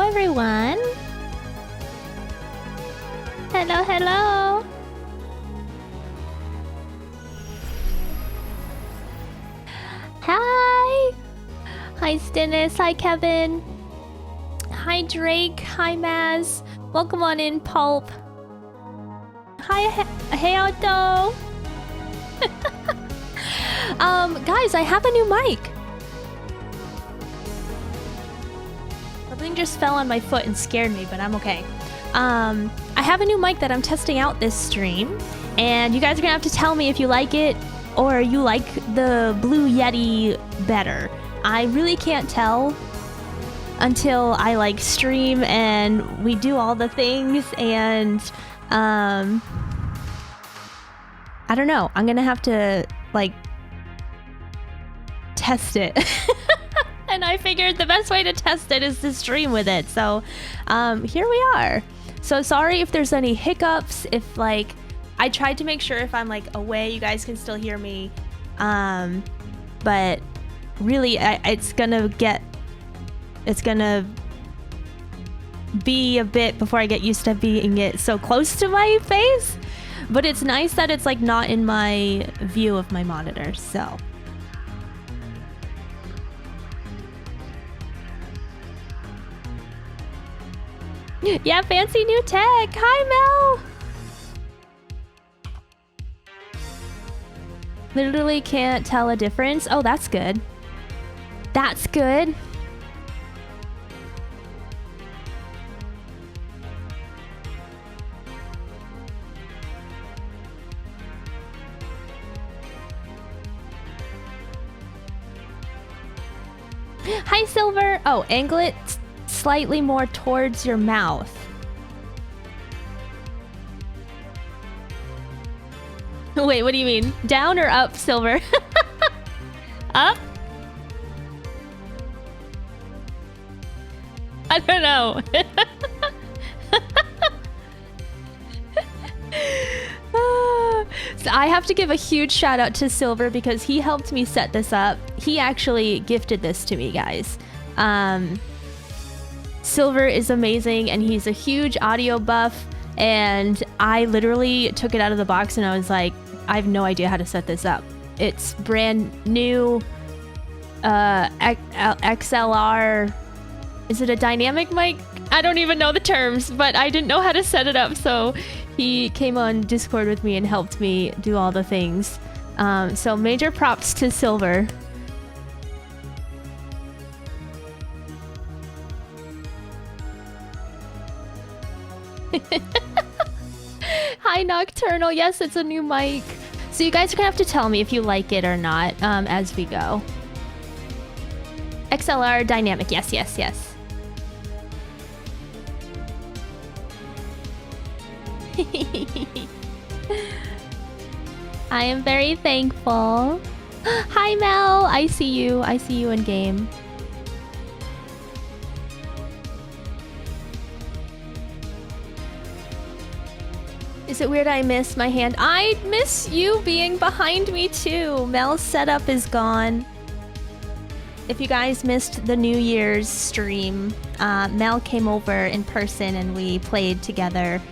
everyone. Hello, hello. Hi. Hi, Stennis. Hi, Kevin. Hi, Drake. Hi, Maz. Welcome on in, Pulp. Hi, hey, Otto. Guys, I have a new mic. Something just fell on my foot and scared me, but I'm okay. I have a new mic that I'm testing out this stream, and you guys are gonna have to tell me if you like it or you like the Blue Yeti better. I really can't tell until I like stream and we do all the things, and I don't know. I'm gonna have to like test it. And I figured the best way to test it is to stream with it. So here we are. So sorry if there's any hiccups. If like I tried to make sure if I'm like away, you guys can still hear me. But really, it's gonna be a bit before I get used to being it so close to my face. But it's nice that it's like not in my view of my monitor. So. Yeah, fancy new tech. Hi, Mel. Literally can't tell a difference. Oh, that's good. That's good. Hi, Silver. Oh, angle it slightly more towards your mouth. Wait, what do you mean? Down or up, Silver? Up? I don't know. So I have to give a huge shout out to Silver because he helped me set this up. He actually gifted this to me, guys. Silver is amazing, and he's a huge audio buff, and I literally took it out of the box and I was like, I have no idea how to set this up. It's brand new XLR. Is it a dynamic mic? I don't even know the terms, but I didn't know how to set it up, so he came on Discord with me and helped me do all the things. So major props to Silver. Hi, Nocturnal. Yes, it's a new mic. So you guys are gonna have to tell me if you like it or not as we go. XLR dynamic. Yes, yes, yes. I am very thankful. Hi, Mel. I see you. I see you in game. Is it weird I miss my hand? I miss you being behind me too. Mel's setup is gone. If you guys missed the New Year's stream, Mel came over in person and we played together.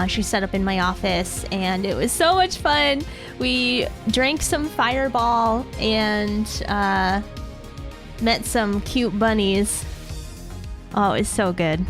She set up in my office and it was so much fun. We drank some Fireball and met some cute bunnies. Oh, it was so good.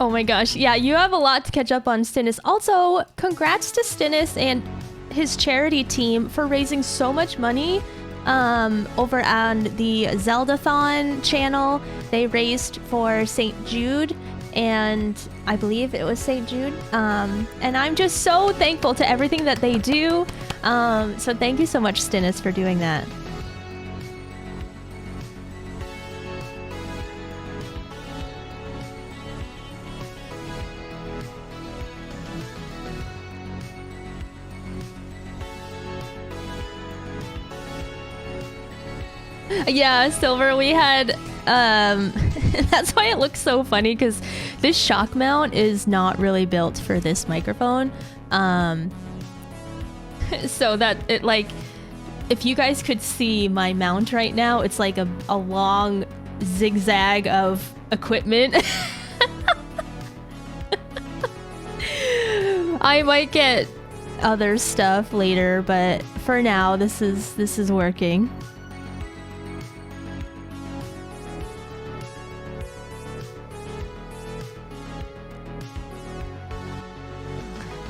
Oh my gosh. Yeah, you have a lot to catch up on, Stennis. Also, congrats to Stennis and his charity team for raising so much money over on the Zeldathon channel. They raised for St. Jude, and I believe it was St. Jude. And I'm just so thankful to everything that they do. So thank you so much, Stennis, for doing that. Yeah, Silver, we had That's why it looks so funny, because this shock mount is not really built for this microphone. So that it, like, if you guys could see my mount right now, it's like a long zigzag of equipment. I might get other stuff later, but for now, this is working.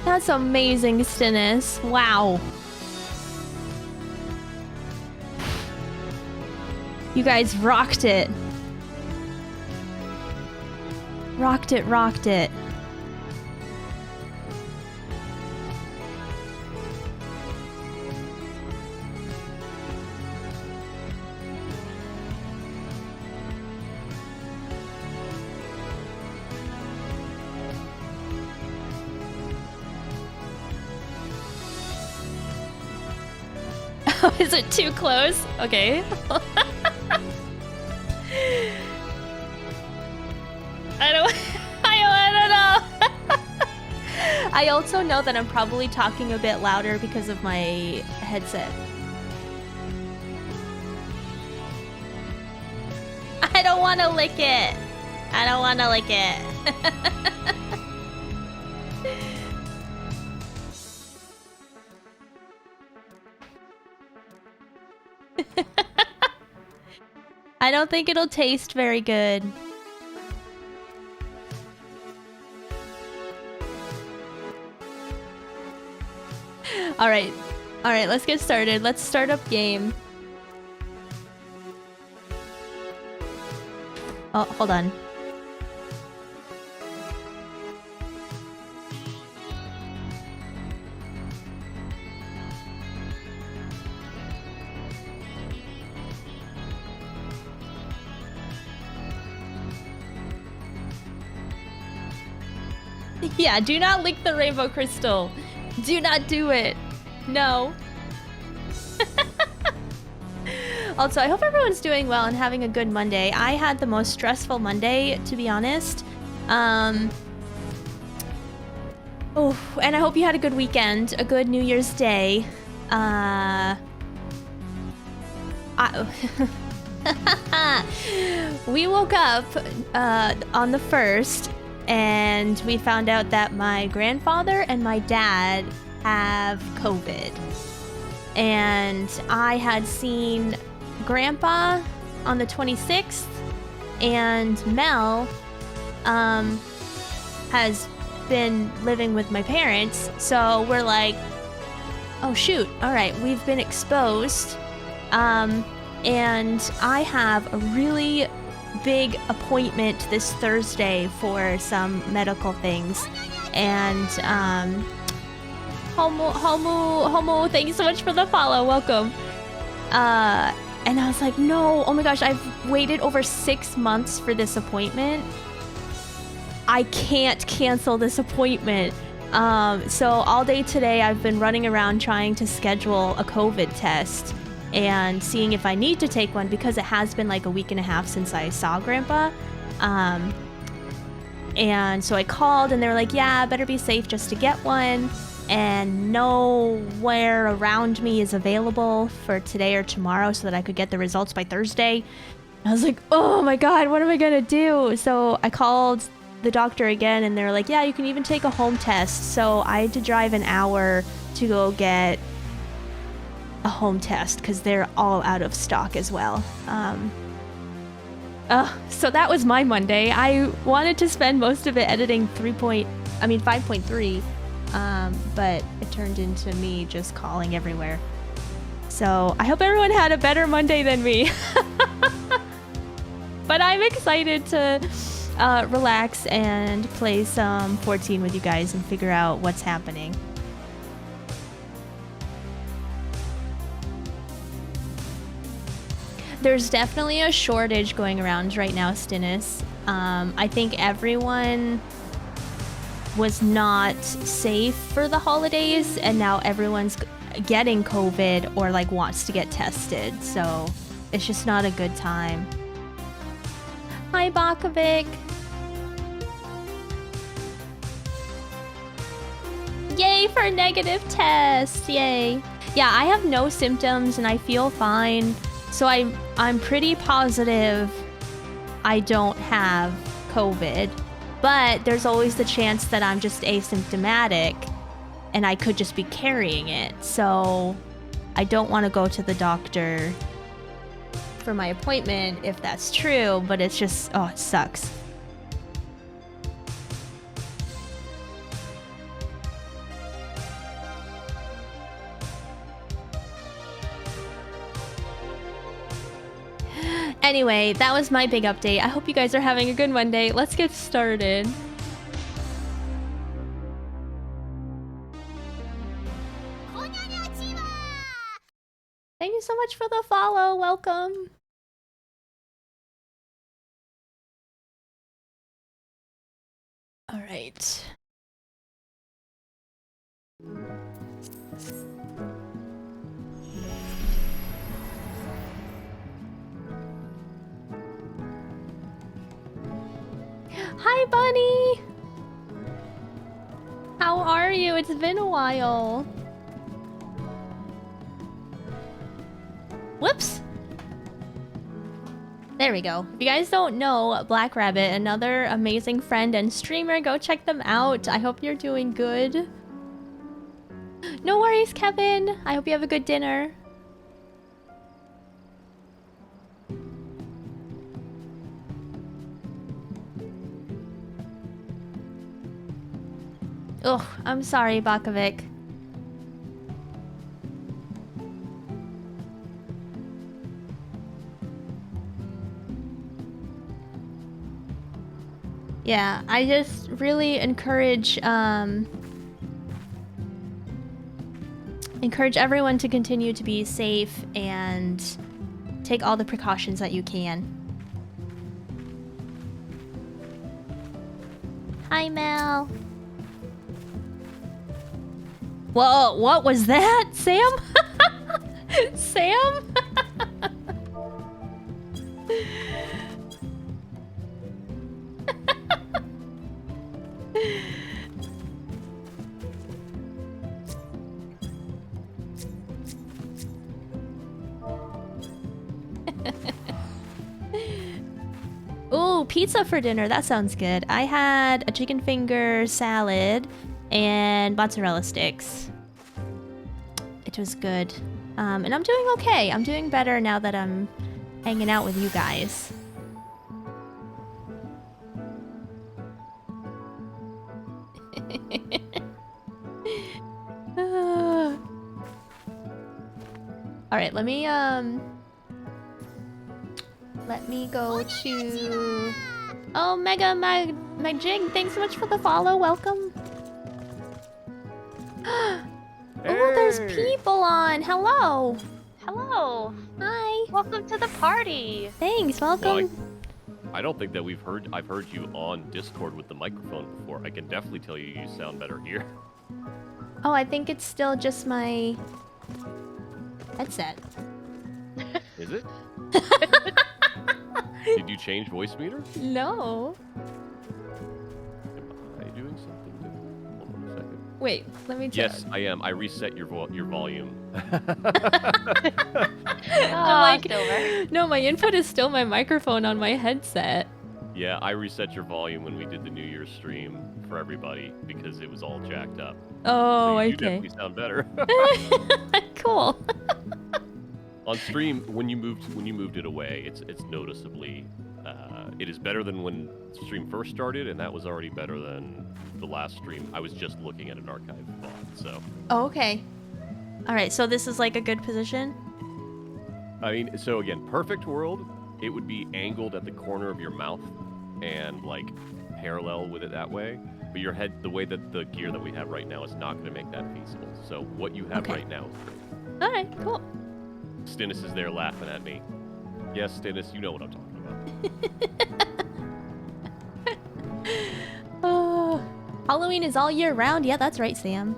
That's amazing, Stinus. Wow. You guys rocked it. Rocked it, rocked it. Is it too close? Okay. I don't know. I also know that I'm probably talking a bit louder because of my headset. I don't want to lick it. I don't want to lick it. I don't think it'll taste very good. All right, let's get started. Let's start up game. Oh, hold on. Yeah, do not lick the rainbow crystal. Do not do it. No. Also, I hope everyone's doing well and having a good Monday. I had the most stressful Monday, to be honest. Oh, and I hope you had a good weekend, a good New Year's Day. We woke up on the 1st, and we found out that my grandfather and my dad have COVID. And I had seen Grandpa on the 26th, and Mel has been living with my parents. So we're like, oh shoot, all right, we've been exposed. And I have a really big appointment this Thursday for some medical things. And Homo, thank you so much for the follow. Welcome. And I was like, no, oh my gosh, I've waited over 6 months for this appointment. I can't cancel this appointment. So all day today, I've been running around trying to schedule a COVID test and seeing if I need to take one, because it has been like a week and a half since I saw Grandpa. And so I called, and they were like, yeah, better be safe just to get one. And nowhere around me is available for today or tomorrow so that I could get the results by Thursday. I was like, oh my God, what am I gonna do? So I called the doctor again, and they were like, yeah, you can even take a home test. So I had to drive an hour to go get a home test because they're all out of stock as well. So that was my Monday. I wanted to spend most of it editing 5.3, but it turned into me just calling everywhere. So I hope everyone had a better Monday than me. But I'm excited to relax and play some 14 with you guys and figure out what's happening. There's definitely a shortage going around right now, Stinus. I think everyone was not safe for the holidays, and now everyone's getting COVID or like wants to get tested. So it's just not a good time. Hi, Bakovic. Yay for negative test. Yay. Yeah, I have no symptoms and I feel fine. So I'm pretty positive I don't have COVID. But there's always the chance that I'm just asymptomatic and I could just be carrying it. So I don't want to go to the doctor for my appointment if that's true, but it's just, oh, it sucks. Anyway, that was my big update. I hope you guys are having a good Monday. Let's get started. Thank you so much for the follow. Welcome. All right. Hi, Bunny. How are you? It's been a while. Whoops. There we go. If you guys don't know, Black Rabbit, another amazing friend and streamer, go check them out. I hope you're doing good. No worries, Kevin. I hope you have a good dinner. Ugh, I'm sorry, Bakovic. Yeah, I just really encourage everyone to continue to be safe and take all the precautions that you can. Hi, Mel. Whoa, what was that? Sam? Sam? Ooh, pizza for dinner. That sounds good. I had a chicken finger salad and mozzarella sticks. It was good. And I'm doing okay. I'm doing better now that I'm hanging out with you guys. All right, let me go to... Oh, Mega Magjig, thanks so much for the follow. Welcome. Oh, there's people on. Hello. Hello. Hi. Welcome to the party. Thanks. Welcome. Well, I don't think that I've heard you on Discord with the microphone before. I can definitely tell you sound better here. Oh, I think it's still just my headset. Is it? Did you change voice meter? No. Am I doing something different? Hold on a second. Wait, let me check. Yes, I am. I reset your volume. I'm like, no, my input is still my microphone on my headset. Yeah, I reset your volume when we did the New Year's stream for everybody because it was all jacked up. Oh, so you okay. definitely sound better. Cool. On stream, when you moved it away, it's noticeably. It is better than when stream first started, and that was already better than the last stream. I was just looking at an archive VOD, so. Oh, okay. All right, so this is like a good position? I mean, so again, perfect world, it would be angled at the corner of your mouth and like parallel with it that way. But your head, the way that the gear that we have right now is not going to make that feasible. So what you have right now is great. All right, cool. Stinnis is there laughing at me. Yes, Stinnis, you know what I'm talking about. Oh, Halloween is all year round. Yeah, that's right, Sam.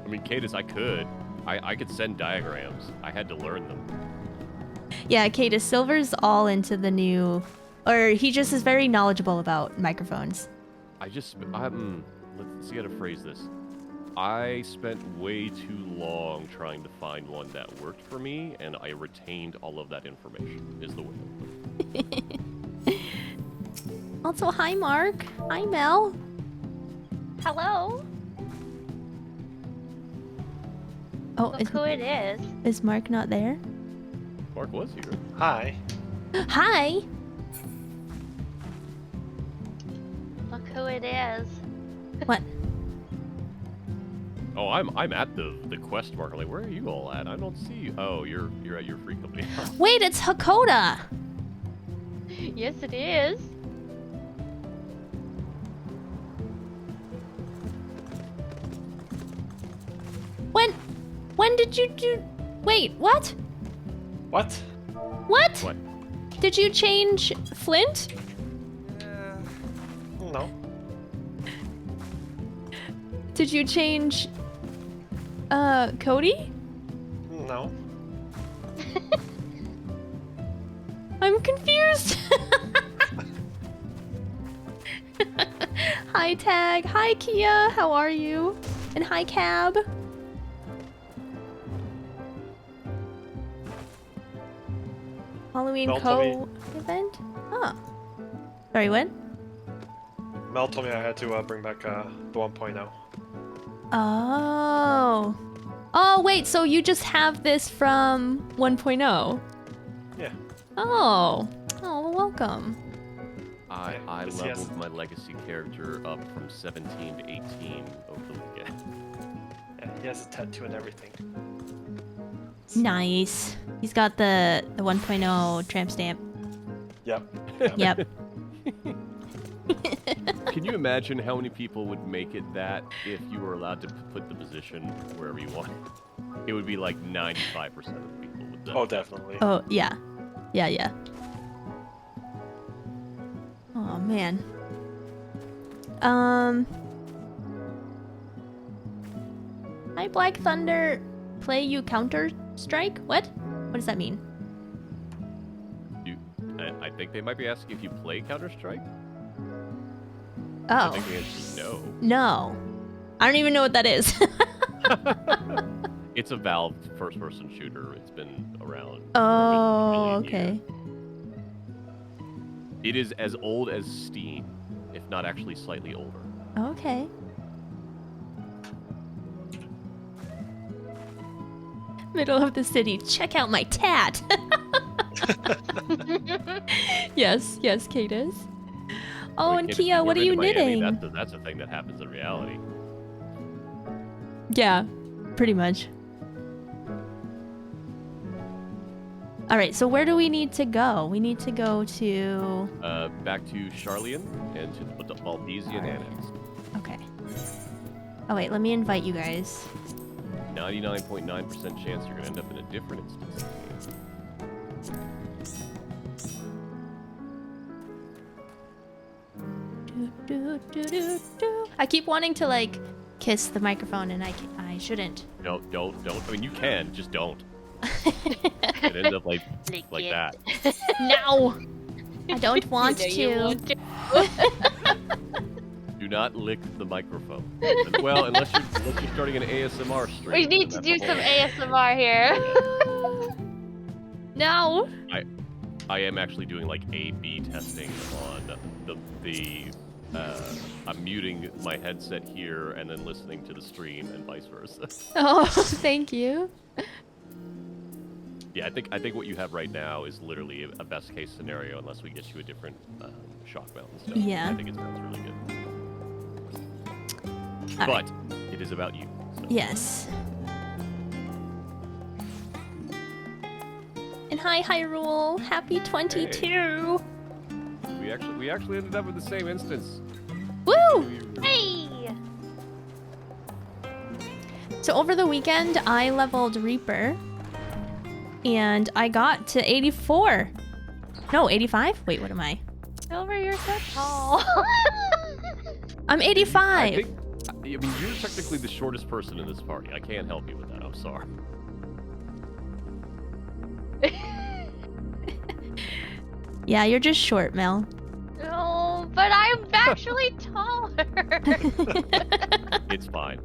I mean, Cadis, I could send diagrams. I had to learn them. Yeah, Kata, Silver's all into the new, or he just is very knowledgeable about microphones. let's see how to phrase this. I spent way too long trying to find one that worked for me, and I retained all of that information, is the way to put it. Also, hi, Mark. Hi, Mel. Hello. Oh, Look who it is. is Mark not there? Mark was here. Hi. Hi. Look who it is. What? Oh, I'm at the quest marker. Like, where are you all at? I don't see you. Oh, you're at your free company. Wait, it's Hakoda. Yes, it is. When did you do? Wait, what? What? What? What? Did you change Flint? No. Did you change Cody? No. I'm confused. Hi Tag, hi Kia, how are you? And hi Cab. Halloween Mel told co-event? Oh. Sorry, what? Mel told me I had to bring back the 1.0. Oh. Oh, wait, so you just have this from 1.0? Yeah. Oh. Oh, well, welcome. I Yes, leveled yes. my legacy character up from 17 to 18 over the weekend. Yeah, he has a tattoo and everything. Nice. He's got the 1.0 tramp stamp. Yep. Yep. Can you imagine how many people would make it that if you were allowed to put the position wherever you want? It would be like 95% of the people would that. Oh, definitely. Oh, yeah. Yeah, yeah. Oh, man. Hi, Black Thunder. Play you Counter-Strike? What? What does that mean? I think they might be asking if you play Counter-Strike. I Oh. think the answer is no. No. I don't even know what that is. It's a Valve first-person shooter. It's been around. for Oh, a million okay. years. It is as old as Steam, if not actually slightly older. Okay. Middle of the city. Check out my tat. Yes, yes, Kate is. Oh, Like, and if Kia, what were are you in Miami, knitting? that's a thing that happens in reality. Yeah, pretty much. All right, so where do we need to go? We need to go to... Back to Charlian and to the Valdesian Annex. Okay. Oh, wait, let me invite you guys. 99.9% chance you're going to end up in a different instance. I keep wanting to, like, kiss the microphone, and I shouldn't. No, don't. I mean, you can, just don't. It ends up like that. No! I don't want You know you to. want to. Do not lick the microphone. Well, unless you're starting an ASMR stream. We need to then do that's a some whole- ASMR here. No! I am actually doing like A/B testing on the I'm muting my headset here and then listening to the stream and vice versa. Oh, thank you. Yeah, I think what you have right now is literally a best case scenario unless we get you a different shock mount and stuff. Yeah. I think it sounds really good. All right. But it is about you. So. Yes. And hi, Hyrule. Happy 22. We actually ended up with the same instance. Woo! Hey! So over the weekend, I leveled Reaper. And I got to 84. No, 85? Wait, what am I? Silver, you're so tall. I'm 85. I mean, you're technically the shortest person in this party. I can't help you with that. I'm sorry. Yeah, you're just short, Mel. No, but I'm actually taller. It's fine.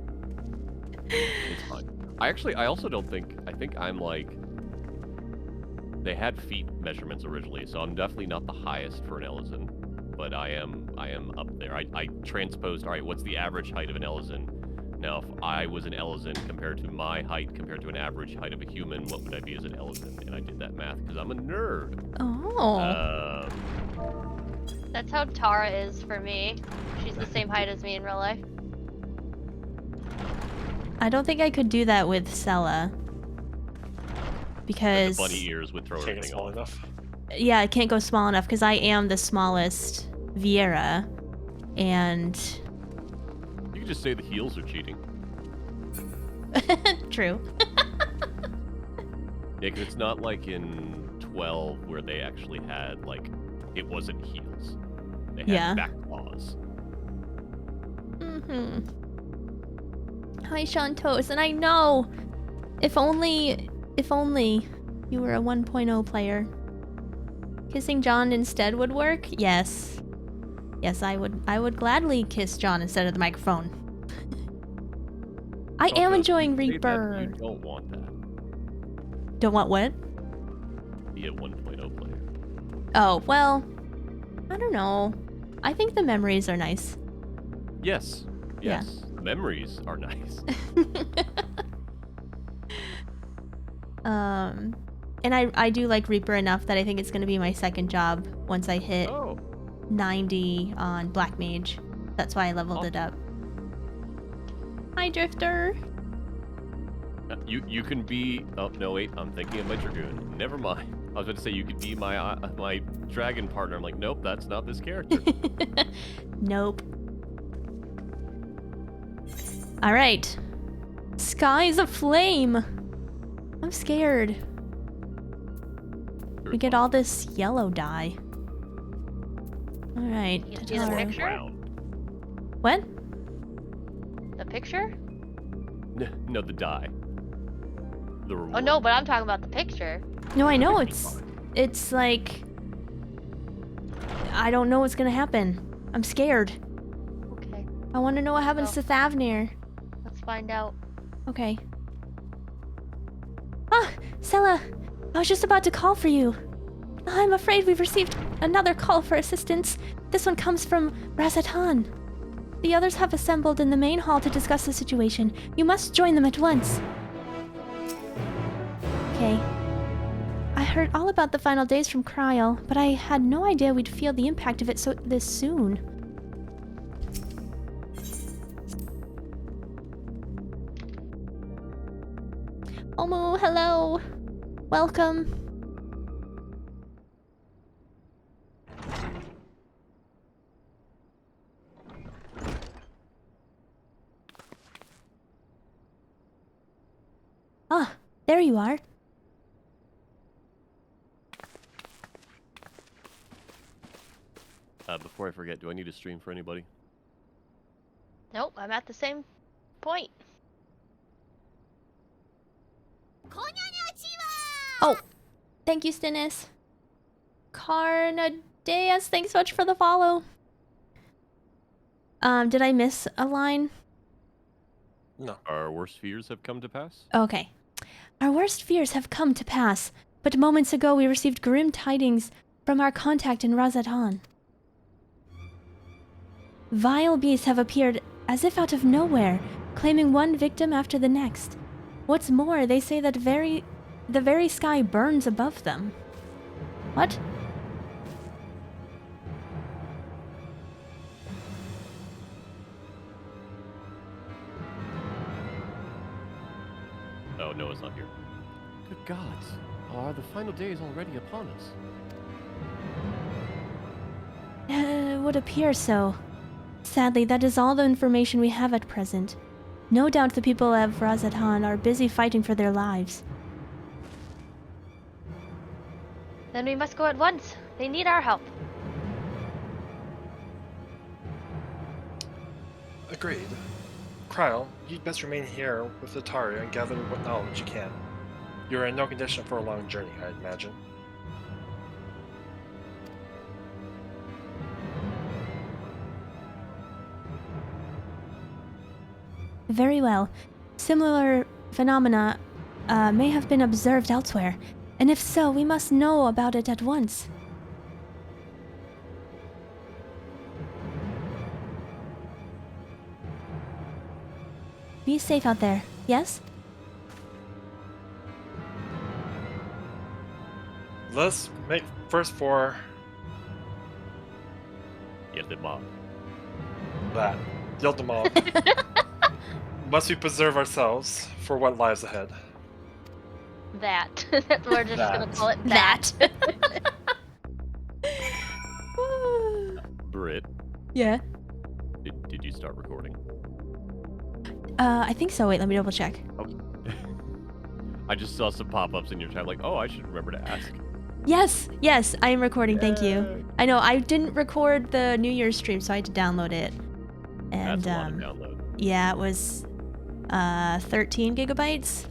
It's fine. I also don't think. I think I'm like. They had feet measurements originally, so I'm definitely not the highest for an Ellison, but I am up there. I transposed. All right, what's the average height of an Ellison? Now, if I was an Ellison compared to my height compared to an average height of a human, what would I be as an Ellison? And I did that math because I'm a nerd. Oh. That's how Tara is for me. She's the same height as me in real life. I don't think I could do that with Sella. Because... The bunny ears would throw Can't get everything small off. enough. Yeah, I can't go small enough because I am the smallest Viera. And... You could just say the heels are cheating. True. Yeah, because it's not like in 12 where they actually had, like, it wasn't heels. They had back claws. Mm-hmm. Hi, Shantos, and I know, if only you were a 1.0 player. Kissing John instead would work? Yes. Yes, I would gladly kiss John instead of the microphone. I am enjoying Reaper. You don't want that. Don't want what? Be a 1.0 player. Oh, well, I don't know. I think the memories are nice. Yes. Yeah. Yes. The memories are nice. And I do like Reaper enough that I think it's going to be my second job once I hit 90 on Black Mage. That's why I leveled it up. Hi, Drifter. You can be. Oh no, wait. I'm thinking of my Dragoon. Never mind. I was about to say you could be my my dragon partner. I'm like, nope, that's not this character. Nope. All right. Sky's aflame. I'm scared. We get all this yellow dye. All right. You see the picture? What? The picture? No, the dye. The reward. Oh no, but I'm talking about the picture. No, I know it's like I don't know what's gonna happen. I'm scared. Okay, I want to know what happens to Thavnir. let's find out. Okay. Ah, Sella, I was just about to call for you. I'm afraid we've received another call for assistance. This one comes from Razatan. The others have assembled in the main hall to discuss the situation. You must join them at once. Okay. I heard all about the final days from Kryl, but I had no idea we'd feel the impact of it this soon. Omo, hello. Welcome. Ah, there you are. Before I forget, do I need to stream for anybody? Nope, I'm at the same point. Oh, thank you, Stennis. Carnadeus, thanks so much for the follow. Did I miss a line? No. Our worst fears have come to pass? Okay. Our worst fears have come to pass, but moments ago we received grim tidings from our contact in Razatan. Vile beasts have appeared as if out of nowhere, claiming one victim after the next. What's more, they say that the very sky burns above them. What? Oh, Noah's not here. Good gods. Are the final days already upon us? Would appear so. Sadly, that is all the information we have at present. No doubt the people of Razatan are busy fighting for their lives. Then we must go at once. They need our help. Agreed. Kryl, you'd best remain here with the Taria and gather what knowledge you can. You're in no condition for a long journey, I'd imagine. Very well. Similar phenomena may have been observed elsewhere, and if so, we must know about it at once. Be safe out there, yes? Let's make first for Get the mob. that. Yield them all. Must we preserve ourselves for what lies ahead? That. We're just gonna That. call it that. Britt, Yeah. did you start recording? I think so. Wait, let me double check. I just saw some pop-ups in your chat like, oh, I should remember to ask. Yes, I am recording. Thank you. Yay. I know I didn't record the New Year's stream, so I had to download it. And That's a lot to download. yeah, it was 13 gigabytes.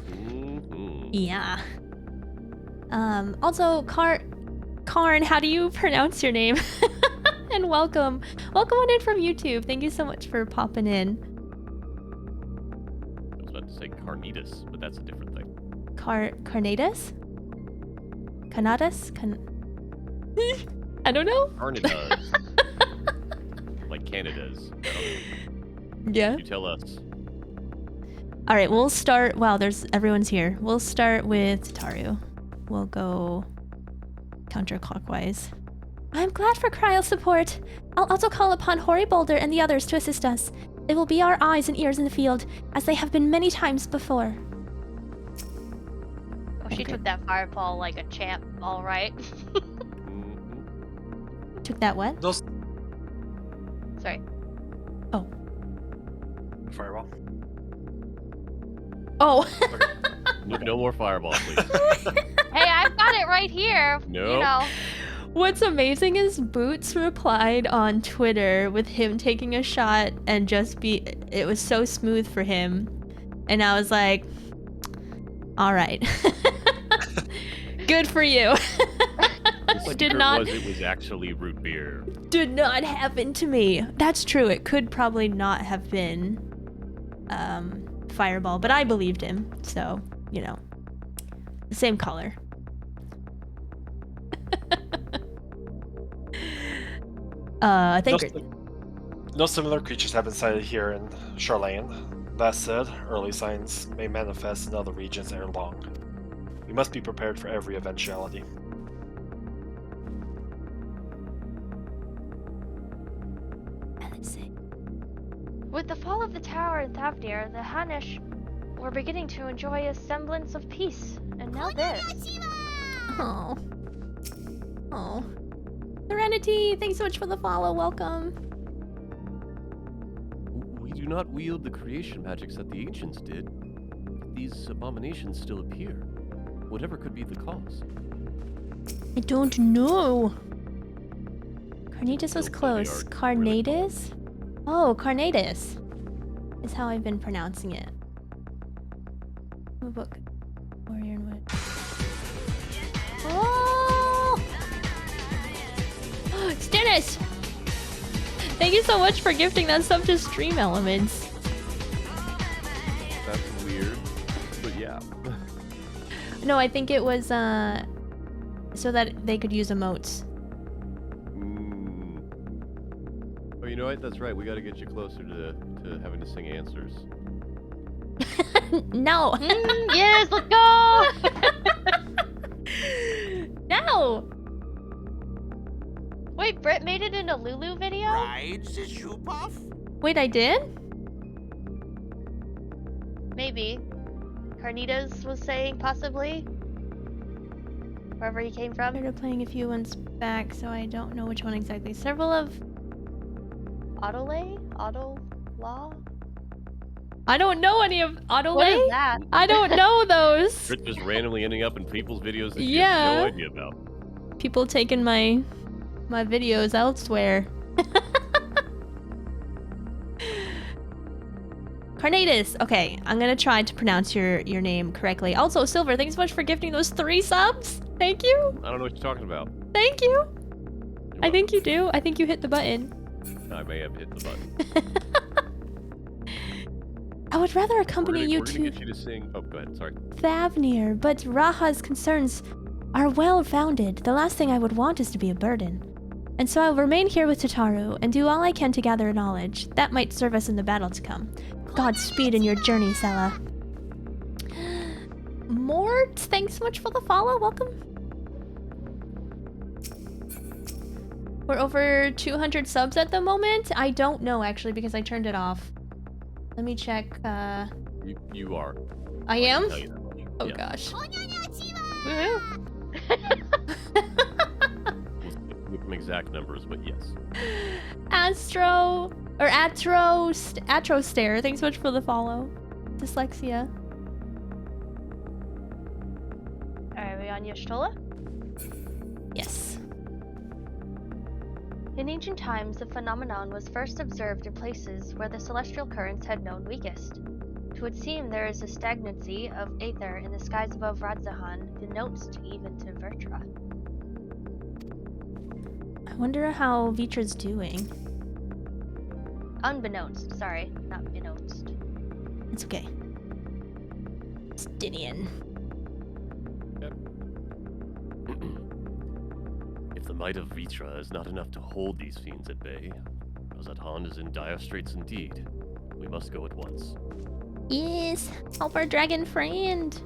Mhm. Yeah. Also, Karn, how do you pronounce your name? And welcome on in from YouTube. Thank you so much for popping in. I was about to say carnitas, but that's a different thing. Carnatus? Canadas? I don't know. Carnitas. Like Canada's. I don't know. Yeah. You tell us. All right, we'll start. Wow, everyone's here. We'll start with Taru. We'll go counterclockwise. I'm glad for Cryo's support. I'll also call upon Hori Boulder and the others to assist us. They will be our eyes and ears in the field, as they have been many times before. Oh, she took that fireball like a champ, alright. Mhm. Took that what? Those Sorry. fireball. Oh. No more fireball, please. Hey, I've got it right here. You Nope. know. What's amazing is Boots replied on Twitter with him taking a shot and it was so smooth for him. And I was like, all right. Good for you. The secret it was actually root beer. Did not happen to me. That's true. It could probably not have been Fireball, but I believed him. So, you know, the same color. I think. No similar creatures have been sighted here in Charlane. That said, early signs may manifest in other regions ere long. We must be prepared for every eventuality. With the fall of the tower in Thavnir, the Hanesh were beginning to enjoy a semblance of peace. And now this. Oh. Oh. Serenity, thanks so much for the follow. Welcome. We do not wield the creation magics that the ancients did. These abominations still appear. Whatever could be the cause. I don't know. Carnitas was Still close. probably are really Carnatus? Oh, Carnatus is how I've been pronouncing it. Book. Warrior and Wood. Oh! Stannis! Thank you so much for gifting that sub to Stream Elements. That's weird, but yeah. No, I think it was so that they could use emotes. Oh, you know what? That's right. We got to get you closer to having to sing answers. No! Yes, let's go! No! Wait, Britt made it in a Lulu video? Rides the shoe puff? Wait, I did? Maybe. Carnitas was saying possibly. Wherever he came from. Started playing a few ones back, so I don't know which one exactly. Several of... Autolay? Autolaw? I don't know any of Autolay. What is that? I don't know those. Britt just randomly ending up in people's videos that she Yeah. has no idea about. People taking my videos elsewhere. Carnatus. Okay, I'm gonna try to pronounce your name correctly. Also, Silver, thanks so much for gifting those 3 subs. Thank you. I don't know what you're talking about. Thank you. You're I think you do. I think you hit the button. welcome. I may have hit the button. I would rather accompany you we're gonna to get you to sing. Oh, go ahead. Sorry. Thavnir, but Raha's concerns are well founded. The last thing I would want is to be a burden. And so I'll remain here with Tataru and do all I can to gather knowledge. That might serve us in the battle to come. Godspeed in your journey, Sela. Mort, thanks so much for the follow. Welcome. We're over 200 subs at the moment. I don't know, actually, because I turned it off. Let me check. You are. I am? Tell you that much. Oh, Yeah. gosh. Woohoo! We'll give them exact numbers, but yes. Atrostare, thanks so much for the follow. Dyslexia. Are we on Y'shtola? Yes. In ancient times, the phenomenon was first observed in places where the celestial currents had known weakest. It would seem there is a stagnancy of aether in the skies above Radzahan, denounced even to Vertra. I wonder how Vitra's doing. Unbeknownst, sorry, not beknownst. It's okay. Stinian. If the might of Vitra is not enough to hold these fiends at bay, Radzahan is in dire straits indeed. We must go at once. Yes, help our dragon friend.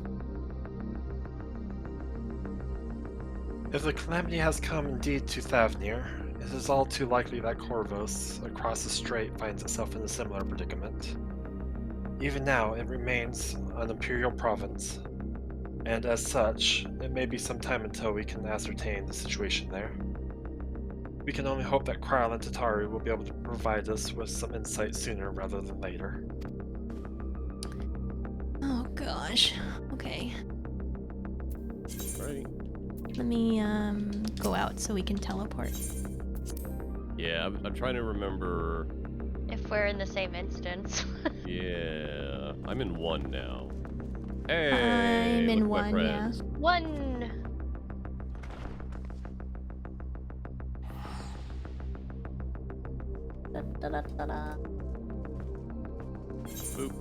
If the calamity has come indeed to Thavnir, it is all too likely that Corvos, across the strait, finds itself in a similar predicament. Even now, it remains an imperial province, and as such, it may be some time until we can ascertain the situation there. We can only hope that Kryle and Tataru will be able to provide us with some insight sooner rather than later. Oh gosh. Okay. Alrighty. Let me go out so we can teleport. Yeah, I'm trying to remember. If we're in the same instance. Yeah, I'm in one now. Hey, I'm look in at my one, yeah. friends. One! Da-da-da-da-da. Boop.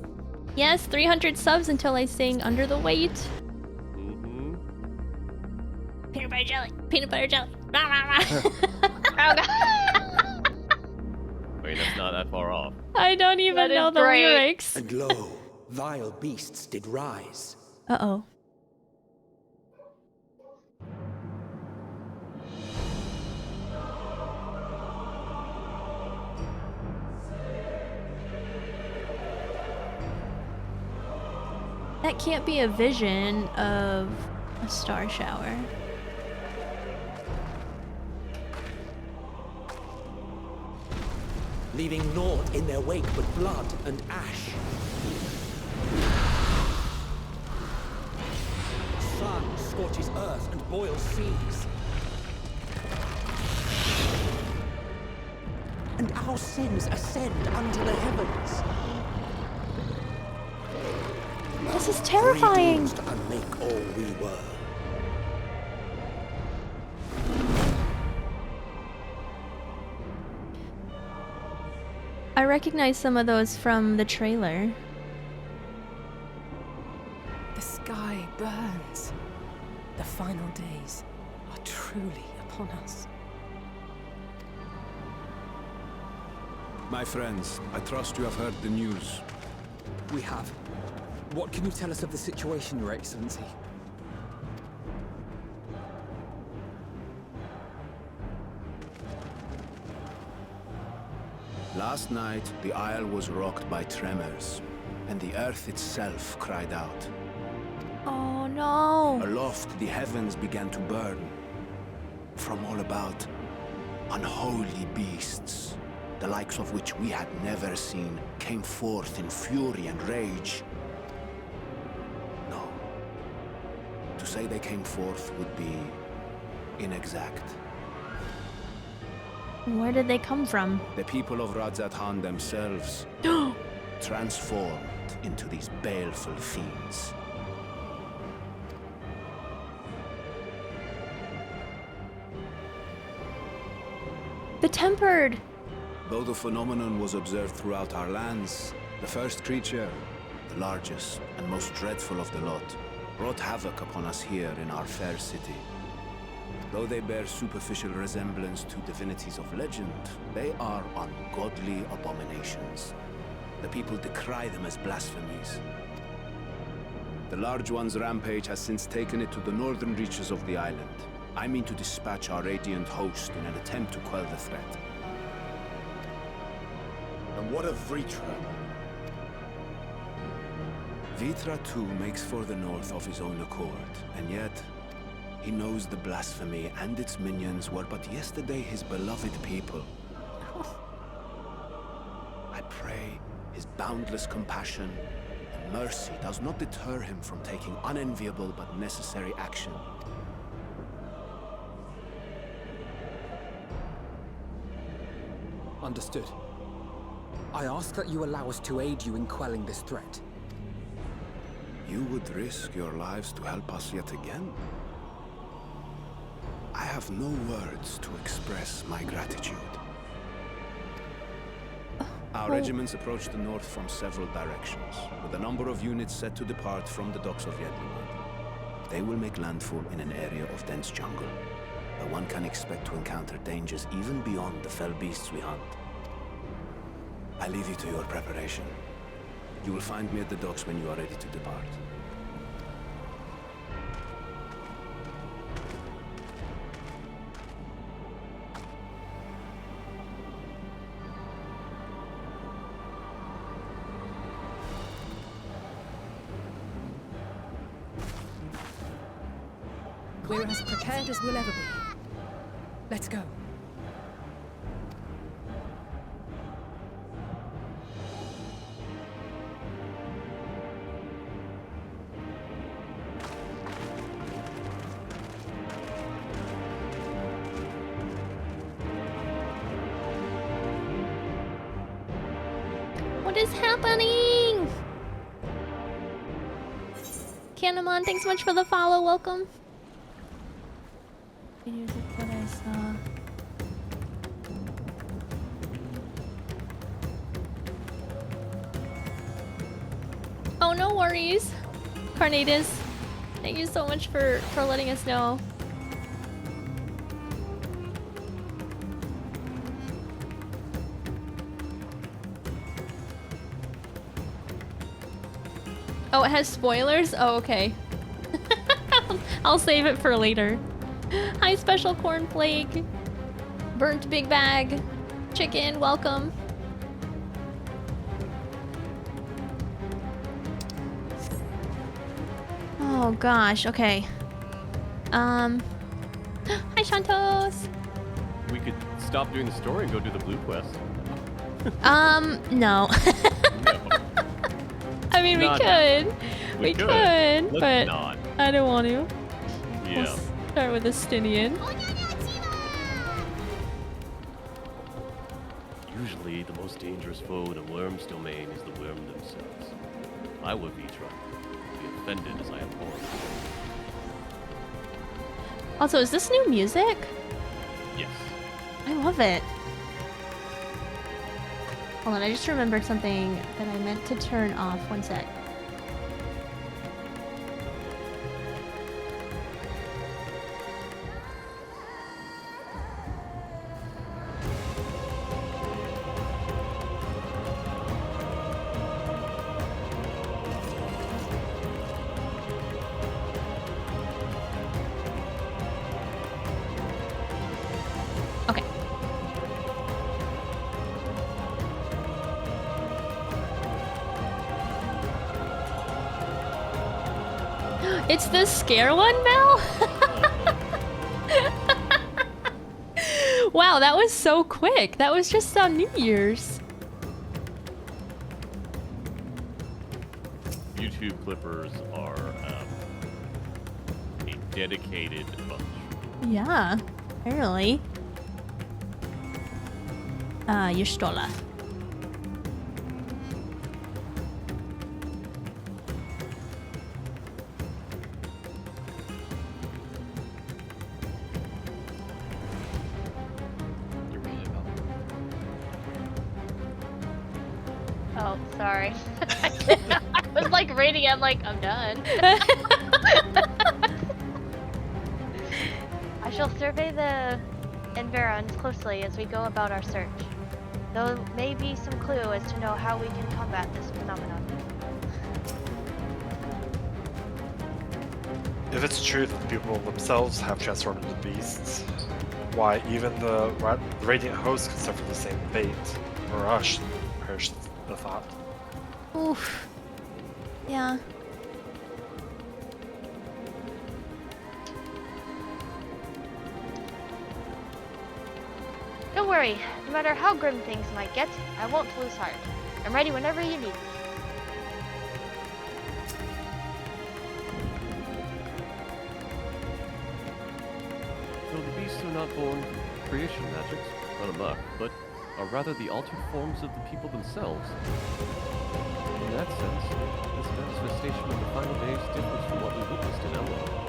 Yes, 300 subs until I sing Under the Weight. Mm-hmm. Peanut butter jelly. Peanut butter jelly. Rah, rah, rah. Oh god! I mean, that's not that far off. I don't even That is know the great. lyrics. And lo, vile beasts did rise. Uh-oh. That can't be a vision of a star shower. Leaving naught in their wake but blood and ash. Sun scorches earth and boils seas. And our sins ascend unto the heavens. This is terrifying. Three dooms to unmake all we were. I recognize some of those from the trailer. The sky burns. The final days are truly upon us. My friends, I trust you have heard the news. We have. What can you tell us of the situation, Your Excellency? Last night, the isle was rocked by tremors, and the earth itself cried out. Oh no. Aloft, the heavens began to burn. From all about, unholy beasts, the likes of which we had never seen, came forth in fury and rage. No. To say they came forth would be inexact. Where did they come from? The people of Radzahan themselves transformed into these baleful fiends. The Tempered! Though the phenomenon was observed throughout our lands, the first creature the largest and most dreadful of the lot, wrought havoc upon us here in our fair city. Though they bear superficial resemblance to divinities of legend, they are ungodly abominations. The people decry them as blasphemies. The Large One's rampage has since taken it to the northern reaches of the island. I mean to dispatch our radiant host in an attempt to quell the threat. And what of Vritra? Vitra too makes for the north of his own accord, and yet he knows the blasphemy and its minions were but yesterday his beloved people. I pray his boundless compassion and mercy does not deter him from taking unenviable but necessary action. Understood. I ask that you allow us to aid you in quelling this threat. You would risk your lives to help us yet again? I have no words to express my gratitude. Our regiments approach the north from several directions, with a number of units set to depart from the docks of Yedlinwood. They will make landfall in an area of dense jungle, where one can expect to encounter dangers even beyond the fell beasts we hunt. I leave you to your preparation. You will find me at the docks when you are ready to depart. We're as prepared as we'll ever be. Let's go. What is happening? Canamon, thanks so much for the follow. Welcome. Videos of what I saw. Oh, no worries. Carnatus, thank you so much for letting us know. Oh, it has spoilers? Oh, okay. I'll save it for later. Hi, Special Cornflake. Burnt Big Bag. Chicken, welcome. Oh gosh, okay. Hi, Shantos. We could stop doing the story and go do the blue quest. No. No. I mean, Not- we could. We We could. could, Let's but not. I don't want to. Yeah. We'll start with Estinian. Usually, the most dangerous foe in a worm's domain is the worm themselves. I were Vitra, be offended as I abhor. Also, is this new music? Yes. I love it. Hold on, I just remembered something that I meant to turn off. One sec. Okay. It's the scare one, Mel? Wow, that was so quick. That was just on New Year's. YouTube clippers are a dedicated bunch. Yeah, apparently. Yustola. You're muted, Mel. Oh, sorry. was like reading it, I'm like, I'm done. I shall survey the environs closely as we go about our search. Though may be some clue as to know how we can combat this phenomenon. If it's true that the people themselves have transformed into beasts, why even the Radiant Host could suffer the same fate. Or us, perish the thought. Oof. Yeah. Don't worry, no matter how grim things might get, I won't lose heart. I'm ready whenever you need me. Though the beasts are not born from creation magics, run amok, but are rather the altered forms of the people themselves. In that sense, this manifestation of the final days differs from what we witnessed in Endwalker.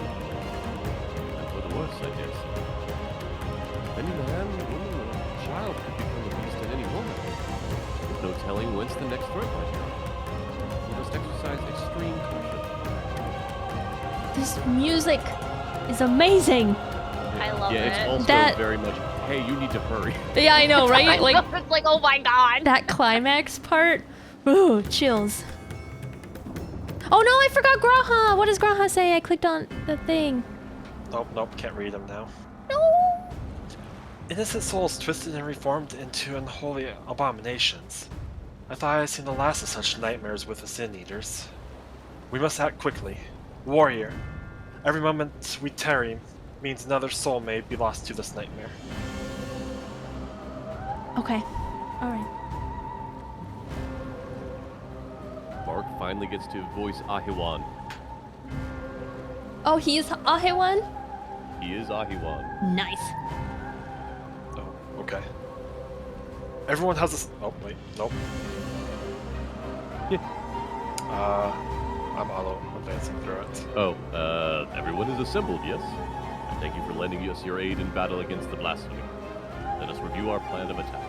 And for the worse, I guess. Any man, woman, or child could become a beast at any moment, with no telling whence the next threat might come. We must exercise extreme caution. This music is amazing. I love Yeah, it's it. also That- very much, hey, you need to hurry. Yeah, I know, right? I Like know, it's like, oh my god. that climax part. Ooh, chills. Oh no, I forgot Graha. What does Graha say? I clicked on the thing. Nope, can't read them now. No. Innocent souls twisted and reformed into unholy abominations. I thought I had seen the last of such nightmares with the Sin Eaters. We must act quickly. Warrior, every moment we tarry means another soul may be lost to this nightmare. Okay. All right. Mark finally gets to voice Ahiwan. Oh, he's Ahewan? He is Ahiwan. Nice. Oh, okay. Everyone has this. Oh, wait, nope. I'm auto advancing through it. Oh, everyone is assembled, yes? Thank you for lending us your aid in battle against the blasphemy. Let us review our plan of attack.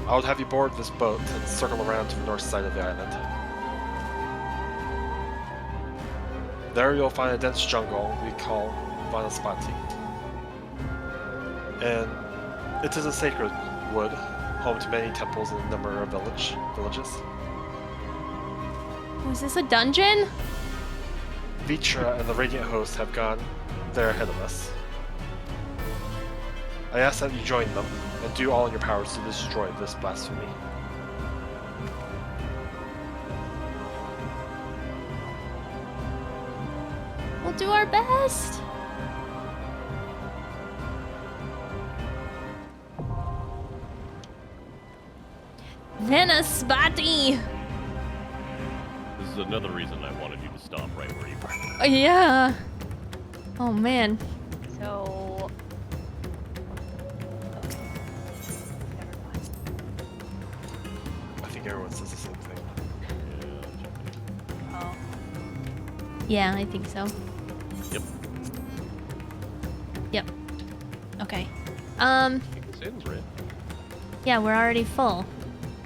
I would have you board this boat and circle around to the north side of the island. There you'll find a dense jungle we call Vanaspati. And it is a sacred wood, home to many temples and a number of villages. Oh, is this a dungeon? Vitra and the Radiant Host have gone there ahead of us. I ask that you join them and do all in your powers to destroy this blasphemy. We'll do our best. Vanaspati. This is another reason I wanted you to stop right where you were. Yeah. Oh man. So. I think everyone says the same thing. Oh. Yeah, I think so. Yep. Yep. Okay. Kick us in, Britt. Yeah, we're already full.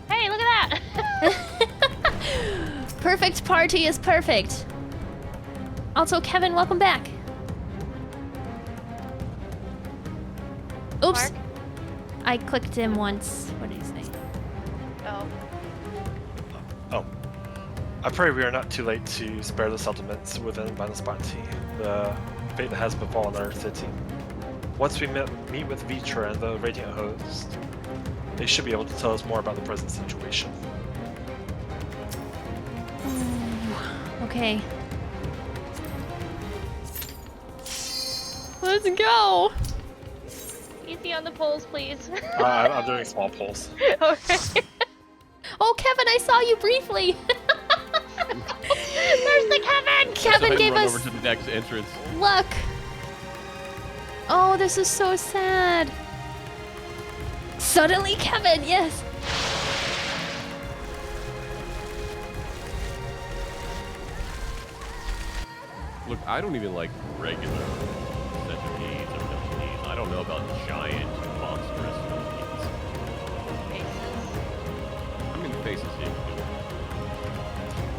Hey, look at that! Perfect party is perfect. Also, Kevin, welcome back. Oops. Mark? I clicked him once. What did he say? Oh. Oh. I pray we are not too late to spare the settlements within Vanaspati, the fate that has befallen our city. Once we meet with Vitra and the Radiant Host, they should be able to tell us more about the present situation. Okay. Let's go. Easy on the poles, please. I'm doing small pulls. Okay. Oh, Kevin, I saw you briefly. There's the Kevin! Kevin So gave run us over to the next entrance. luck. Oh, this is so sad. Suddenly, Kevin, yes. Look, I don't even like regular centipedes or millipedes. I don't know about giant, monstrous millipedes. Faces.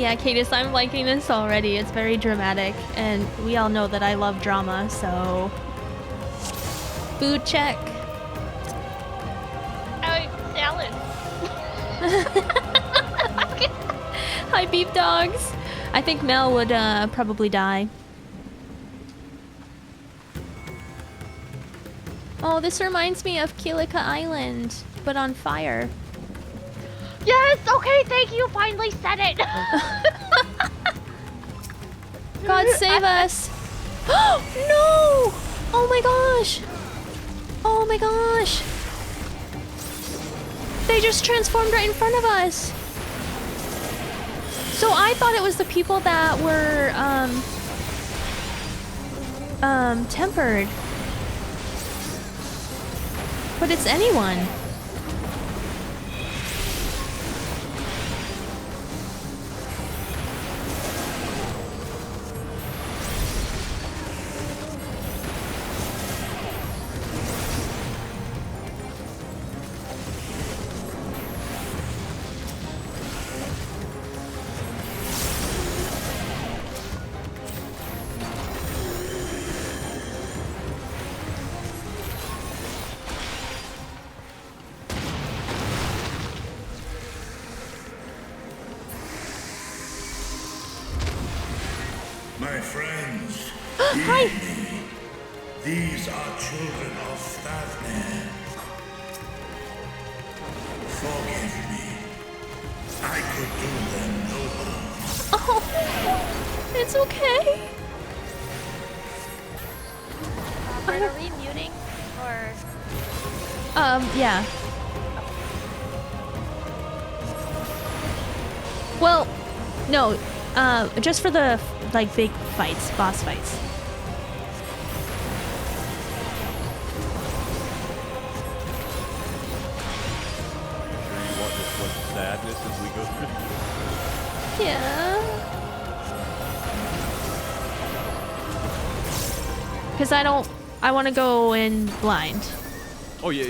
Yeah, Cadis, I'm liking this already. It's very dramatic, and we all know that I love drama, so... Food check. Oh, salad. Hi, beef dogs. I think Mel would probably die. Oh, this reminds me of Kilika Island, but on fire. Yes, okay, thank you, finally said it. God save us. No! Oh my gosh. Oh my gosh. They just transformed right in front of us. So I thought it was the people that were, tempered. But it's anyone. My friends, Hi. heed me. These are children of Stavner. Forgive me. I could do them no harm. Oh, it's okay. Robert, are we muting or? Yeah. Well, no, just for the, like, big fights, boss fights. Sure you want this much sadness as we go through? Yeah. Because I want to go in blind. Oh yeah.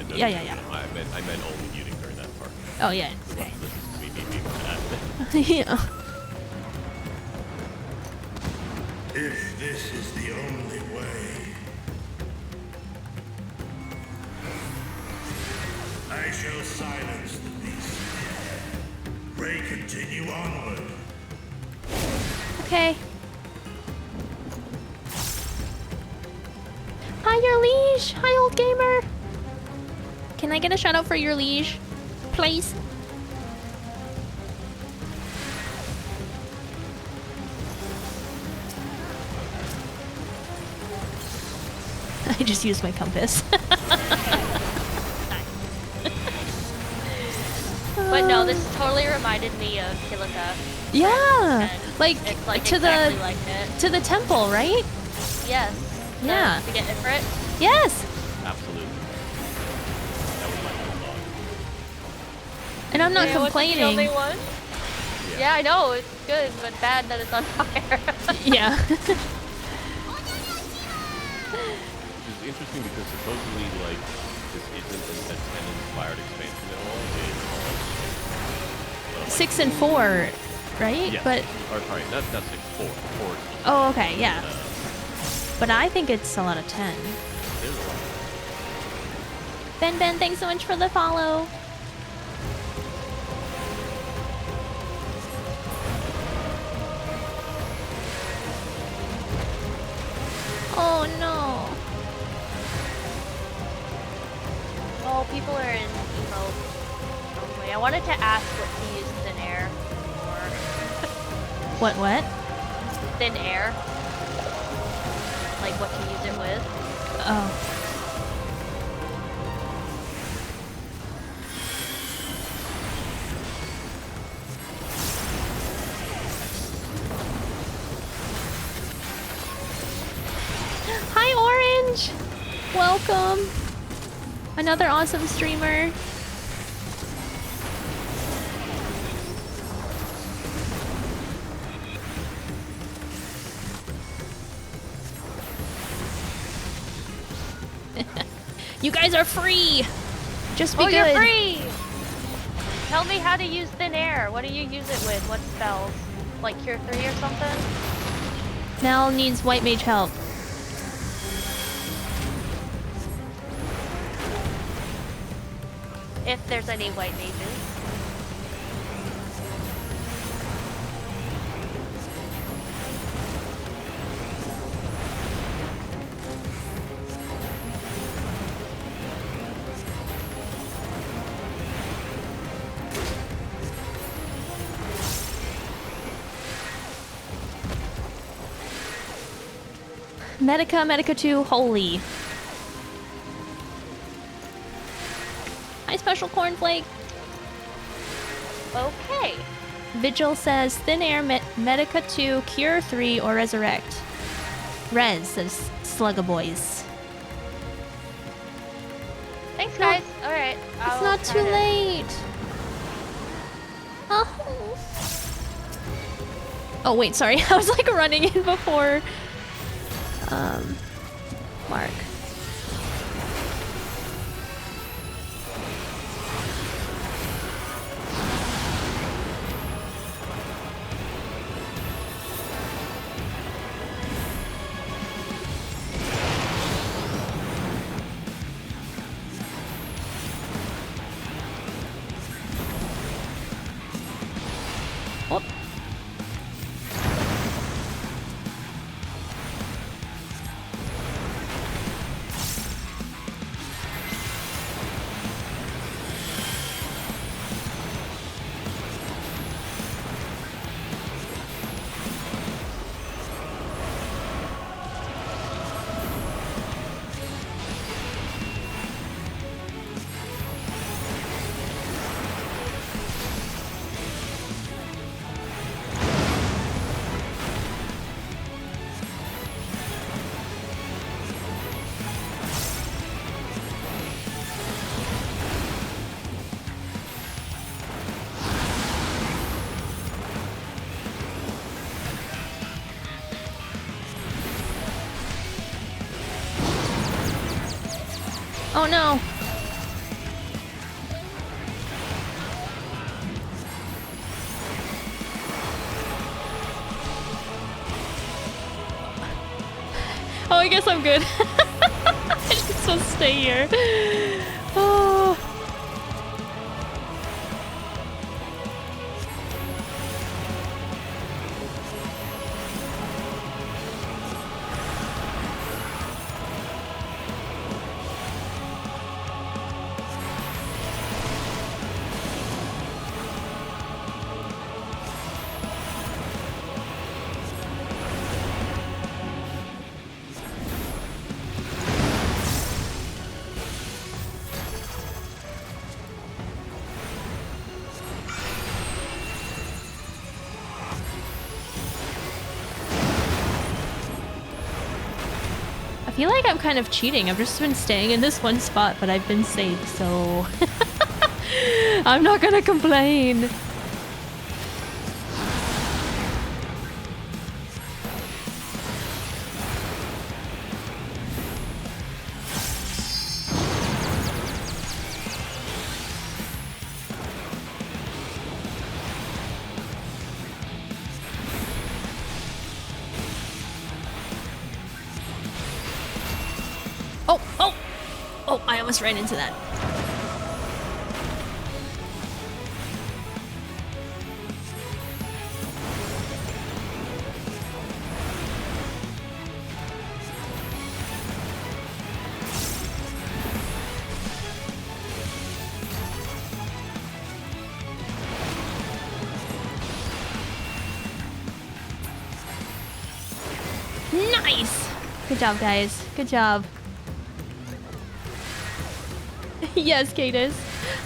No, Yeah. I meant only muting during that part. Oh, yeah. Okay. This is me being sad. Yeah. If this is the only way, I shall silence the beast. Pray continue onward. Okay. Hi, your liege. Hi, old gamer. Can I get a shout out for your liege, please? I just used my compass. But no, this totally reminded me of Kilika. Yeah, And like, it's like to exactly the like it. to the temple, right? Yes. Yeah. To get Ifrit. Yes. Absolutely. That was my whole thought. And I'm not Yeah, wasn't the only complaining. one? Yeah, I know it's good, but bad that it's on fire. Yeah. Which is interesting because supposedly, like, this isn't a 10-inspired expansion at all. It's 6 and 4, right? yes. But Or sorry, not 6, 4. 4 is oh, okay, yeah. But I think it's a lot of 10. there's a lot. Ben, thanks so much for the follow. Oh no. Oh, people are in emote. Oh, wait, I wanted to ask what to use thin air for. What? Thin air? Like what to use it with? Oh. Hi, Orange! Welcome! Another awesome streamer. You guys are free! Just be good. You're free! Tell me how to use thin air. What do you use it with? What spells? Like Cure 3 or something? Mel needs white mage help. If there's any white mages. Medica 2, holy. Hi, Special Cornflake. Okay. Vigil says Thin Air, Medica 2, Cure 3, or Resurrect. Res, says Sluggaboys. Thanks, guys. Alright. It's not too late. Oh. Oh, wait, sorry. I was like running in before. Mark. Oh. Oh no! Oh, I guess I'm good. I just supposed to stay here. Oh. I feel like I'm kind of cheating. I've just been staying in this one spot, but I've been safe, so... I'm not gonna complain. Oh, I almost ran into that. Nice! Good job, guys. Good job. Yes, Cadis.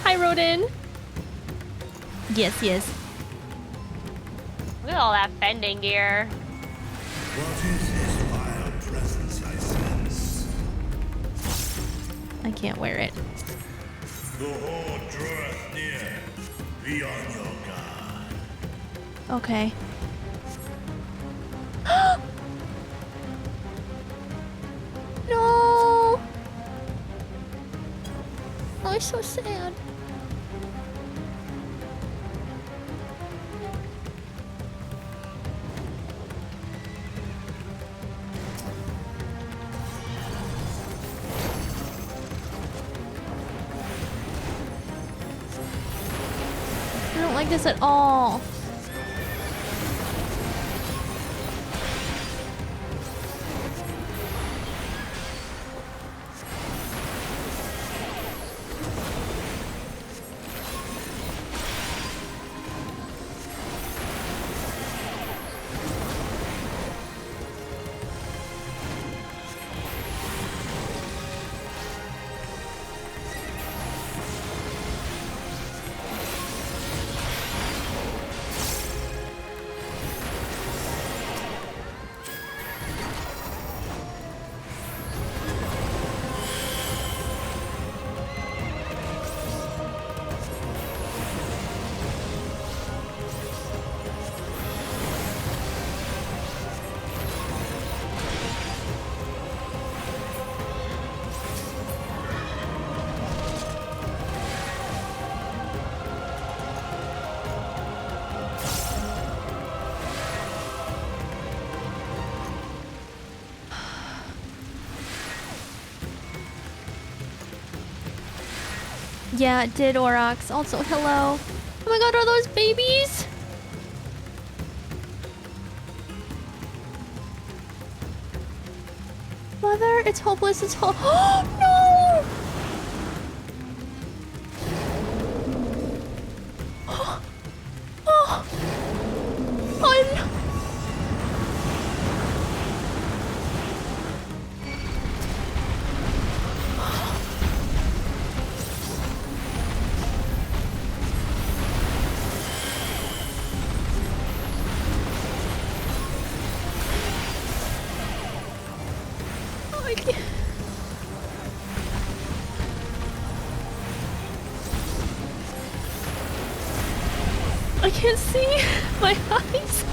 Hi, Rodin. Yes, yes. Look at all that bending gear. What is this vile presence I sense? I can't wear it. The horde draweth near. Be on your guard. Okay. No! Oh, it's so sad. like this at all. Yeah, it did, Aurochs. Also, hello. Oh my god, are those babies? Mother, it's hopeless, it's Oh, no! Oh, oh no. I can't. I can't see my eyes.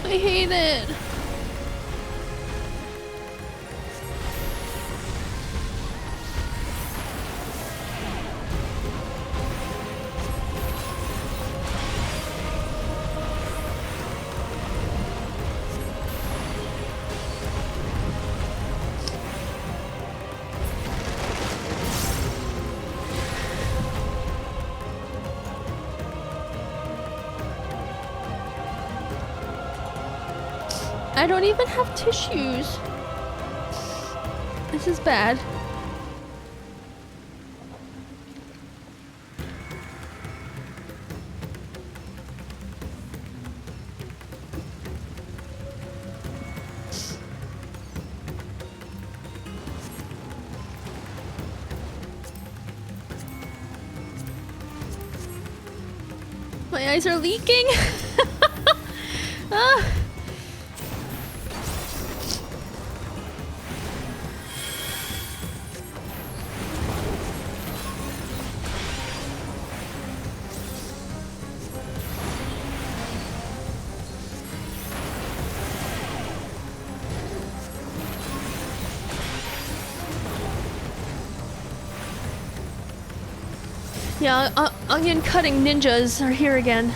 I hate it. I don't even have tissues. This is bad. My eyes are leaking. Ah. Yeah, onion cutting ninjas are here again.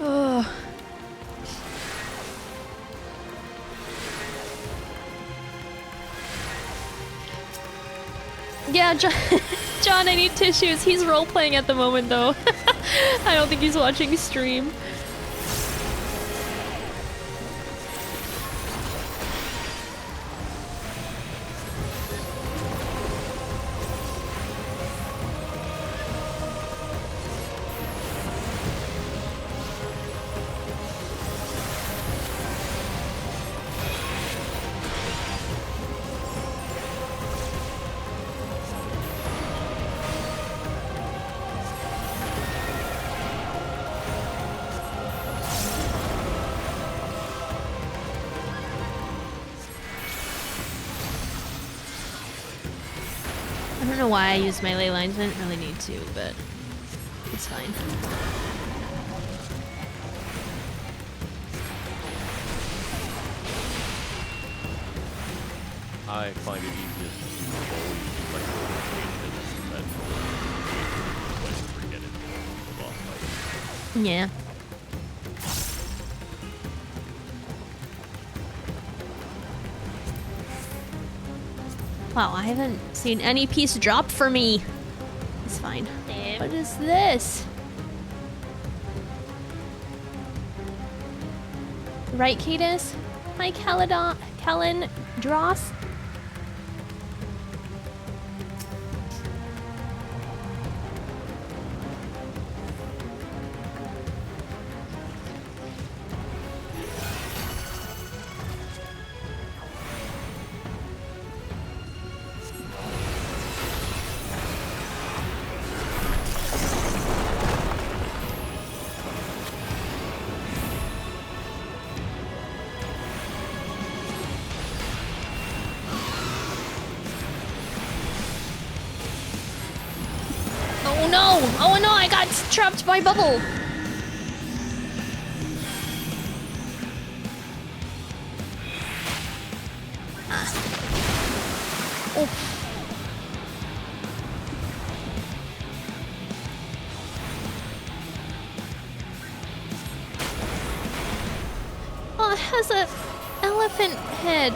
Ugh. Yeah, John, John, I need tissues. He's role-playing at the moment, though. I don't think he's watching stream. I don't know why I used my ley lines. I didn't really need to, but it's fine. I find it easiest to always use my notifications and when forget it in the boss fight. Yeah. Wow, I haven't seen any piece drop for me. It's fine. Same. What is this? Right, Cadis? Hi, Callan Dross. Oh no! Oh no, I got trapped by bubble! Oh. Oh, it has a elephant head.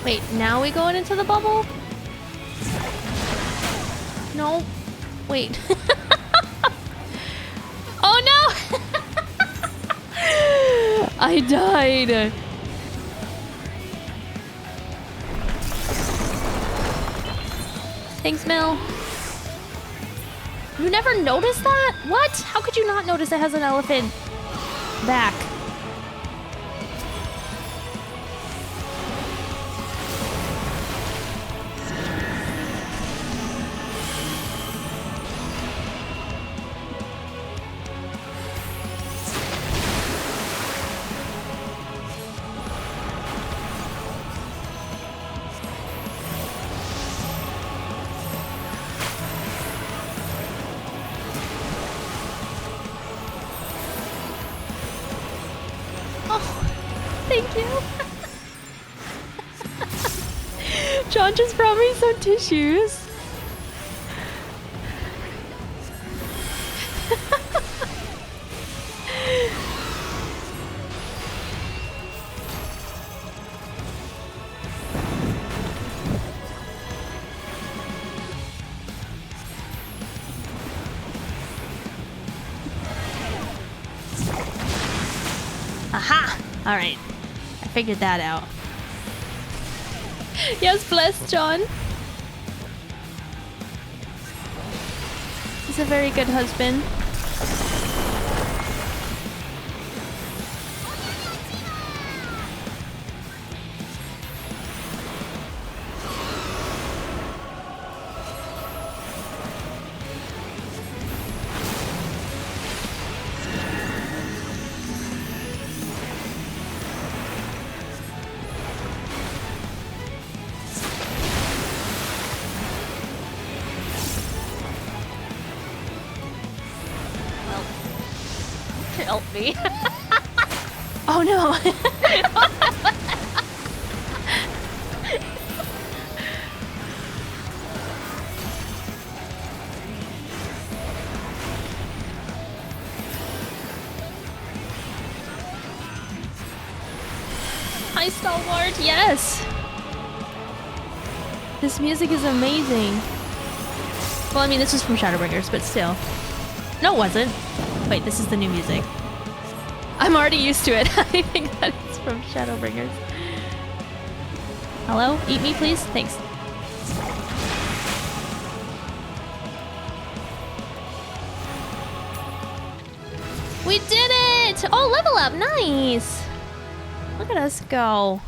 Wait, now we going into the bubble? No. Wait. Oh no! I died. Thanks, Mel. You never noticed that? What? How could you not notice it has an elephant back? Thank you. John just brought me some tissues. Aha! All right. I figured that out. Yes, bless John. He's a very good husband. Help me. Oh no. Hi, Stalwart. Yes. This music is amazing. Well, I mean, this was from Shadowbringers, but still. No, it wasn't. Wait, this is the new music. I'm already used to it. I think that it's from Shadowbringers. Hello? Eat me, please? Thanks. We did it! Oh, level up! Nice! Look at us go.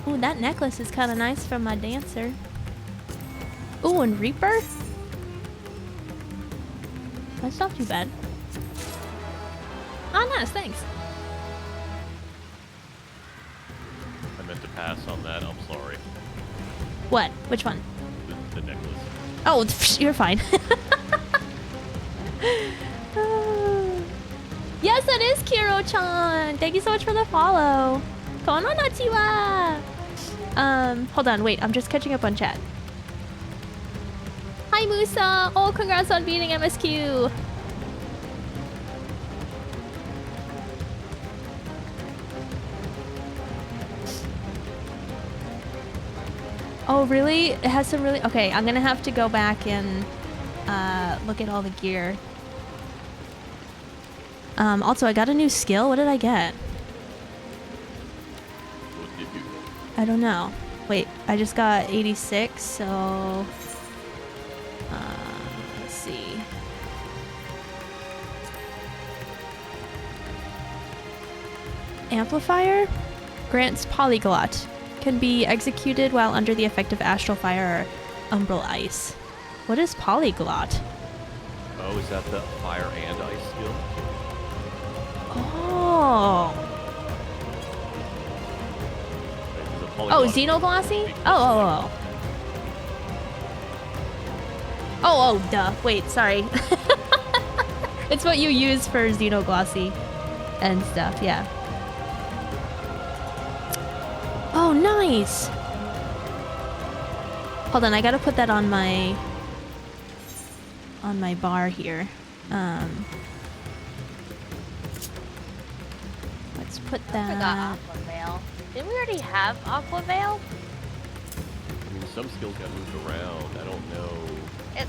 Ooh, that necklace is kind of nice from my dancer. Ooh, and Reaper? That's not too bad. Oh, nice, thanks. I meant to pass on that. I'm sorry. What? Which one? The necklace. Oh, you're fine. Yes, that is Kiro-chan. Thank you so much for the follow. Konnichiwa. Hold on, wait. I'm just catching up on chat. Hi, Musa. Oh, congrats on beating MSQ. Oh, really? It has some really... Okay, I'm gonna have to go back and look at all the gear. Also, I got a new skill. What did I get? What did you get? I don't know. Wait, I just got 86, so... let's see. Amplifier? Grants Polyglot. Can be executed while under the effect of Astral Fire or Umbral Ice. What is Polyglot? Oh, is that the fire and ice skill? Oh. Oh, Xenoglossy? Oh. Oh, duh. Wait, sorry. It's what you use for Xenoglossy and stuff, yeah. Oh, nice. Hold on, I gotta put that on my bar here. Let's put that. I forgot Aqua Veil. Didn't we already have Aqua Veil? I mean, some skills got moved around. I don't know. It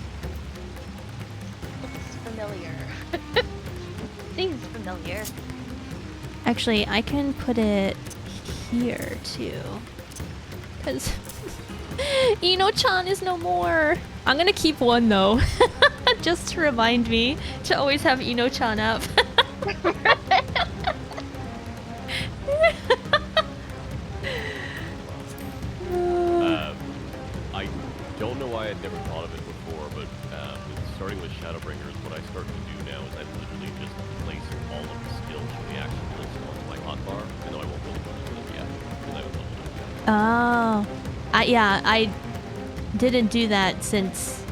looks familiar. Seems familiar. Actually, I can put it here too. Because Ino-chan is no more. I'm gonna keep one though. Just to remind me to always have Ino-chan up. I don't know why I'd never thought of it before, but starting with Shadowbringers, what I start to do now is I literally just place all of the skills from the action list onto my hotbar, even though I won't really go into them yet, because I haven't leveled them yet. Oh. Yeah, I didn't do that since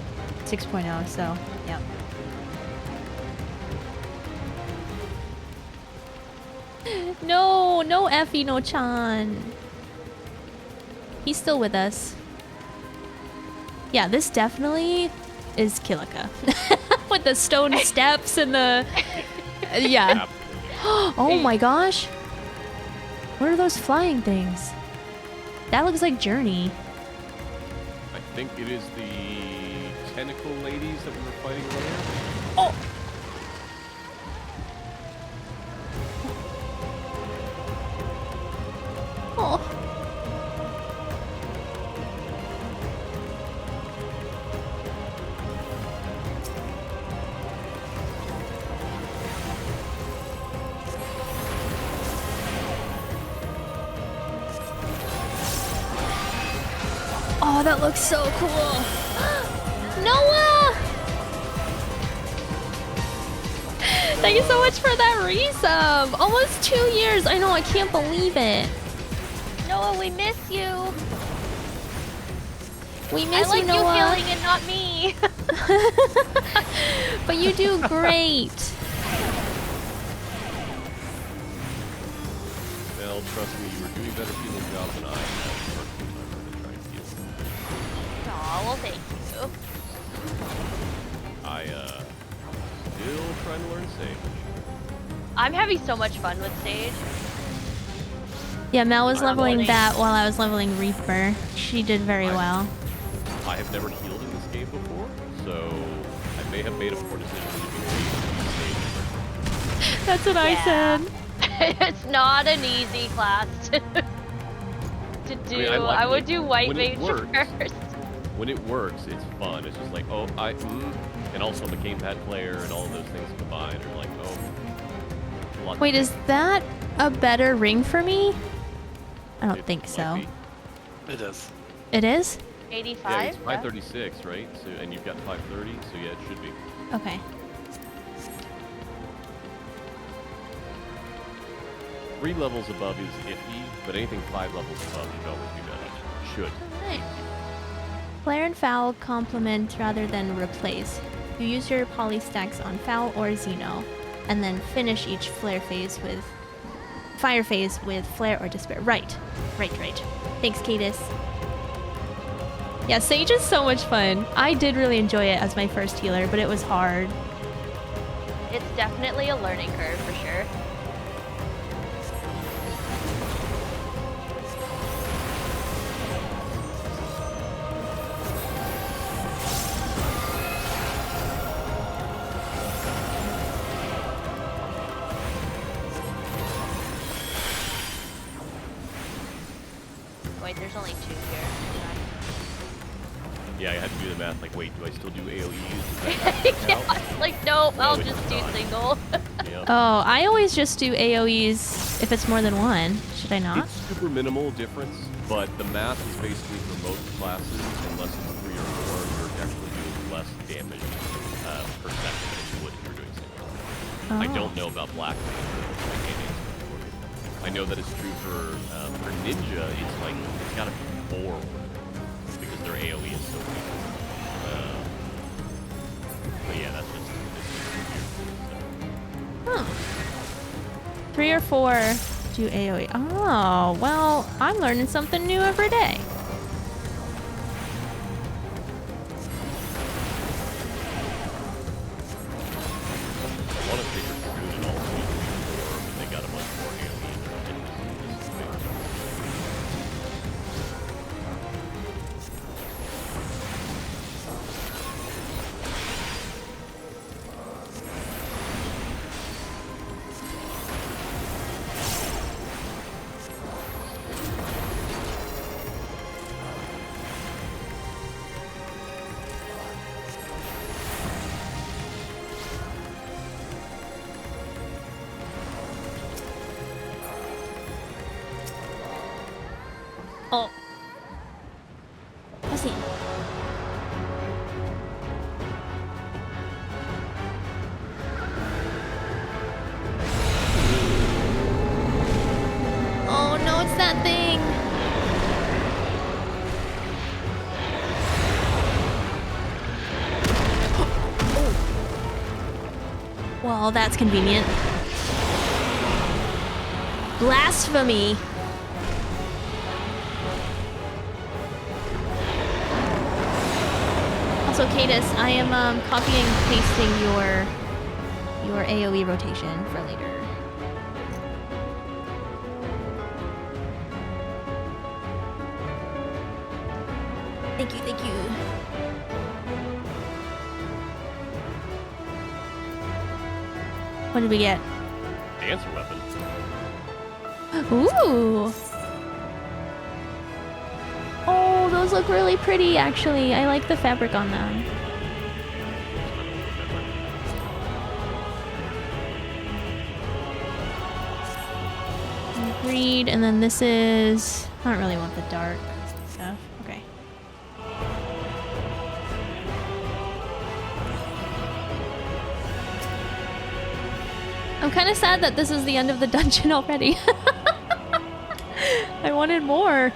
6.0, so, yeah. No F Ino-chan. He's still with us. Yeah, this definitely is Kilika. With the stone steps and the... yeah. Oh my gosh. What are those flying things? That looks like Journey. I think it is the tentacle ladies that we were fighting earlier. Oh! Oh. Oh, that looks so cool. Noah! Thank you so much for that resub. Almost 2 years. I know, I can't believe it. Noah, we miss you. We miss I like you, Noah. you healing and not me. But you do great. Well, trust me, you were doing better healing job than I am. Aw, well, thank you. I, still trying to learn Sage. I'm having so much fun with Sage. Yeah, Mel was leveling learning. that while I was leveling Reaper. She did very well. I have never healed in this game before, so I may have made a poor decision to do Sage. That's what I said. It's not an easy class to do. I mean, I would do White when Mage it works. first. When it works, it's fun. It's just like, oh, and also I'm a gamepad player, and all of those things combined are like, oh. Wait, is that a better ring for me? I don't think so. It is. It is? 85? Yeah, it's 536, right? So, and you've got 530, so yeah, it should be. Okay. 3 levels above is iffy, but anything 5 levels above should always be better. Should. Flare and foul complement rather than replace. You use your poly stacks on foul or Xeno, and then finish each fire phase with flare or despair. Right. Thanks, Cadis. Yeah, Sage is so much fun. I did really enjoy it as my first healer, but it was hard. It's definitely a learning curve for sure. Wait, there's only 2 here. Yeah, I had to do the math. Like, wait, do I still do AoEs? Yeah, like, no, I'll it just does do not. single. Yeah. Oh, I always just do AoEs if it's more than one. Should I not? It's super minimal difference, but the math is basically for most classes, unless it's 3 or 4, you're actually doing less damage per second than you would if you're doing single. I don't know about black. I can't answer for you. I know that it's true for ninja. It's like it's got to be 4 because their AoE is so weak. But yeah, that's just Huh. 3 or 4 do AoE. Oh, well, I'm learning something new every day. a lot of papers are good in all of these before, but they got a much more AoE in this thing. Oh. Let's see. Oh no, it's that thing. Well, that's convenient. Blasphemy. Also, Cadis, I am copying and pasting your AoE rotation for later. Thank you, thank you. What did we get? Dancer weapon. Ooh. Oh, those look really pretty, actually. I like the fabric on them. Agreed, and then this is... I don't really want the dark stuff. Okay. I'm kind of sad that this is the end of the dungeon already. I wanted more.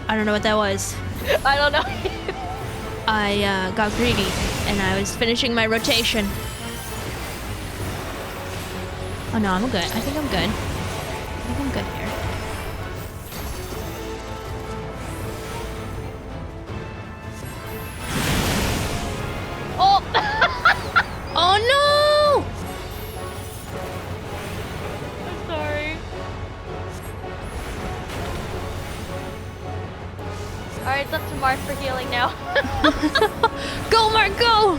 I don't know what that was. I don't know. I got greedy and I was finishing my rotation. Oh no, I'm good. I think I'm good. I think I'm good here. Oh! Oh no! Mark for healing now. Go, Mark, go!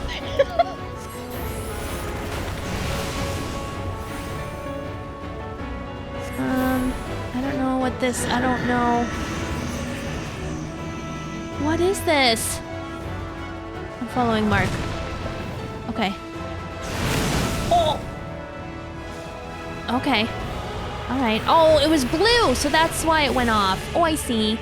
I don't know what this. I don't know. What is this? I'm following Mark. Okay. Oh! Okay. Alright. Oh, it was blue, so that's why it went off. Oh, I see.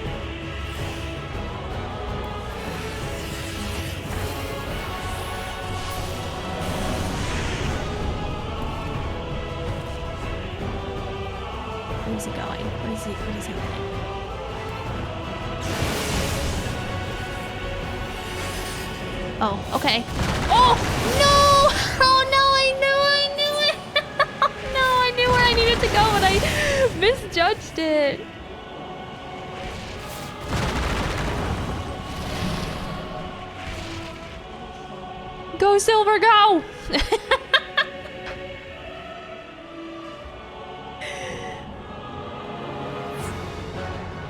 Where's it going? What is happening? Oh, okay. Oh, no! Oh, no, I knew it! No, I knew where I needed to go, but I misjudged it. Go, Silver, go!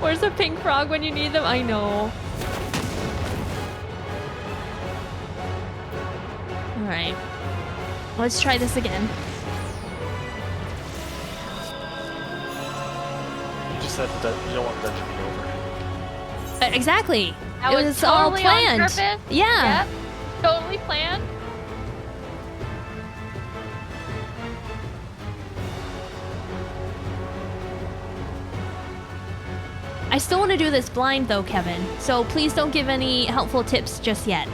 Where's the pink frog when you need them? I know. Alright. Let's try this again. You just said that you don't want the dungeon to be over. Exactly. That It was was all totally planned. on purpose. Yeah. Yep. Totally planned. I still want to do this blind though, Kevin. So please don't give any helpful tips just yet.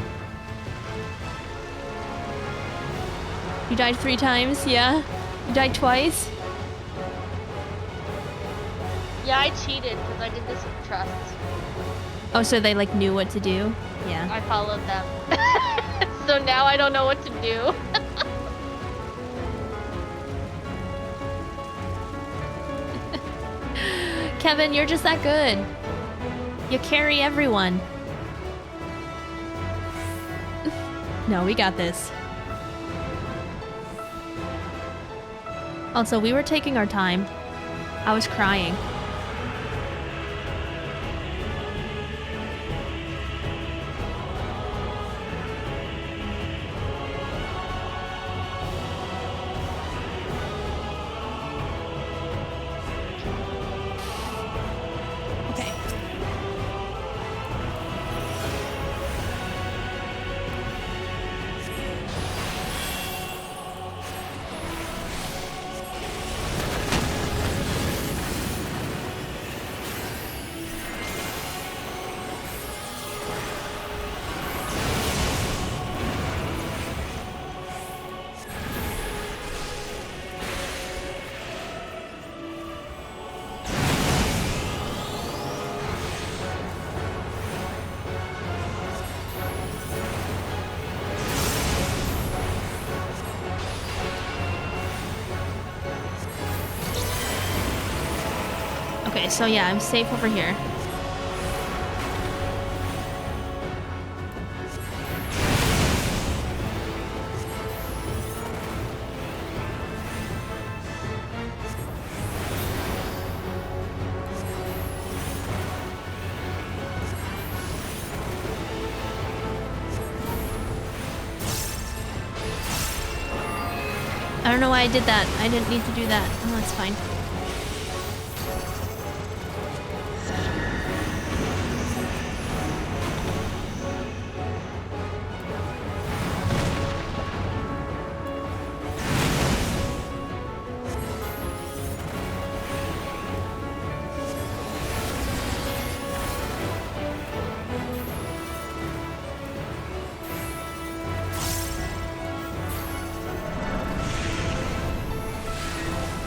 You died 3 times, yeah? You died twice? Yeah, I cheated because I did this with trust. Oh, so they like knew what to do? Yeah. I followed them. So now I don't know what to do. Kevin, you're just that good. You carry everyone. No, we got this. Also, we were taking our time. I was crying. Okay. Okay, so yeah, I'm safe over here. I don't know why I did that. I didn't need to do that. Oh, that's fine.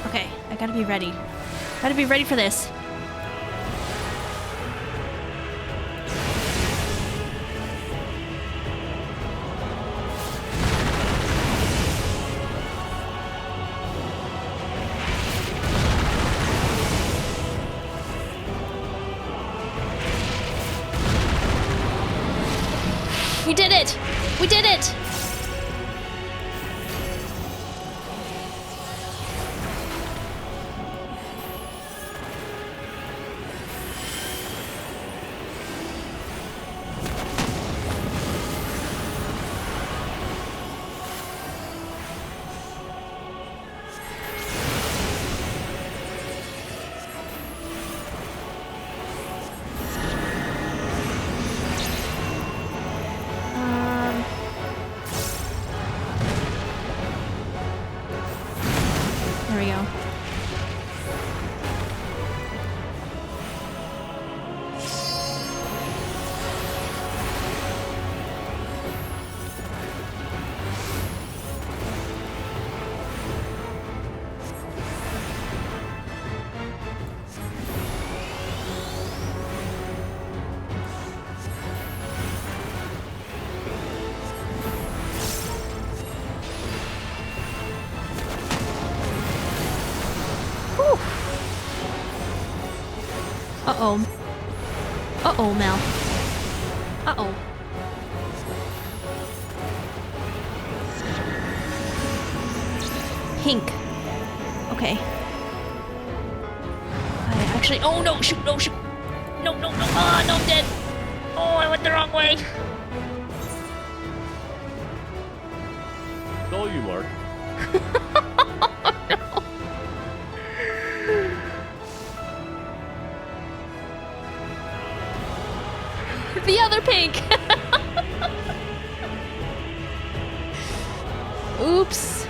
Okay, I gotta be ready. Gotta be ready for this. We did it! We did it! Uh-oh. Uh-oh, Mel. Uh-oh. Pink. Okay. I actually... Oh, no! Shoot! No, shoot! No, no, no! Ah, no, I'm dead! Oh, I went the wrong way! It's all you, Mark. The other pink! Oops.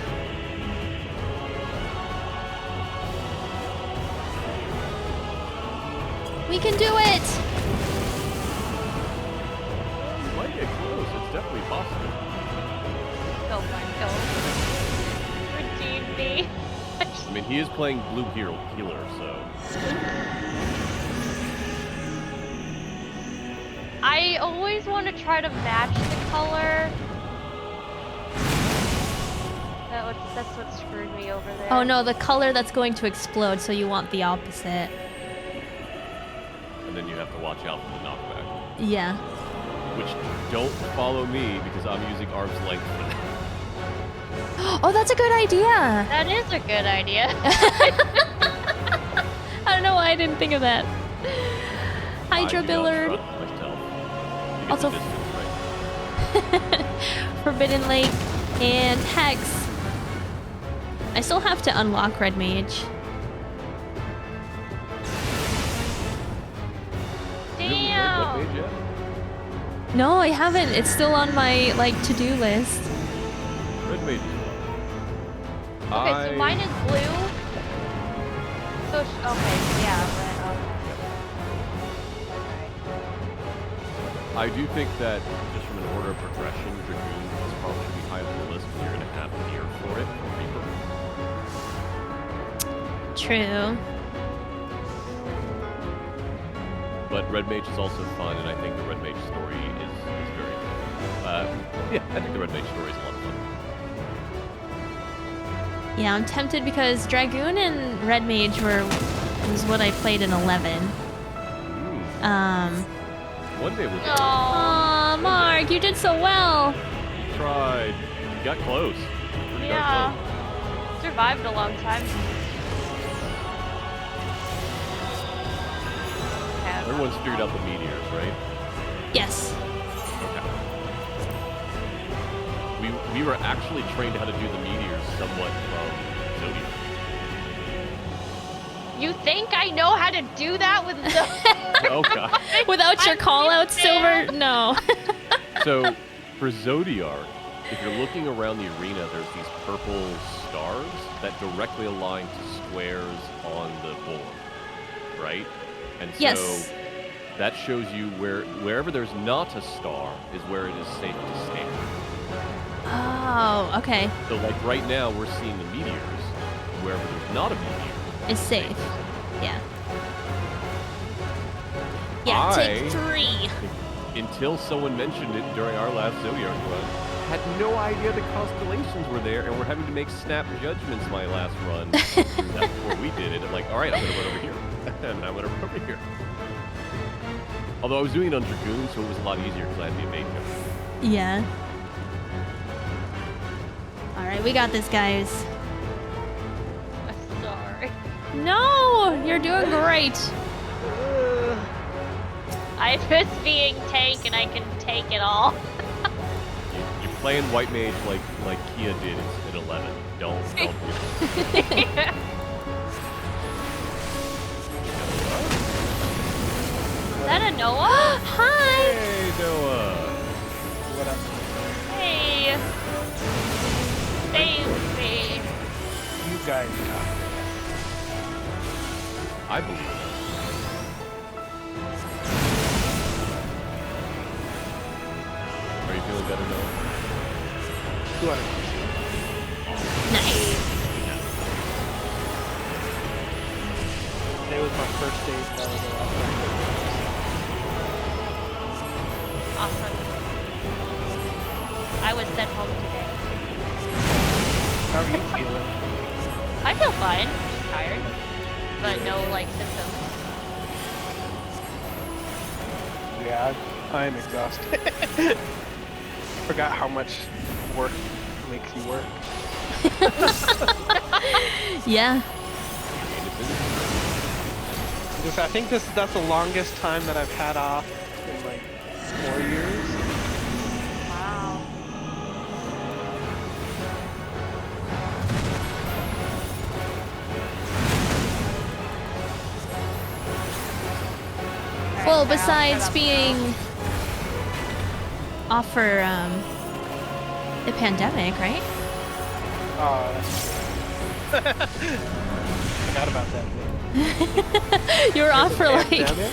We can do it! You might get close. It's definitely possible. Oh my god. Redeem me. I mean, he is playing blue healer, so... I always want to try to match the color. That's what screwed me over there. Oh no, the color that's going to explode, so you want the opposite. And then you have to watch out for the knockback. Yeah. Which, don't follow me, because I'm using arm's length for that. Oh, that's a good idea! That is a good idea. I don't know why I didn't think of that. Hydra Billard. Also, Forbidden Lake and Hex. I still have to unlock Red Mage. Damn! No, I haven't. It's still on my to-do list. Red Mage. Okay, so mine is blue. So okay, yeah, red. I do think that just from an order of progression, Dragoon is probably should be high up on the list because you're going to have gear for it from Reaper. True. But Red Mage is also fun, and I think the Red Mage story is very good. Yeah, I think the Red Mage story is a lot of fun. Yeah, I'm tempted because Dragoon and Red Mage was what I played in 11. One day we'll get Aw, Mark, you did so well. You tried. You got close. Pretty darn Yeah. close. Survived a long time. Everyone's figured out the meteors, right? Yes. Okay. We were actually trained how to do the meteors somewhat from Zodiac. You think I know how to do that with the... Oh god. Without your call-out, Silver? No. So, for Zodiac, if you're looking around the arena, there's these purple stars that directly align to squares on the board, right? And so Yes. that shows you wherever there's not a star is where it is safe to stand. Oh, okay. So like right now, we're seeing the meteors. Wherever there's not a meteor, It's safe. Yeah. Yeah, take 3. Until someone mentioned it during our last Zodiac run, had no idea the constellations were there, and we're having to make snap judgments my last run. That's before we did it. I'm like, all right, I'm going to run over here. And I'm going to run over here. Although I was doing it on Dragoon, so it was a lot easier because I had the evade jump. Yeah. Alright, we got this, guys. Sorry. No! You're doing great. I miss being tank and I can take it all. You're playing White Mage like Kia did at 11. Don't do it. Is that a Noah? Hi! Hey, Noah. What up? Hey. Save me. You guys got I believe it. Are you feeling better, Noah? 200. Nice. Today was my first day that was Awesome. I was sent home today. How are you feeling? I feel fine. Just tired. But no, symptoms. yeah, I'm exhausted. Forgot how much work makes you work. Yeah. I think that's the longest time that I've had off in like 4 years. Wow. Well, besides being off for the pandemic, right? Oh, that's true. Forgot about that bit. You were off for like. Pandemic?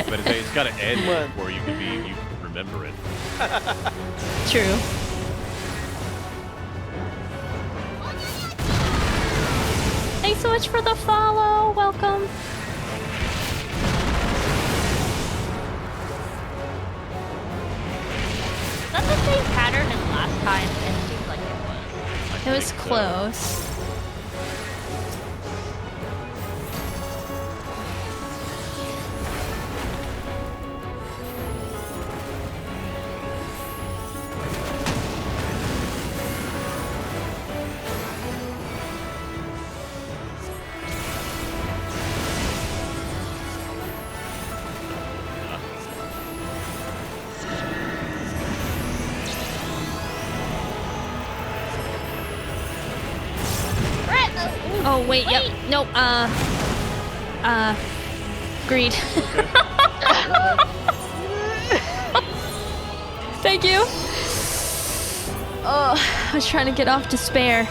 But it's got to end before you can remember it. True. Thanks so much for the follow. Welcome. Is that the same pattern as last time? It seems like it was. It was close. Oh, wait, yep. Nope, greed. Thank you. Oh, I was trying to get off despair.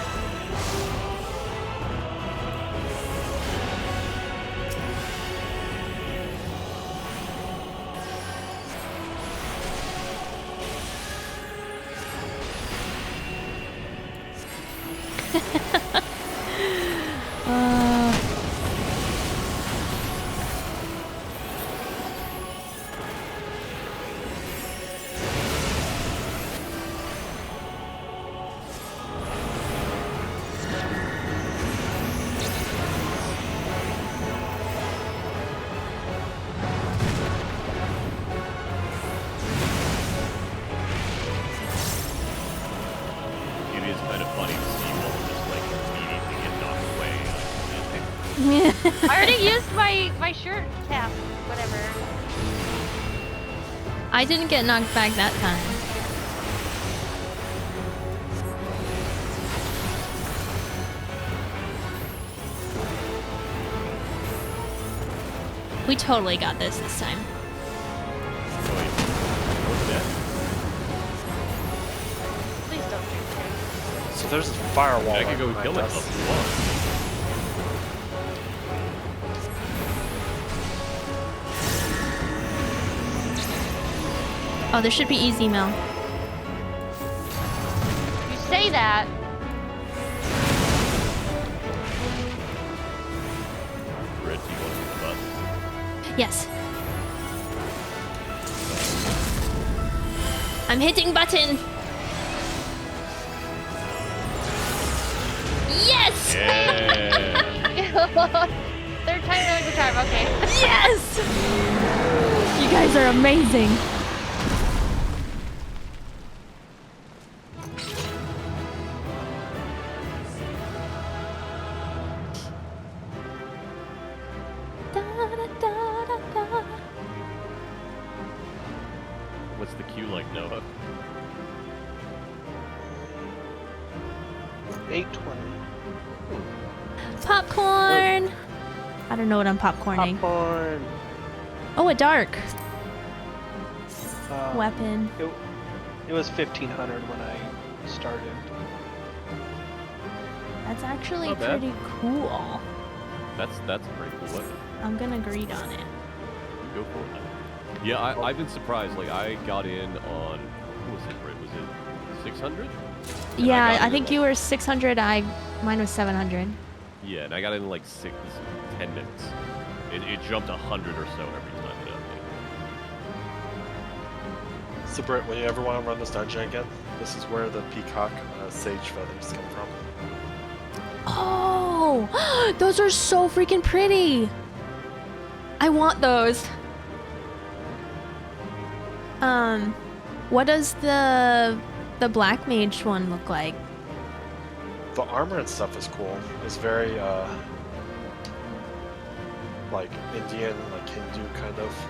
I already used my shirt cap, whatever. I didn't get knocked back that time. We totally got this time. Please don't shoot me. So there's a firewall. I could go right kill behind us. myself if you want. Oh, there should be easy mail. You say that. Red, do you want to hit the button? Yes. I'm hitting button. Yes! Yeah. Third time, really good time. Okay. Yes! You guys are amazing. What's the queue like, Noah? 820. Popcorn! I don't know what I'm popcorning. Popcorn. Oh, a dark Um, weapon. It was 1500 when I started. That's actually Not bad. pretty cool. That's a pretty cool weapon. I'm gonna greed on it. Go for it. Yeah, I've been surprised. Like, I got in on, what was it, Britt? Was it 600? Yeah, got I in think in, you were 600. Mine was 700. Yeah, and I got in like 10 minutes. It jumped 100 or so every time it updated. So Britt, when you ever want to run this dungeon again, this is where the peacock sage feathers come from. Oh, those are so freaking pretty. I want those. What does the black mage one look like? The armor and stuff is cool. It's very like Indian, like Hindu kind of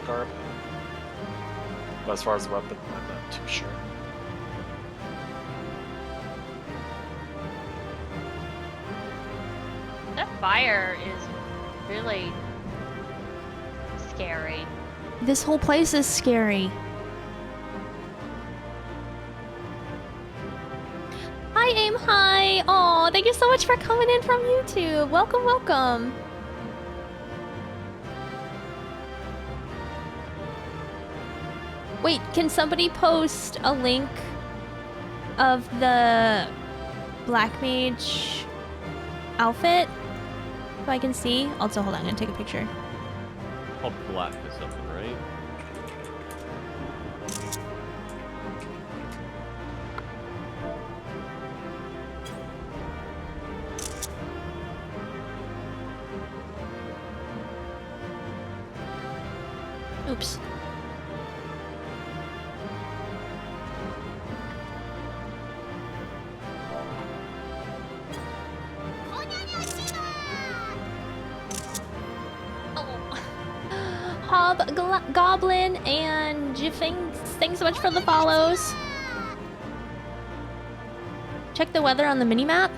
garb. But as far as the weapon, I'm not too sure. That fire is really scary. This whole place is scary. Hi, Aim Hi! Aw, thank you so much for coming in from YouTube. Welcome, welcome. Wait, can somebody post a link of the Black Mage outfit so I can see? Also, hold on, I'm gonna take a picture. Called black or something, right? Oops. Goblin and Jiffing, thanks so much for the follows. Check the weather on the minimap.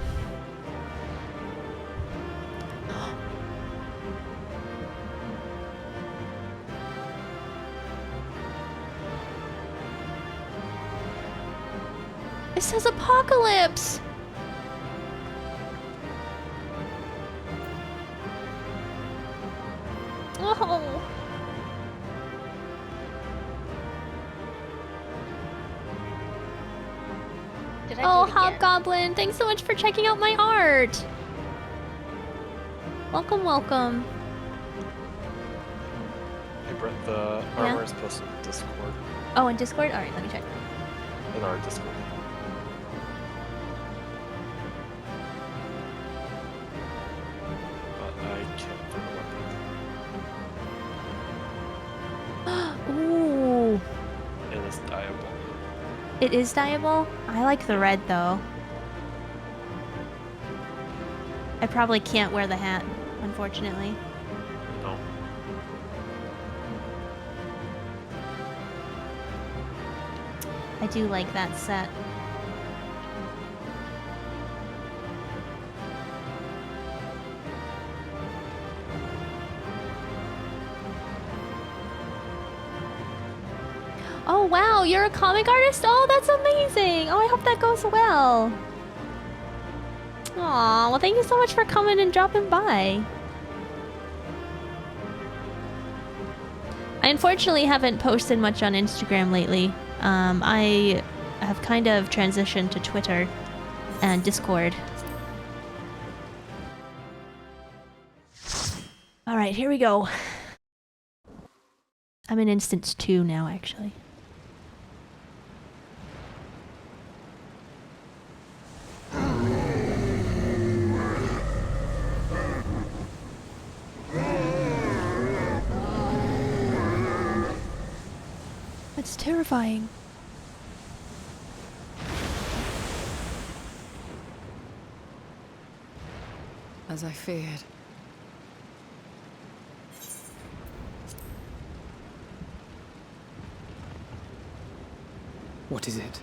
It says apocalypse. Oh. Oh, Hobgoblin, thanks so much for checking out my art. Welcome, welcome. Hey Brett, the armor is posted in Discord. Oh, in Discord? Alright, let me check. In our Discord. But I can't find a weapon. Ooh. It is dyeable. It is dyeable? I like the red though. I probably can't wear the hat, unfortunately. No. I do like that set. Oh wow, you're a comic artist? Oh, that's amazing! Oh, I hope that goes well. Aw, well thank you so much for coming and dropping by. I unfortunately haven't posted much on Instagram lately. I have kind of transitioned to Twitter and Discord. Alright, here we go. I'm in instance 2 now, actually. That's terrifying. As I feared. What is it?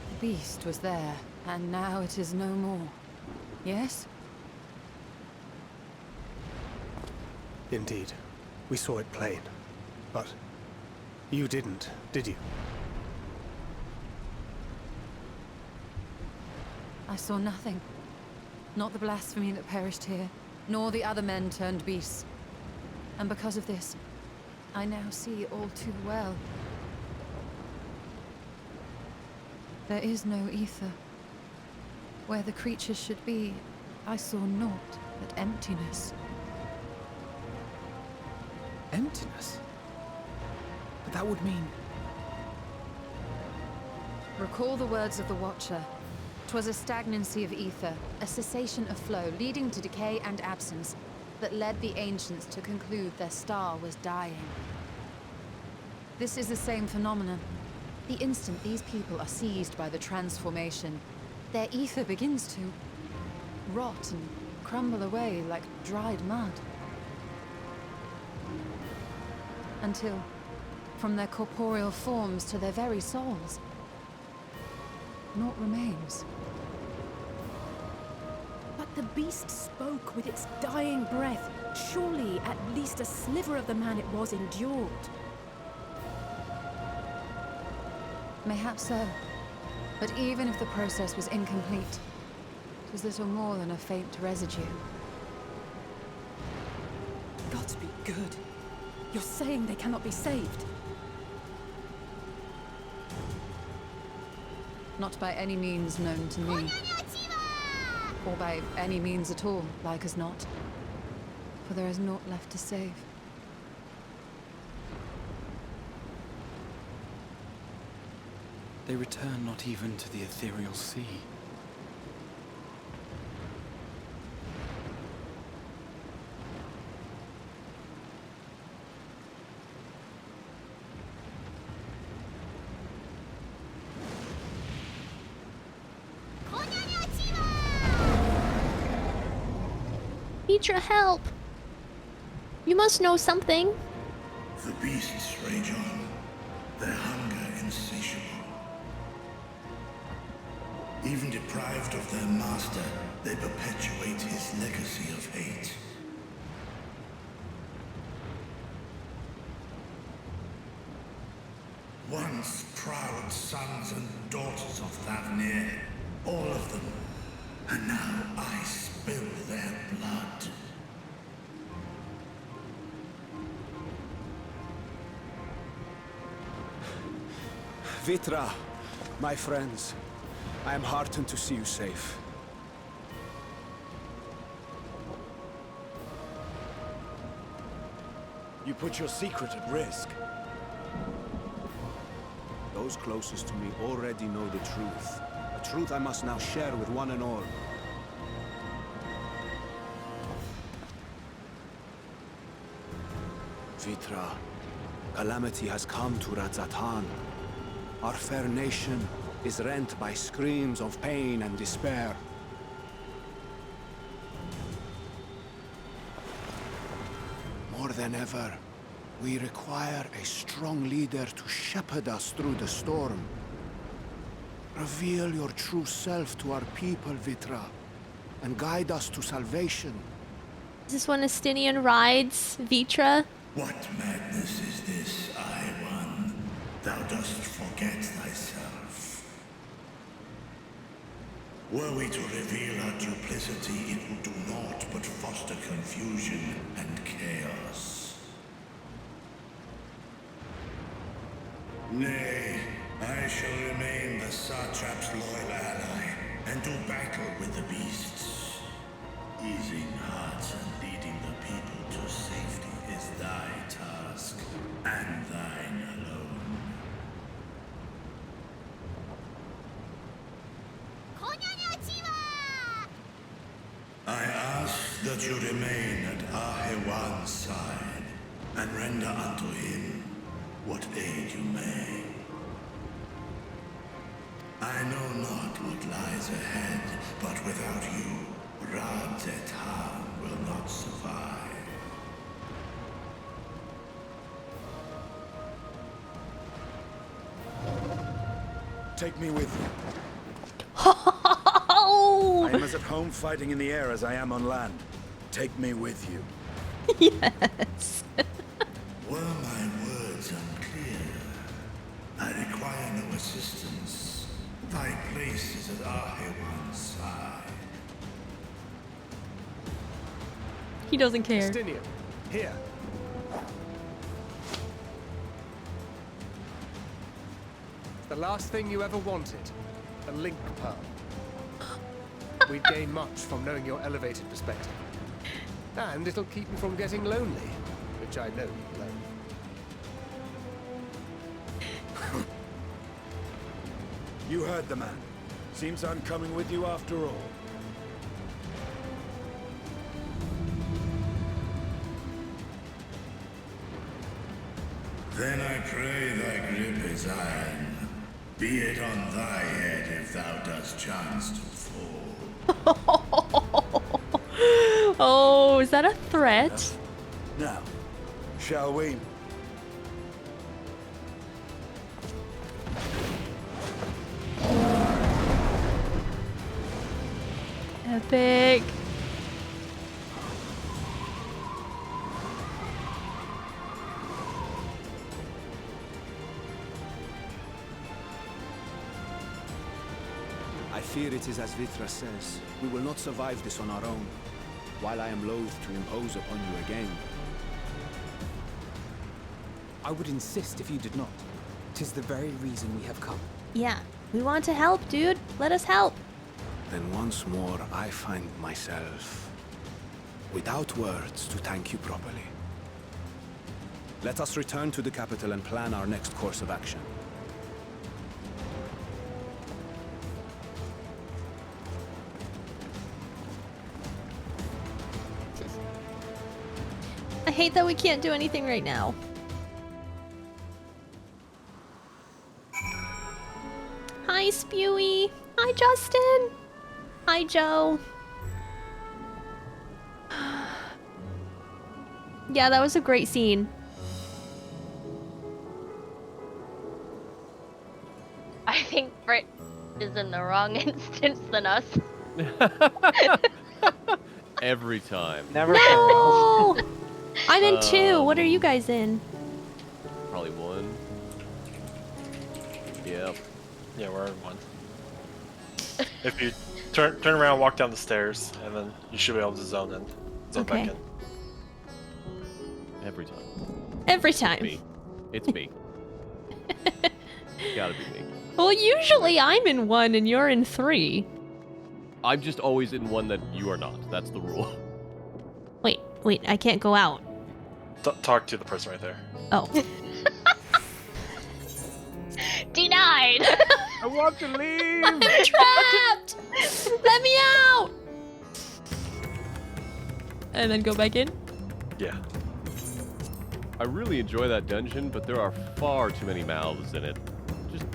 The beast was there, and now it is no more. Yes? Indeed. We saw it plain. But you didn't, did you? I saw nothing. Not the blasphemy that perished here, nor the other men turned beasts. And because of this, I now see all too well. There is no ether. Where the creatures should be, I saw naught but emptiness. Emptiness? But that would mean... Recall the words of the Watcher. 'Twas a stagnancy of ether, a cessation of flow, leading to decay and absence. that led the ancients to conclude their star was dying. This is the same phenomenon. The instant these people are seized by the transformation, their ether begins to rot and crumble away like dried mud. Until, from their corporeal forms to their very souls, naught remains. But the beast spoke with its dying breath. Surely at least a sliver of the man it was endured. Mayhaps so. But even if the process was incomplete, it was little more than a faint residue. Gods be good. You're saying they cannot be saved? Not by any means known to me. Or by any means at all, like as not. For there is naught left to save. They return not even to the ethereal sea. Vitra, help! You must know something. The beasts rage on, their hunger insatiable. Even deprived of their master, they perpetuate his legacy of hate. Once proud sons and daughters of Thavnir, all of them, and now I spill their blood. Vitra, my friends, I am heartened to see you safe. You put your secret at risk. Those closest to me already know the truth. A truth I must now share with one and all. Vitra, calamity has come to Radzatan. Our fair nation is rent by screams of pain and despair. More than ever, we require a strong leader to shepherd us through the storm. Reveal your true self to our people, Vitra, and guide us to salvation. Is this when Estinian rides Vitra? What madness is this, I-One? Thou dost forget thyself. Were we to reveal our duplicity, it would do naught but foster confusion and chaos. Nay, I shall remain the Satrap's loyal ally, and do battle with the beasts. Easing hearts and leading the people to safety is thy task, and thine alone. I ask that you remain at Ahewan's side, and render unto him what aid you may. I know not what lies ahead, but without you, Radzatan will not survive. Take me with you. I am as at home fighting in the air as I am on land. Take me with you. Yes. Were my words unclear? I require no assistance. Thy place is at Ahewan's side. He doesn't care. Estinian, here. It's the last thing you ever wanted. A link pearl. We'd gain much from knowing your elevated perspective. And it'll keep me from getting lonely, which I know you love. You heard the man. Seems I'm coming with you after all. pray thy grip is iron. Be it on thy head if thou dost chance to fall. Oh, is that a threat? Now, shall we? Epic. I fear it is as Vithra says. We will not survive this on our own. While I am loath to impose upon you again. I would insist if you did not. 'Tis the very reason we have come. Yeah, we want to help, dude. Let us help. Then once more I find myself without words to thank you properly. Let us return to the capital and plan our next course of action. I hate that we can't do anything right now. Hi, Spewy. Hi, Justin. Hi, Joe. Yeah, that was a great scene. I think Britt is in the wrong instance than us. Every time. Never No! I'm in 2. What are you guys in? Probably 1. Yep. Yeah, we're in 1. If you turn around, walk down the stairs, and then you should be able to zone in. Zone Okay. back in. Every time. Every time. Me. It's me. Gotta be me. Well, usually I'm in 1 and you're in 3. I'm just always in one that you are not. That's the rule. Wait, I can't go out. Talk to the person right there. Oh. Denied! I want to leave! I'm trapped! Let me out! And then go back in? Yeah. I really enjoy that dungeon, but there are far too many mouths in it. Just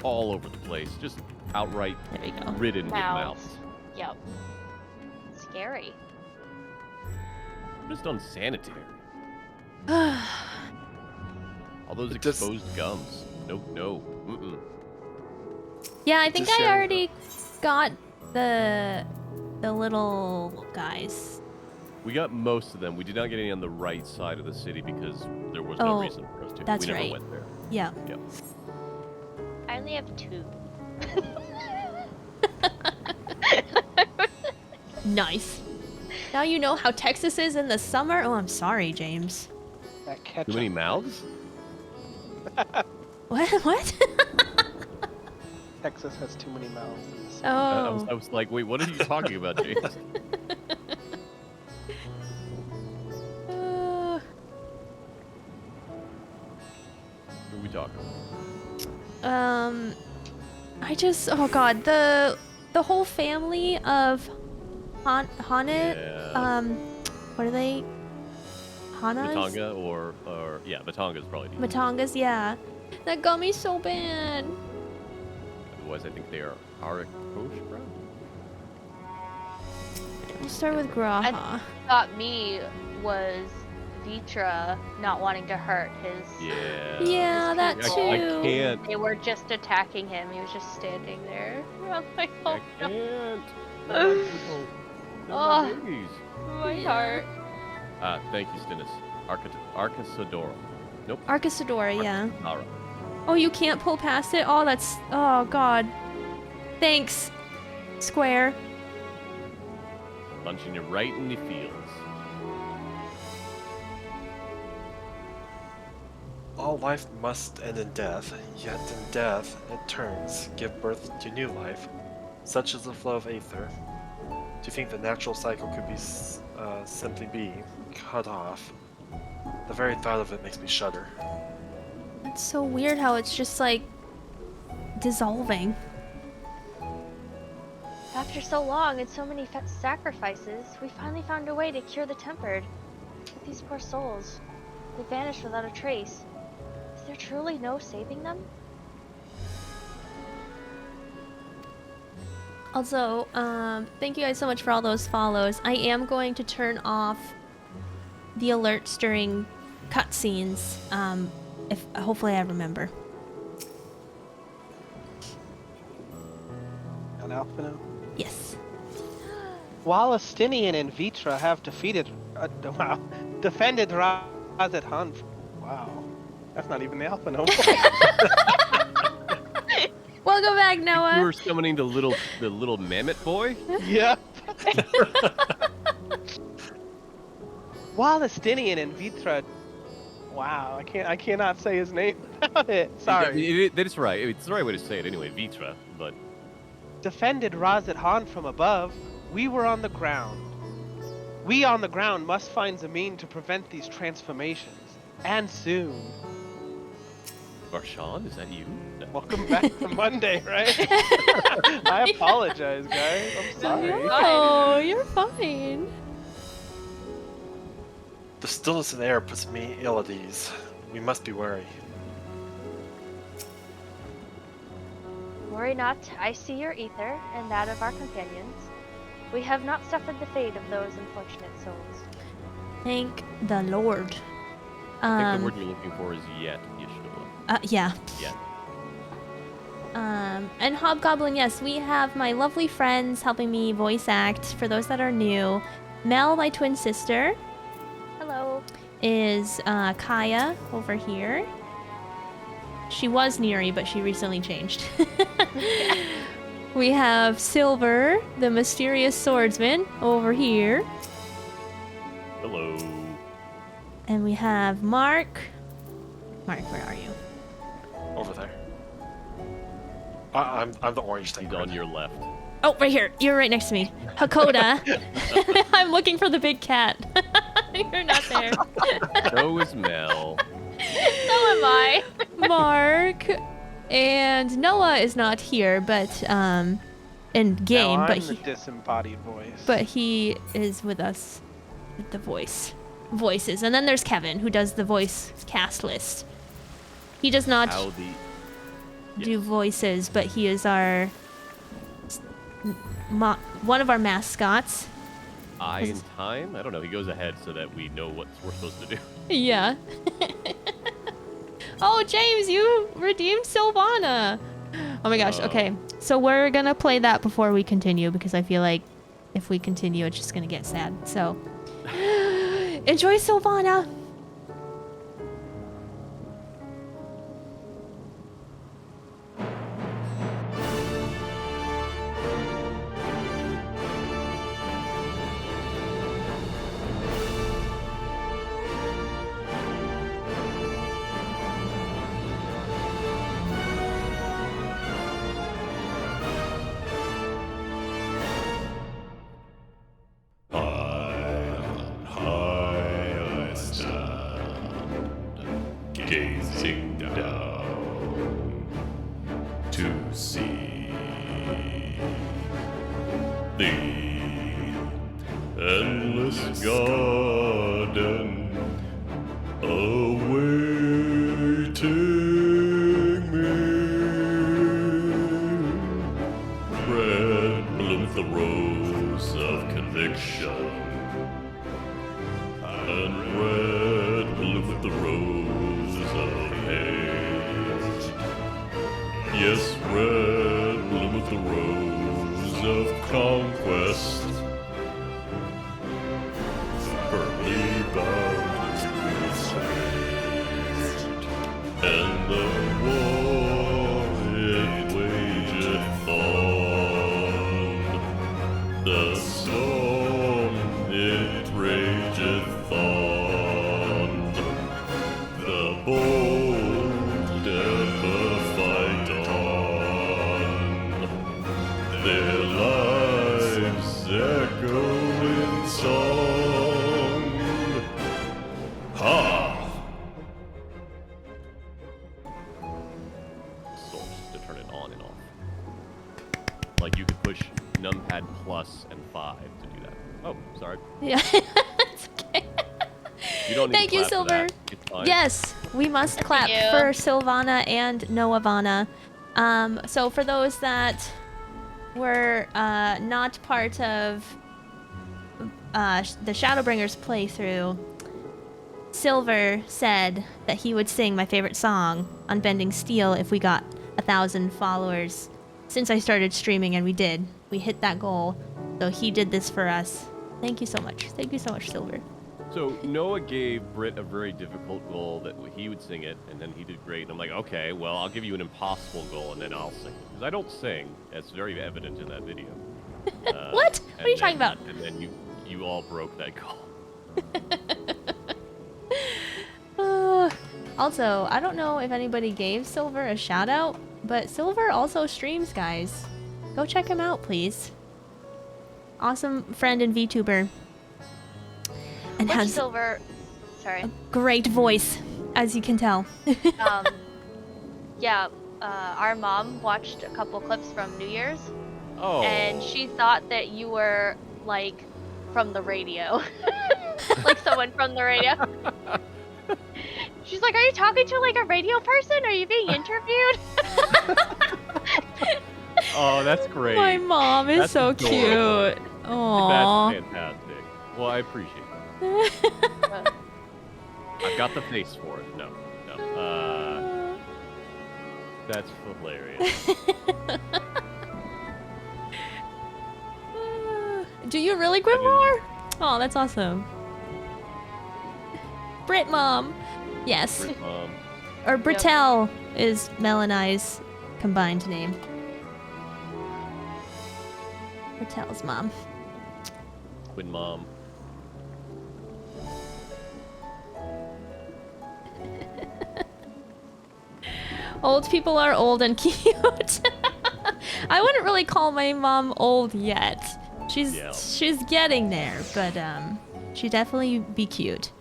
all over the place. Just outright There you go. ridden with Mouths. mouths. Yep. Scary. Just unsanitary. All those It just- exposed gums. Nope, no. Mm-mm. Yeah, I think Just I share. already got the little guys. We got most of them. We did not get any on the right side of the city because there was no Oh, reason for us to. that's we never right. went there. Yeah. Yep. I only have 2. Nice. Now you know how Texas is in the summer? Oh, I'm sorry, James. that ketchup. Too many mouths? What? Texas has too many mouths. In this. Oh. I was like, wait, what are you talking about, James? Who are we talking about? Oh god, the whole family of Hanit, Yeah. what are they? Hanas? Matanga or yeah, Matanga is probably the Matangas, yeah. That got me so bad. Otherwise, I think they are Arakosh, bro. We'll start with Graha. Thought me was Vitra not wanting to hurt his. Yeah. Yeah, that I too. can't. They were just attacking him. He was just standing there. Oh my I god. can't. They're my people. They're my Oh. babies. My heart. Thank you, Stinus. Arcasadora. Nope. Arcasadora, yeah. Alright. Oh, you can't pull past it? Oh, that's... Oh, God. Thanks, Square. Punching you right in the feels. All life must end in death, yet in death it turns, give birth to new life. Such is the flow of aether. To think the natural cycle could be simply be cut off. The very thought of it makes me shudder. It's so weird how it's just, like, dissolving. After so long and so many sacrifices, we finally found a way to cure the tempered. But these poor souls, they vanished without a trace. Is there there truly no saving them? Also, thank you guys so much for all those follows. I am going to turn off the alerts during cutscenes, if hopefully I remember. An Alphino? Yes. Wallenstein and Vitra have defeated, defended Razet Han. Wow, that's not even the Alphino. Welcome back, Noah. You were summoning the little mammoth boy? Yeah. Wallenstein and Vitra. Wow, I cannot say his name without it. Sorry. That's right. It's the right way to say it anyway, Vitra, but... Defended Razet Han from above. We were on the ground. We on the ground must find a mean to prevent these transformations. And soon. Varshan, is that you? No. Welcome back to Monday, right? I apologize, guys. I'm sorry. Oh, you're fine. The stillness in the air puts me ill at ease. We must be wary. Worry not, I see your ether, and that of our companions. We have not suffered the fate of those unfortunate souls. Thank the Lord. I think the word you're looking for is yet, Yeshua. Yeah. Yet. And Hobgoblin, yes, we have my lovely friends helping me voice act. For those that are new, Mel, my twin sister. Hello. Is Kaya over here. She was Neri, but she recently changed. We have Silver, the mysterious swordsman, over here. Hello. And we have Mark. Mark, where are you? Over there. I'm the orange thing. He's on your left. Oh, right here. You're right next to me. Hakoda. I'm looking for the big cat. You're not there. So is Mel. So am I. Mark. And Noah is not here, but in game, Now but I'm he the disembodied voice. but he is with us with the voices. And then there's Kevin, who does the voice cast list. He does not do voices, but he is our one of our mascots. Eye in time? I don't know. He goes ahead so that we know what we're supposed to do. Yeah. Oh, James, you redeemed Sylvana. Oh my gosh. Okay. So we're going to play that before we continue because I feel like if we continue, it's just going to get sad. So enjoy Sylvana. Gazing down to see the endless garden awaiting me. Red blooms the rose of conviction, and red blooms the rose of hate. Yes, red bloometh the rose of conquest, firmly bound to its fate. And the war it wageth on, the storm it rageth on, the bold ever fight on, their lives echo in song. Ha! Source to turn it on and off. Like you could push numpad plus and 5 to do that. Oh, sorry. Yeah. It's okay. You don't need Thank to you, clap for Silver. that. It's fine. Yes. We must clap you. for Sylvana and Noavana. So for those that were not part of the Shadowbringers playthrough, Silver said that he would sing my favorite song, Unbending Steel, if we got 1,000 followers since I started streaming, and we did. We hit that goal. So he did this for us. Thank you so much. Thank you so much, Silver. So Noah gave Britt a very difficult goal that he would sing it, and then he did great. And I'm like, okay, well, I'll give you an impossible goal, and then I'll sing it. Because I don't sing. That's very evident in that video. What? What are you talking about? And then you all broke that goal. Also, I don't know if anybody gave Silver a shout out, but Silver also streams, guys. Go check him out, please. Awesome friend and VTuber. And Which has Silver? Sorry. a great voice, as you can tell. Yeah. Our mom watched a couple clips from New Year's. Oh. And she thought that you were like from the radio. Like someone from the radio. She's like, are you talking to like a radio person? Are you being interviewed? Oh, that's great. My mom is That's so adorable. cute. Aww. That's fantastic. Well, I appreciate that. I've got the face for it. No. That's hilarious. Do you really, Grimoire? Oh, that's awesome. Brit Mom. Yes. Brit Mom. Or Brittel is Mel and I's combined name. Brittel's mom. Twin mom. Old people are old and cute. I wouldn't really call my mom old yet. She's getting there, but she'd definitely be cute.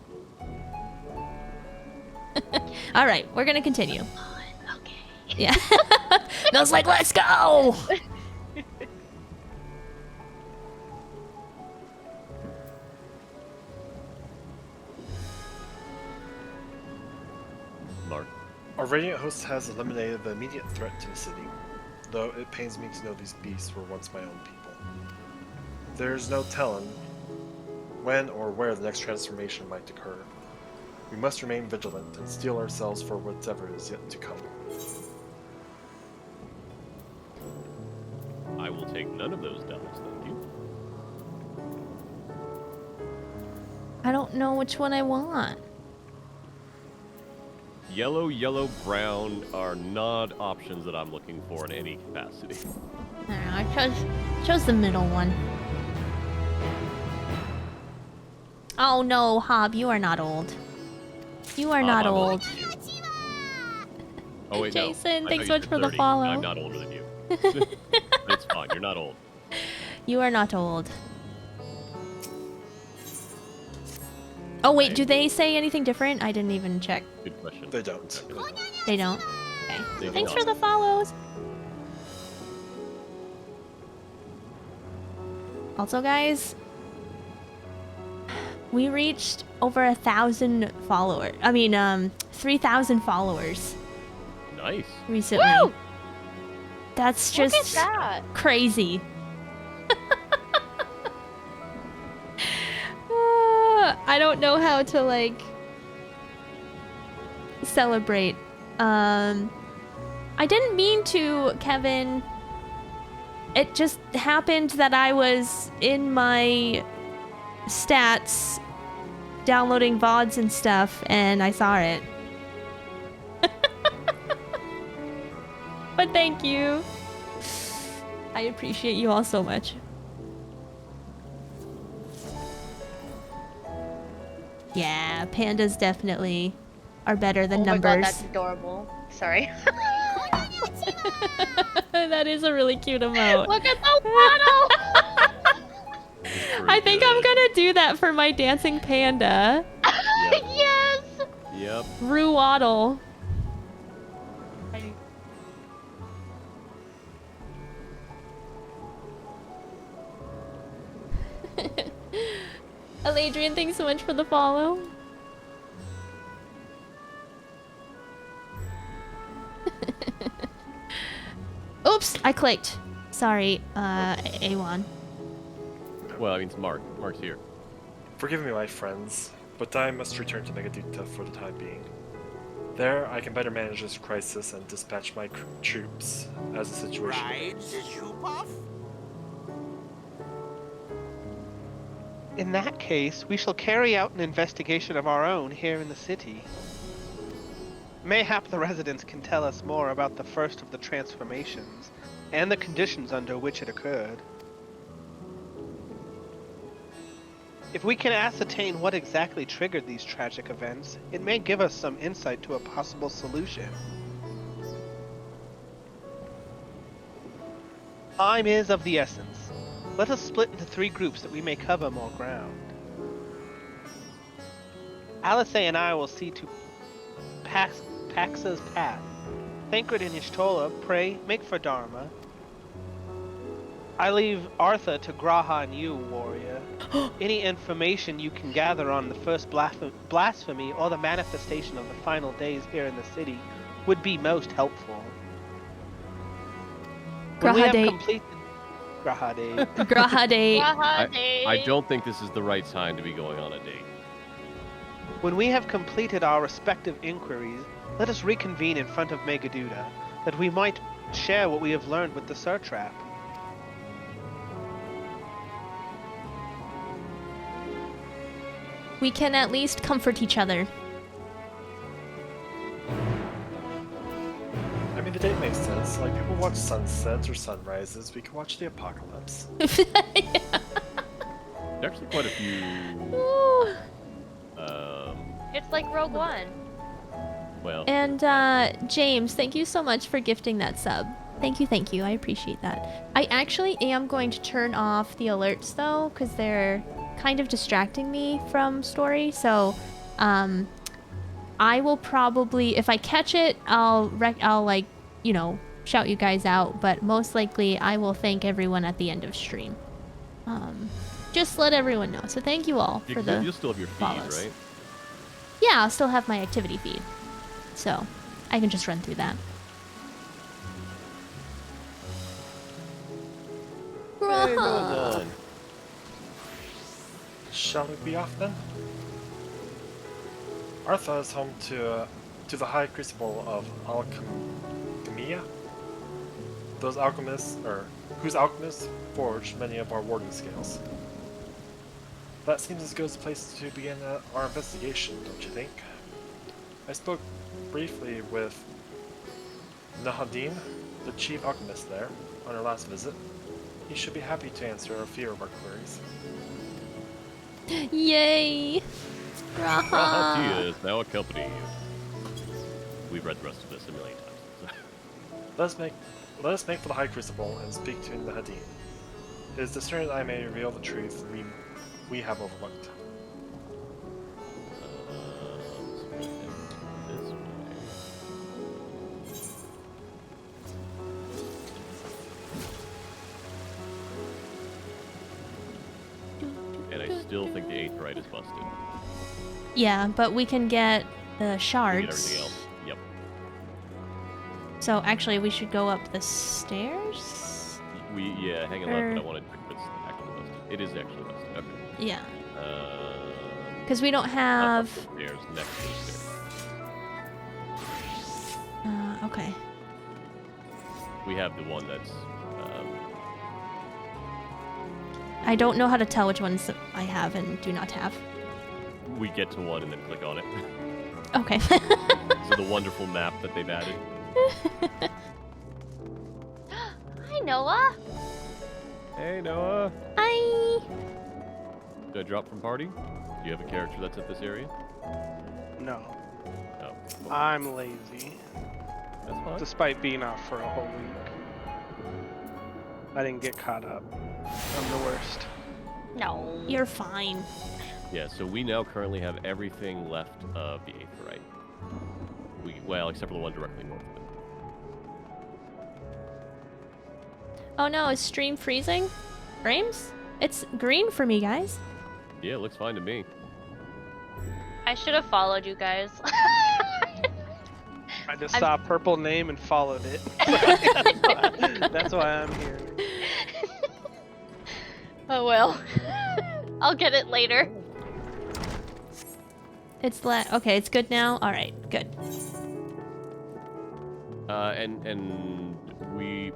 All right, we're gonna continue. Okay. Yeah. Mel's like, let's go. Mark. Our Radiant host has eliminated the immediate threat to the city, though it pains me to know these beasts were once my own people. There's no telling when or where the next transformation might occur. We must remain vigilant and steel ourselves for whatever is yet to come. I will take none of those dice, thank you. I don't know which one I want. Yellow, brown are not options that I'm looking for in any capacity. I don't know, I chose the middle one. Oh no, Hob, you are not old. You are not I'm old. Oh wait, Jason, no. thanks so much for the 30. follow. I'm not older than you. But it's fine, you're not old. You are not old. Oh wait, do they say anything different? I didn't even check. Good question. They don't. They don't? Okay. They Thanks don't. for the follows. Also, guys, we reached over 1,000 followers. I mean, 3,000 followers Nice. recently. Woo! That's Look just at that. crazy. I don't know how to like celebrate. I didn't mean to, Kevin. It just happened that I was in my stats downloading VODs and stuff and I saw it. But thank you. I appreciate you all so much. Yeah, pandas definitely are better than Oh my numbers. god, that's adorable. Sorry. That is a really cute emote. Look at the waddle! I think I'm gonna do that for my dancing panda. Yes! Yep. Rue Waddle. Adrian, thanks so much for the follow. Oops, I clicked. Sorry, A1. Well, I mean, it's Mark. Mark's here. Forgive me, my friends, but I must return to Megaduta for the time being. There, I can better manage this crisis and dispatch my troops as the situation develops. In that case, we shall carry out an investigation of our own here in the city. Mayhap the residents can tell us more about the first of the transformations and the conditions under which it occurred. If we can ascertain what exactly triggered these tragic events, it may give us some insight to a possible solution. Time is of the essence. Let us split into 3 groups that we may cover more ground. Alice and I will see to Paxa's path. Thancred and Ishtola, pray, make for Dharma. I leave Artha to Graha and you, warrior. Any information you can gather on the first blasphemy or the manifestation of the final days here in the city would be most helpful. When we have completed Graha date. Graha date. I don't think this is the right time to be going on a date. When we have completed our respective inquiries, let us reconvene in front of Megaduta, that we might share what we have learned with the Satrap. We can at least comfort each other. I mean, the date makes sense. Like, people watch sunsets or sunrises. We can watch the apocalypse. There's actually quite a few. It's like Rogue One. Well. And James, thank you so much for gifting that sub. Thank you. I appreciate that. I actually am going to turn off the alerts though, because they're kind of distracting me from story. So, I will probably, if I catch it, I'll like, you know, shout you guys out. But most likely, I will thank everyone at the end of stream. Just let everyone know. So thank you all for the. You'll still have your feed, follows. right? Yeah, I'll still have my activity feed. So, I can just run through that. Hey, well done. Shall we be off then? Artha is home to the High Crucible of Alchemia. Those alchemists, or whose alchemists forged many of our warding scales. That seems as good a place to begin our investigation, don't you think? I spoke briefly with Nahadin, the chief alchemist there, on our last visit. He should be happy to answer a few of our queries. Yay! Rahatia is now accompanying you. We've read the rest of this a million times. Let us make for the High Crucible and speak to Nahadin. It is discerned I may reveal the truth we have overlooked. And I still think the Aetherite is busted. Yeah, but we can get the shards. Get everything else. Yep. So actually, we should go up the stairs. Yeah, hang on left, but I want to check if it's actually busted. It is actually busted. Okay. Yeah. Because we don't have. Stairs next to the stairs. Okay. We have the one that's. I don't know how to tell which ones I have and do not have. We get to one and then click on it. Okay. So the wonderful map that they've added. Hi, Noah. Hey, Noah. Hi. Did I drop from party? Do you have a character that's at this area? No. No. I'm lazy. That's fine. Despite being off for a whole week. I didn't get caught up. I'm the worst. No. You're fine. Yeah, so we now currently have everything left of the Aetherite. Well, except for the one directly north of it. Oh no, is stream freezing? Frames? It's green for me, guys. Yeah, it looks fine to me. I should have followed you guys. I just saw a purple name and followed it. That's why I'm here. Oh well. I'll get it later. It's okay, it's good now? Alright, good. And we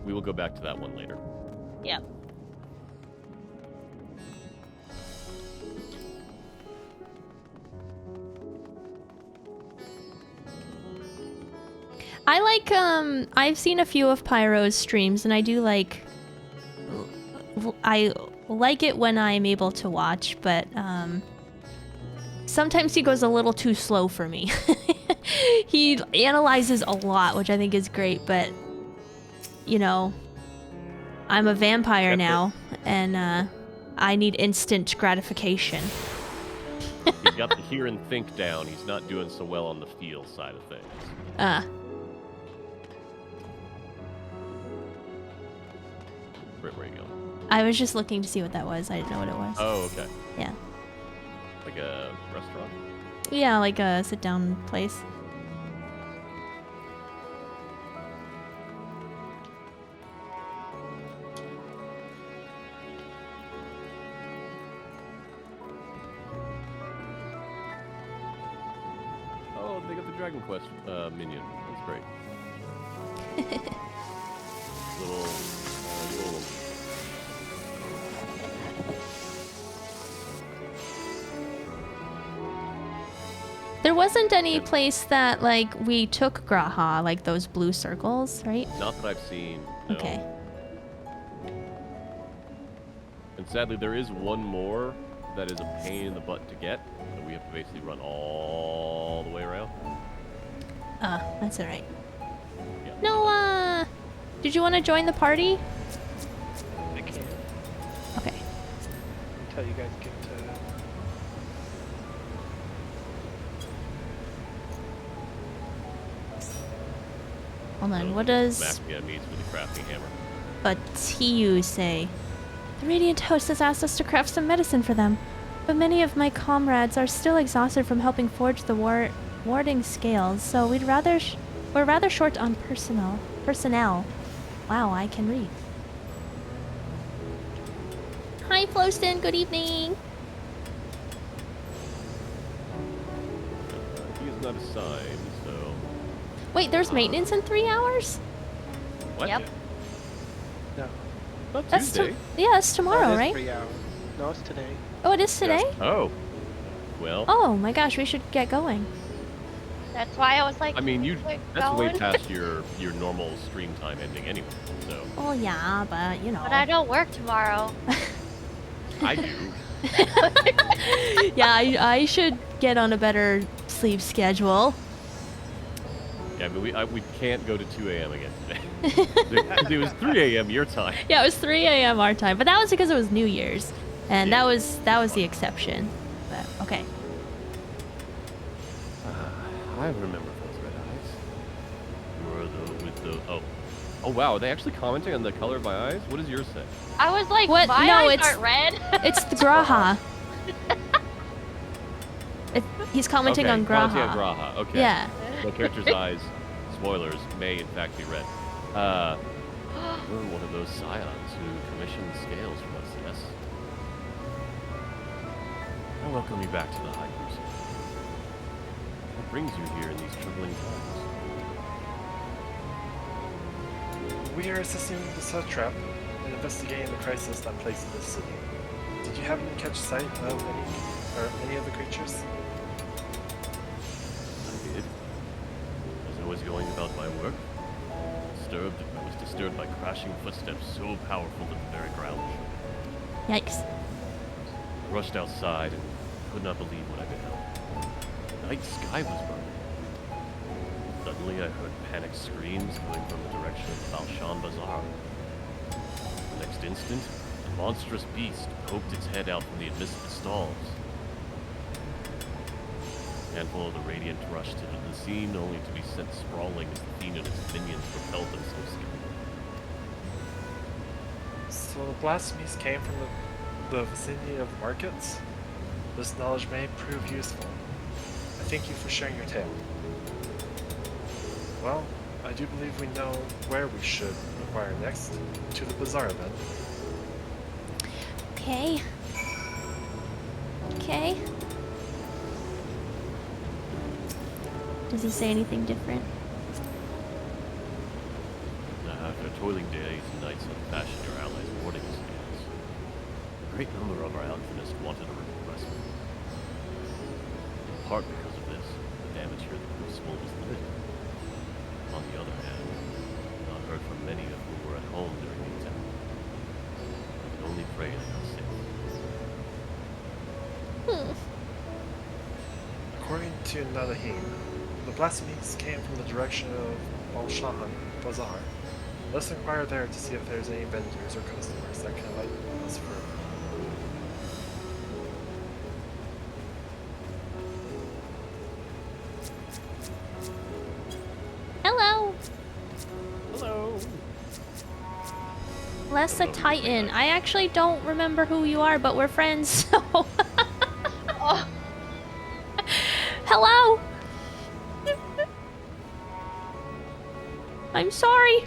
will go back to that one later. Yep. I like, I've seen a few of Pyro's streams, and I do like... I like it when I'm able to watch, but, sometimes he goes a little too slow for me. He analyzes a lot, which I think is great, but, you know, I'm a vampire now, and, I need instant gratification. He's got the hear and think down. He's not doing so well on the feel side of things. Where are you going? I was just looking to see what that was. I didn't know what it was. Oh, okay. Yeah. Like a restaurant? Yeah, like a sit-down place. Oh, they got the Dragon Quest minion. That's great. little. There wasn't any place that, like, we took Graha, like those blue circles, right? Not that I've seen. No. Okay. And sadly, there is one more that is a pain in the butt to get, and we have to basically run all the way around. That's alright. Yeah. No, did you want to join the party? I can. Okay. Until you guys get to. Hold on, what does Smack me enemies with a crafting hammer. Batiyu say? The Radiant Host has asked us to craft some medicine for them, but many of my comrades are still exhausted from helping forge the warding scales, so we're rather short on personnel. Wow, I can read. Hi, Floston. Good evening. He is not assigned, so. Wait, there's maintenance in 3 hours? What? Yep. No. Not That's Tuesday. yeah, it's tomorrow, That is right? 3 hours. No, it's today. Oh, it is today? Oh. Well. Oh my gosh, we should get going. That's why I was like, I mean, "We're that's way going." past your normal stream time ending anyway. So. Oh yeah, but you know. But I don't work tomorrow. I do. Yeah, I should get on a better sleep schedule. Yeah, but we can't go to 2 a.m. again today. It was 3 a.m. your time. Yeah, it was 3 a.m. our time, but that was because it was New Year's, and that was the exception. But okay. I remember those red eyes. With the oh wow, are they actually commenting on the color of my eyes? What does yours say? I was like, What? my No, eyes it's- aren't red. It's the Graha. He's commenting Okay, on commenting Graha. on Graha. Okay. Yeah. The character's eyes, spoilers, may in fact be red. You're one of those scions who commissioned scales from us, yes? I welcome you back to the High Crusade. What brings you here in these troubling times? We are assisting the satrap and investigating the crisis that plagues this city. Did you happen to catch sight of any of the creatures? I did. As I was going about my work, I was disturbed by crashing footsteps so powerful that the very ground shook. Yikes. I rushed outside and could not believe what I beheld. The night sky was burning. Suddenly I heard panicked screams coming from the direction of Balshan Bazaar. The next instant, a monstrous beast poked its head out from amidst the stalls. A handful of the Radiant rushed into the scene, only to be sent sprawling as the fiend and its minions propelled them so skillfully. So the blasphemies came from the vicinity of markets? This knowledge may prove useful. I thank you for sharing your tale. Well, I do believe we know where we should inquire next. To the bazaar, then. Okay. Okay. Does he say anything different? After toiling days and nights of fashion your allies' boarding schemes, a great number of our alchemists wanted a replacement. In part because of this, the damage here at the Crucible was limited. On the other hand, I've not heard from many of who were at home during the attack. I can only pray they are safe. According to Nadahim, the blasphemies came from the direction of Al-Shahan Bazaar. Let's inquire there to see if there's any vendors or customers that can light us further. Hello! Hello! Lessa Titan. I actually don't remember who you are, but we're friends, so... Oh. Hello! I'm sorry.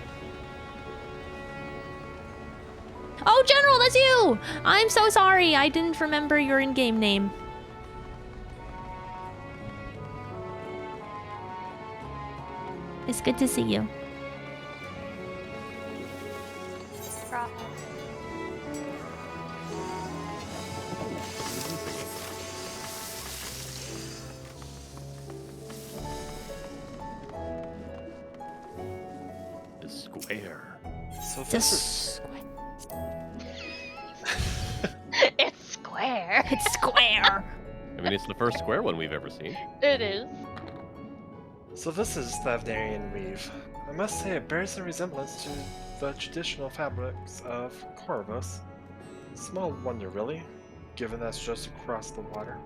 Oh, General, that's you! I'm so sorry. I didn't remember your in-game name. It's good to see you. The square. So The this is... It's square. It's square. I mean, it's the first square one we've ever seen. It is. So this is Thavnarian weave. I must say it bears a resemblance to the traditional fabrics of Corvus. Small wonder, really, given that's just across the water.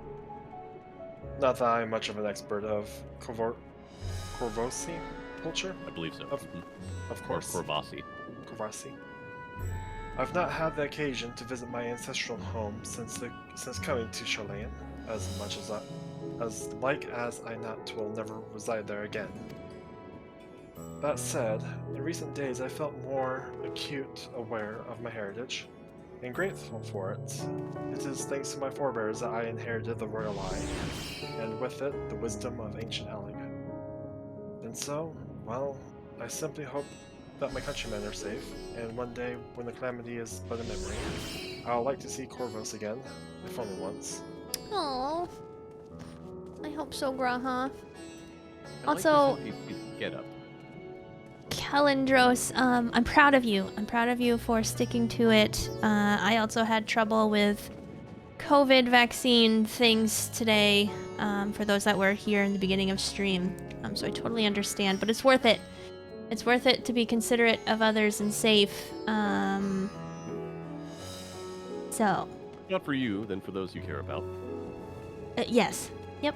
Not that I'm much of an expert of Corvosi culture. I believe so. Of course. Corvosi. Corvosi. I've not had the occasion to visit my ancestral home since coming to Chilean, as much as I not will never reside there again. That said, in recent days I felt more acute aware of my heritage, and grateful for it. It is thanks to my forebears that I inherited the royal eye, and with it the wisdom of ancient Eleg. And so, well, I simply hope that my countrymen are safe, and one day, when the calamity is but a memory, I would like to see Corvus again, if only once. Aww. I hope so, Graha. I Also, like this get up. Kalendros, I'm proud of you. I'm proud of you for sticking to it. I also had trouble with COVID vaccine things today, for those that were here in the beginning of stream. So I totally understand, but it's worth it. It's worth it to be considerate of others and safe. So. Not for you, then for those you care about. Yes. Yep.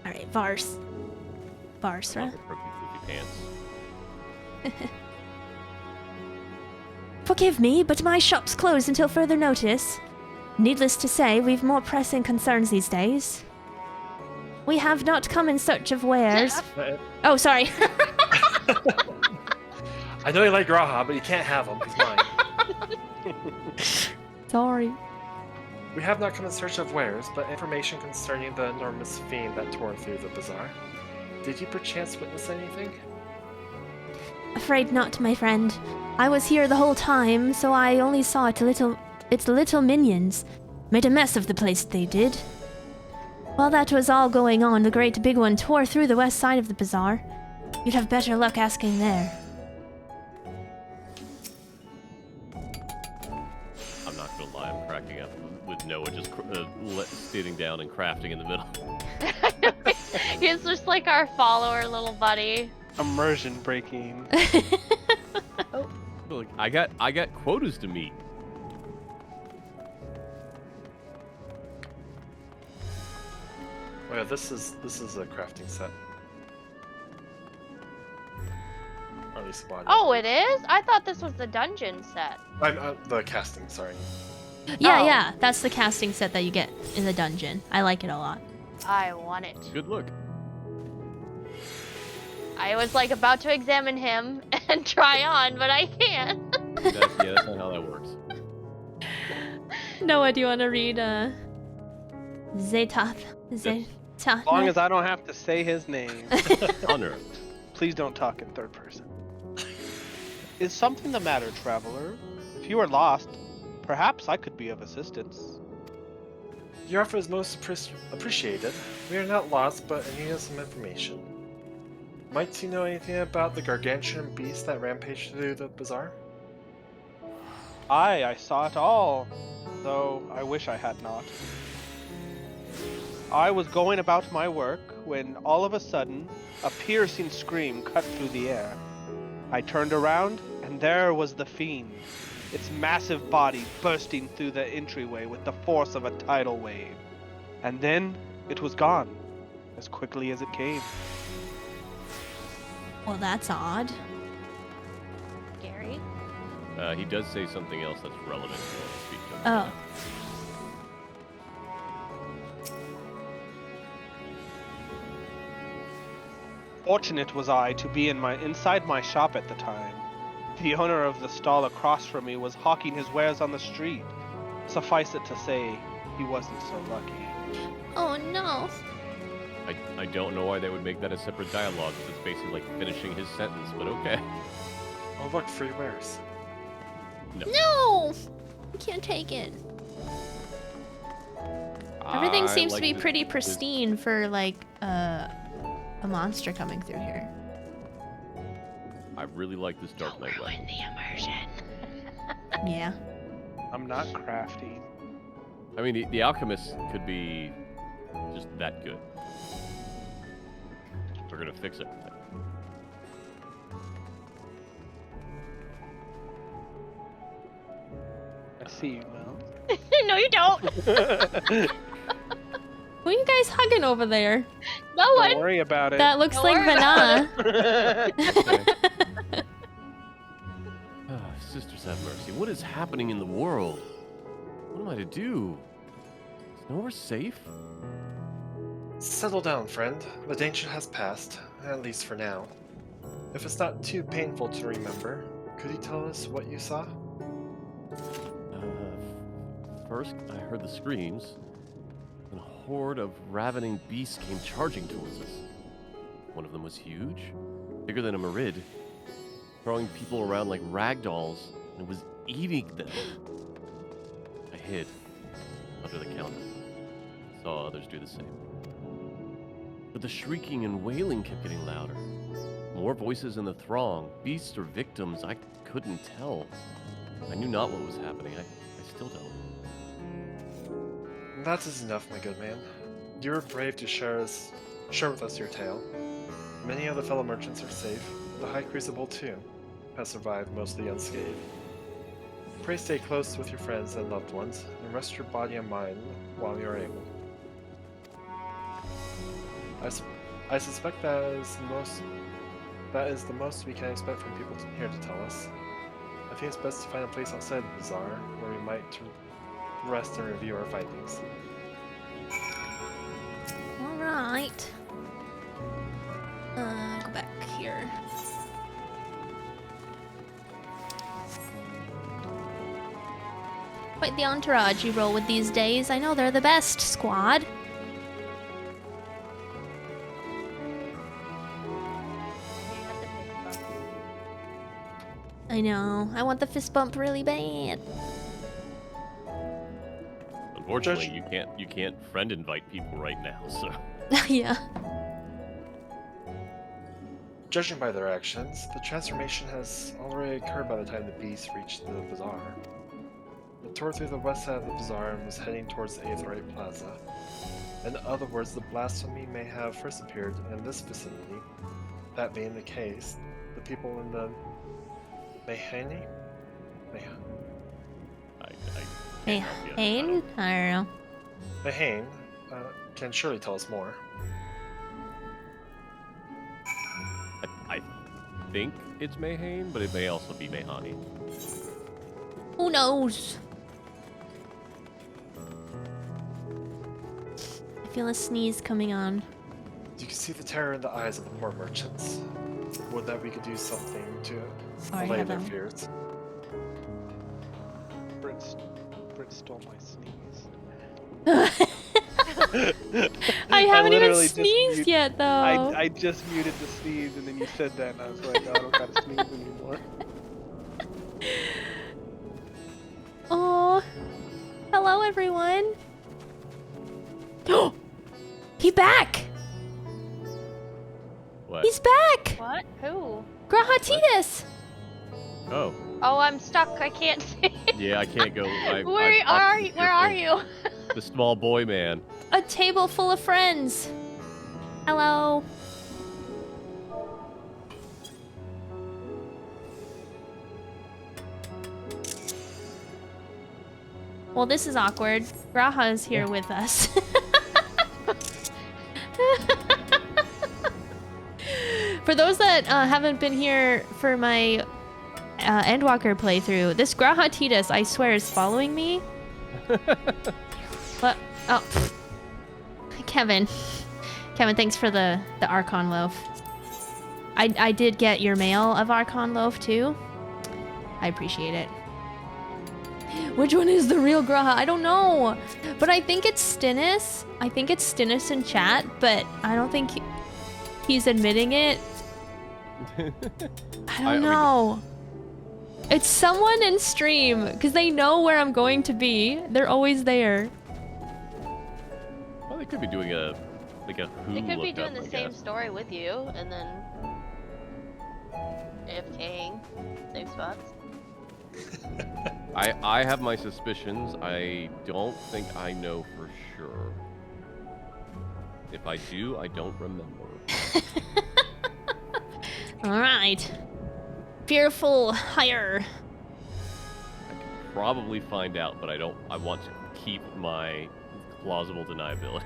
Alright, Vars. Varsra. Forgive me, but my shop's closed until further notice. Needless to say, we've more pressing concerns these days. We have not come in search of wares. Oh, sorry. I know you like Graha, but you can't have him. He's mine. Sorry. We have not come in search of wares, but information concerning the enormous fiend that tore through the bazaar. Did you perchance witness anything? Afraid not, my friend. I was here the whole time, so I only saw its little minions. Made a mess of the place, they did. While that was all going on, the great big one tore through the west side of the bazaar. You'd have better luck asking there. I'm not gonna lie, I'm cracking up with Noah just sitting down and crafting in the middle. He's just like our follower little buddy. Immersion breaking. Oh. Look, I got quotas to meet. Oh yeah, this is a crafting set. Or at least body. Oh, it is? I thought this was the dungeon set. I'm the casting, sorry. Yeah, yeah, that's the casting set that you get in the dungeon. I like it a lot. I want it. Good look. I was like about to examine him and try on, but I can't. That's not how that works. Noah, do you want to read Zetath? As long as I don't have to say his name. Honor. Please don't talk in third person. Is something the matter, traveler? If you are lost, perhaps I could be of assistance. Your offer is most appreciated. We are not lost, but in need of some information. Might you know anything about the gargantuan beast that rampaged through the bazaar? I saw it all, though I wish I had not. I was going about my work when all of a sudden, a piercing scream cut through the air. I turned around, and there was the fiend, its massive body bursting through the entryway with the force of a tidal wave. And then it was gone, as quickly as it came. Well, that's odd. Gary? He does say something else that's relevant to what we speak to him. Oh. Fortunate was I to be inside my shop at the time. The owner of the stall across from me was hawking his wares on the street. Suffice it to say, he wasn't so lucky. Oh no. I don't know why they would make that a separate dialogue, because it's basically like finishing his sentence, but okay. Oh look, free wares. No! I can't take it. Everything seems to be pretty pristine for, like, a monster coming through here. I really like this Dark Knight weapon. The immersion. Yeah. I'm not crafty. I mean, the alchemist could be just that good. We're gonna fix everything. I see you, Mel. No, you don't. Who are you guys hugging over there? No Don't one. worry about it. That looks Don't like worry about Vana. Sisters have mercy. What is happening in the world? What am I to do? Is nowhere safe? Settle down, friend. The danger has passed, at least for now. If it's not too painful to remember, could you tell us what you saw? First, I heard the screams, and a horde of ravening beasts came charging towards us. One of them was huge, bigger than a Merid, throwing people around like rag dolls, and was eating them. I hid under the counter. Saw others do the same. But the shrieking and wailing kept getting louder. More voices in the throng, beasts or victims, I couldn't tell. I knew not what was happening. I still don't. That is enough, my good man. You were brave to share with us your tale. Many of the fellow merchants are safe. The High Crucible, too, has survived mostly unscathed. Pray stay close with your friends and loved ones, and rest your body and mind while you are able. I suspect that is the most we can expect from people here to tell us. I think it's best to find a place outside the bazaar where we might rest and review our findings. Alright. Go back here. Quite the entourage you roll with these days. I know they're the best, squad. I know. I want the fist bump really bad. Unfortunately, you can't friend invite people right now, so. Yeah. Judging by their actions, the transformation has already occurred by the time the beast reached the bazaar. It tore through the west side of the bazaar and was heading towards the Aetherite Plaza. In other words, the blasphemy may have first appeared in this vicinity. That being the case, the people in the Mayhane? Mayhane? I don't know. Mayhane can surely tell us more. I think it's Mayhane, but it may also be Mayhani. Who knows? I feel a sneeze coming on. You can see the terror in the eyes of the poor merchants. would that we could do something to Alright, allay have their them. fears. Brit stole my sneeze. I haven't even literally just sneezed yet, though. I just muted the sneeze, and then you said that, and I was like, oh, I don't gotta sneeze anymore. Oh, hello everyone. He back. What? He's back. What? Who? Grahatitas. Oh. Oh, I'm stuck. I can't see. Yeah, I can't go. Where are you? Where are you? The small boy man. A table full of friends. Hello. Well, this is awkward. Graha is here with us. For those that haven't been here for my Endwalker playthrough, this Grahatitas, I swear, is following me. What? Oh. Kevin, thanks for the Archon loaf. I did get your mail of Archon loaf too. I appreciate it. Which one is the real Graha? I don't know, but I think it's Stinus. I think it's Stinus in chat, but I don't think he's admitting it. I don't know. It's someone in stream because they know where I'm going to be. They're always there. Well, they could be doing a who. They could be lookup, doing the I same guess. story with you, and then AFKing safe spots. I have my suspicions. I don't think I know for sure. If I do, I don't remember. All right. Fearful hire. I can probably find out, but I want to keep my plausible deniability.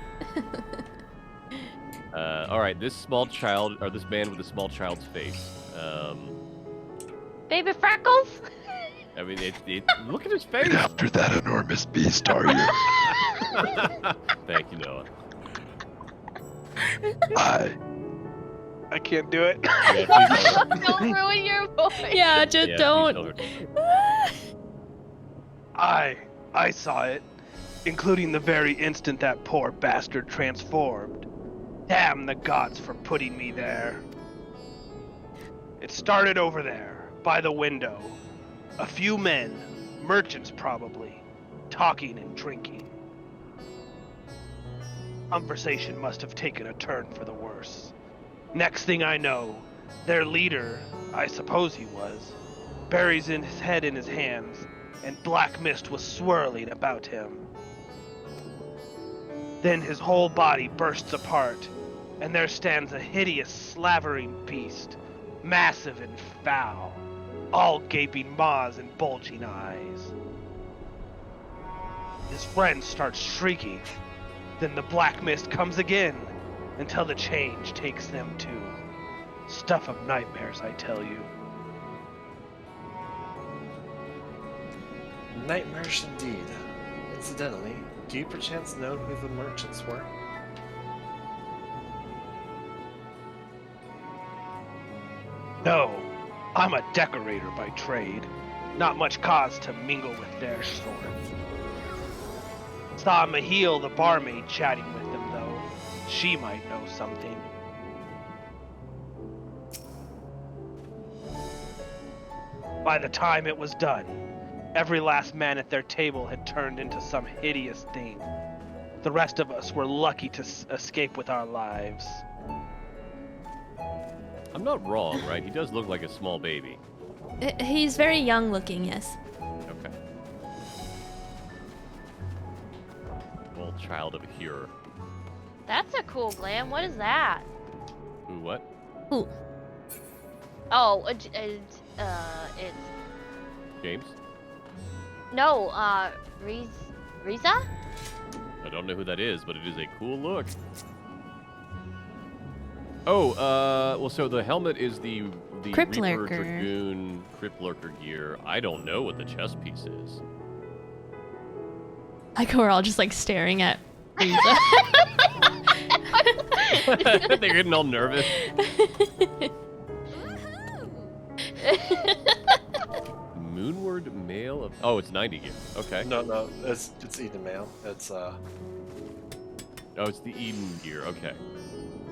All right, this small child, or this man with a small child's face. Baby Freckles? I mean, look at his face. After that enormous beast, are you? Thank you, Noah. I can't do it. Don't ruin your voice. Yeah, just don't. I saw it, including the very instant that poor bastard transformed. Damn the gods for putting me there. It started over there, by the window. A few men, merchants probably, talking and drinking. Conversation must have taken a turn for the worse. Next thing I know, their leader, I suppose he was, buries his head in his hands, and black mist was swirling about him. Then his whole body bursts apart, and there stands a hideous, slavering beast, massive and foul, all gaping maws and bulging eyes. His friends start shrieking. Then the black mist comes again, until the change takes them too. Stuff of nightmares, I tell you. Nightmarish indeed. Incidentally, do you perchance know who the merchants were? No, I'm a decorator by trade. Not much cause to mingle with their sort. Saw Mahil the barmaid chatting with them though. She might know something. By the time it was done, every last man at their table had turned into some hideous thing. The rest of us were lucky to escape with our lives. I'm not wrong, right? He does look like a small baby. He's very young looking, yes. Okay. Well, child of a hearer. That's a cool glam. What is that? Ooh, what? Ooh. Oh, it's James? no, Riza? I don't know who that is, but it is a cool look. Oh, well, so the helmet is the Crypt Reaper Lurker. Dragoon Crypt Lurker gear. I don't know what the chest piece is. Like we're all just like staring at Riza. They're getting all nervous. Moonward Mail of... Oh, it's 90 gear. Okay. No, it's Eden Mail. It's Oh, it's the Eden gear. Okay.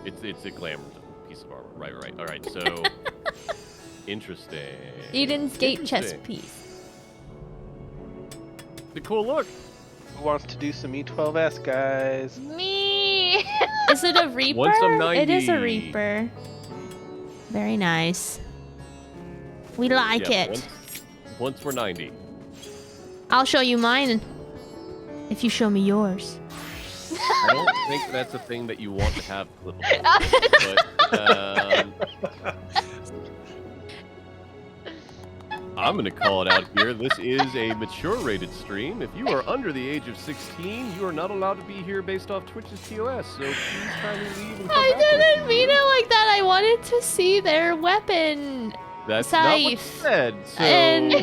It's a glamour piece of armor. Right. All right. So interesting. Eden's gate chest Interesting. piece. The cool look. Who wants to do some E12S, guys? Me! Is it a Reaper? Want some 90? It is a Reaper. Very nice. We like Yeah, it. Once we're 90. I'll show you mine if you show me yours. I don't think that's a thing that you want to have flippable. But I'm going to call it out here. This is a mature rated stream. If you are under the age of 16, you are not allowed to be here based off Twitch's TOS. So please kindly leave and come I back when didn't you mean leave. it like that. I wanted to see their weapon. That's not what you Scythe. said. So And-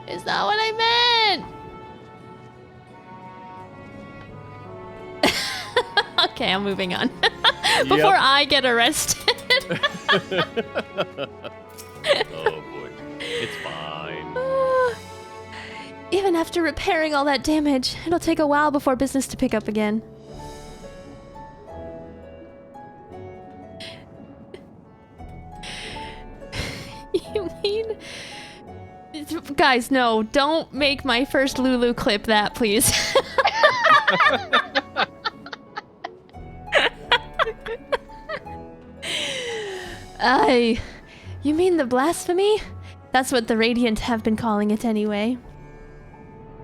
Is that what I meant? Okay, I'm moving on. Before I get arrested. Oh boy, it's fine. Even after repairing all that damage, it'll take a while before business to pick up again. You mean... Guys, no, don't make my first Lulu clip that, please. You mean the blasphemy? That's what the Radiant have been calling it anyway.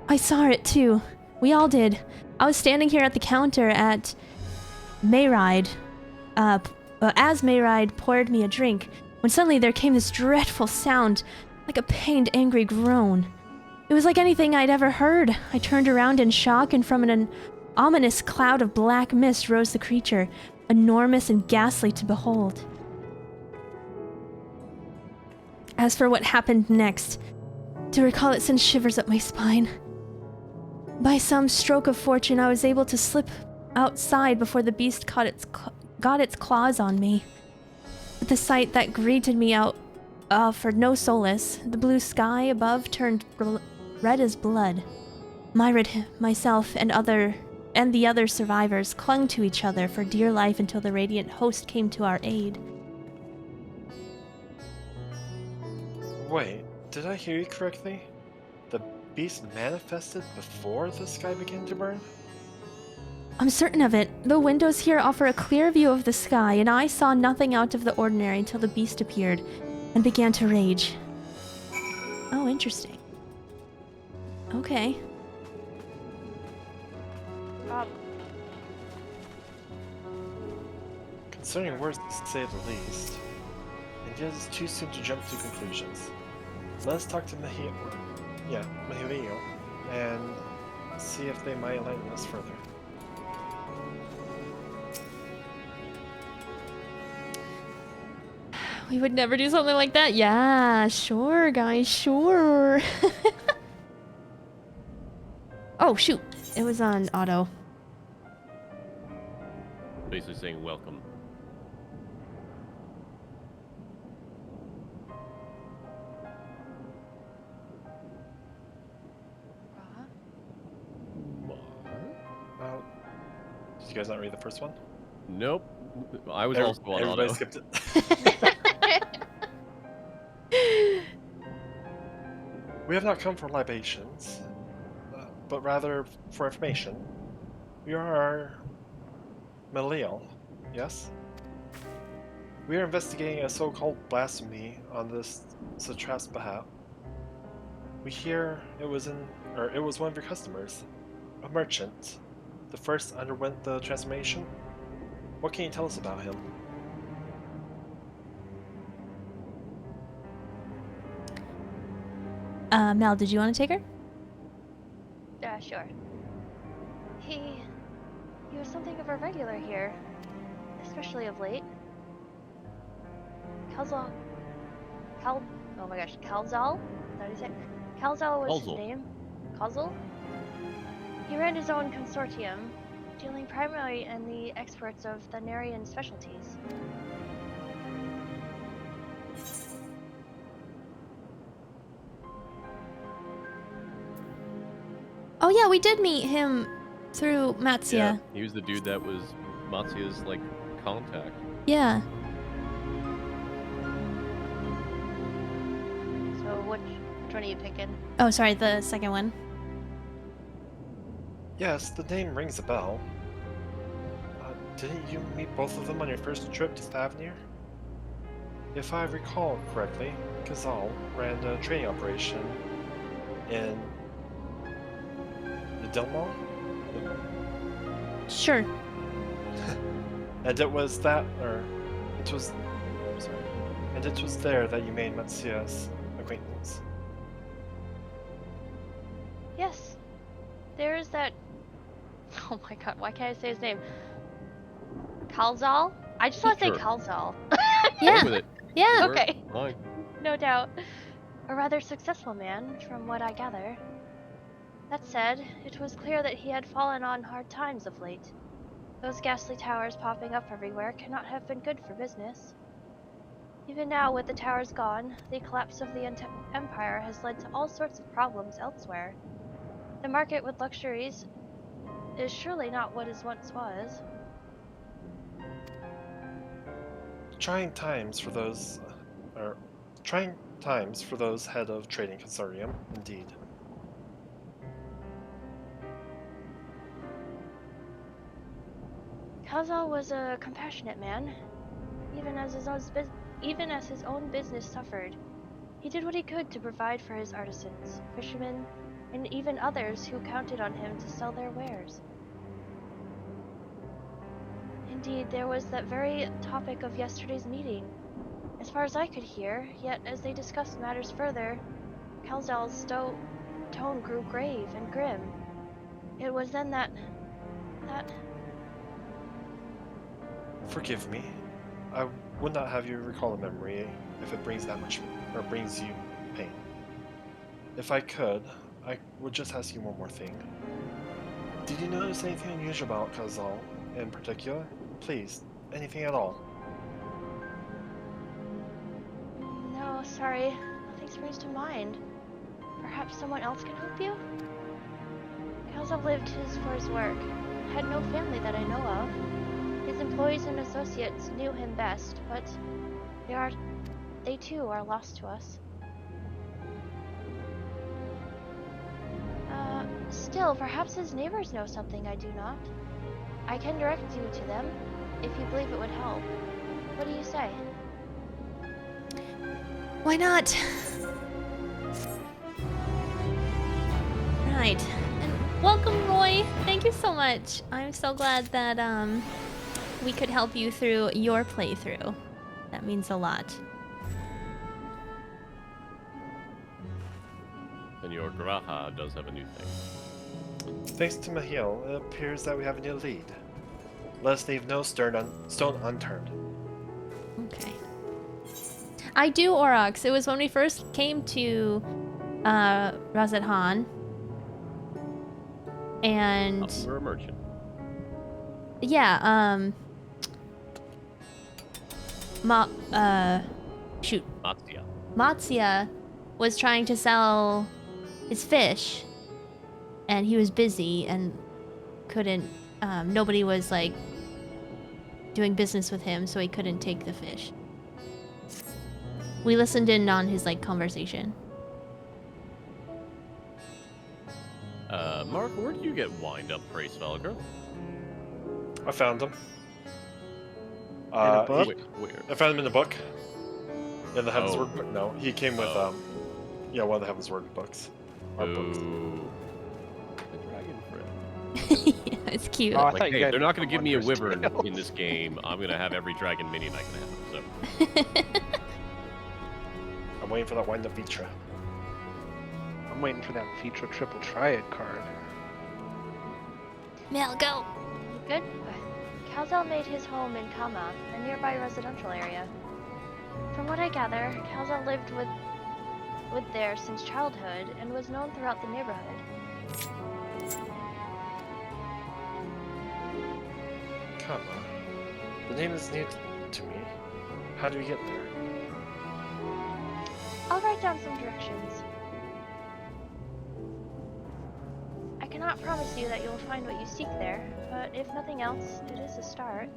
I saw it too. We all did. I was standing here at the counter at Mayride, as Mayride poured me a drink, when suddenly there came this dreadful sound, like a pained, angry groan. It was like anything I'd ever heard. I turned around in shock, and from an ominous cloud of black mist rose the creature, enormous and ghastly to behold. As for what happened next, to recall it sends shivers up my spine. By some stroke of fortune, I was able to slip outside before the beast got its claws on me. But the sight that greeted me out offered no solace. The blue sky above turned red as blood. Myrid, myself, and the other survivors clung to each other for dear life until the Radiant host came to our aid. Wait, did I hear you correctly? The beast manifested before the sky began to burn? I'm certain of it. The windows here offer a clear view of the sky, and I saw nothing out of the ordinary until the beast appeared and began to rage. Oh, interesting. Okay. Concerning words to say the least, and yet it's too soon to jump to conclusions. Let's talk to Mahilio and see if they might enlighten us further. We would never do something like that. Yeah, sure, guys, sure. Oh, shoot. It was on auto. Basically saying welcome. Did you guys not read the first one? Nope. I was also on Everybody auto. skipped it. We have not come for libations, but rather for information. We are Malil, yes? We are investigating a so-called blasphemy on this satrap's behalf. We hear it was one of your customers, a merchant. The first underwent the transformation. What can you tell us about him? Mel, did you want to take her? Sure. He was something of a regular here, especially of late. Kalzal? Oh my gosh, Kalzal? Is that what you say? Kalzal was his name. Kalzal? He ran his own consortium, dealing primarily in the exports of Thanarian specialties. Oh yeah, we did meet him through Yeah, Matsuya. he was the dude that was Matsuya's like contact. Yeah. So which one are you picking? Oh, sorry, the second one. Yes, the name rings a bell. Didn't you meet both of them on your first trip to Thavnir? If I recall correctly, Kazal ran a trading operation in Idilmon? Sure. And it was that, and it was there that you made Matsuya's acquaintance. Yes. There is that. Oh my god, why can't I say his name? Kalzal? I just want to say Sure. Kalzal. Yeah. With it. Yeah. Okay. Fine. No doubt. A rather successful man, from what I gather. That said, it was clear that he had fallen on hard times of late. Those ghastly towers popping up everywhere cannot have been good for business. Even now, with the towers gone, the collapse of the empire has led to all sorts of problems elsewhere. The market with luxuries is surely not what it once was. Trying times for those head of trading consortium, indeed. Kalzal was a compassionate man, even as his own business suffered. He did what he could to provide for his artisans, fishermen, and even others who counted on him to sell their wares. Indeed, there was that very topic of yesterday's meeting. As far as I could hear, yet as they discussed matters further, Kalzal's tone grew grave and grim. It was then that... Forgive me. I would not have you recall a memory if it brings brings you pain. If I could, I would just ask you one more thing. Did you notice anything unusual about Kazal in particular? Please, anything at all. No, sorry. Nothing springs to mind. Perhaps someone else can help you? Kalzal lived for his work. Had no family that I know of. His employees and associates knew him best, but they too are lost to us. Still, perhaps his neighbors know something I do not. I can direct you to them, if you believe it would help. What do you say? Why not? Right. And welcome, Roy. Thank you so much. I'm so glad that we could help you through your playthrough. That means a lot. And your Graha does have a new thing. Thanks to Mahil, it appears that we have a new lead. Let us leave no stone unturned. Okay. I do, Orox. It was when we first came to Razadhan. And you were a merchant. Yeah, Matsuya was trying to sell his fish, and he was busy and couldn't, nobody was like doing business with him, so he couldn't take the fish. We listened in on his like conversation. Mark, where do you get wind up, Praise Velger? I found him. In a book? I found him in a book. In the Heaven's Oh. Word book? No, he came with, yeah, one of the Heaven's Word books. Our books. The dragon friend. Yeah, it's cute. Oh, I Like, thought you hey, guys they're not going were to give me a Wondrous wyvern Tales. in this game. I'm going to have every dragon minion I can have. So I'm waiting for that wind up Vitra. I'm waiting for that Vitra Triple Triad card. Mel, go! Good. Kalzal made his home in Kama, a nearby residential area. From what I gather, Kalzal lived with there since childhood and was known throughout the neighborhood. Kama. The name is new to me. How do we get there? I'll write down some directions. I cannot promise you that you will find what you seek there, but if nothing else, it is a start.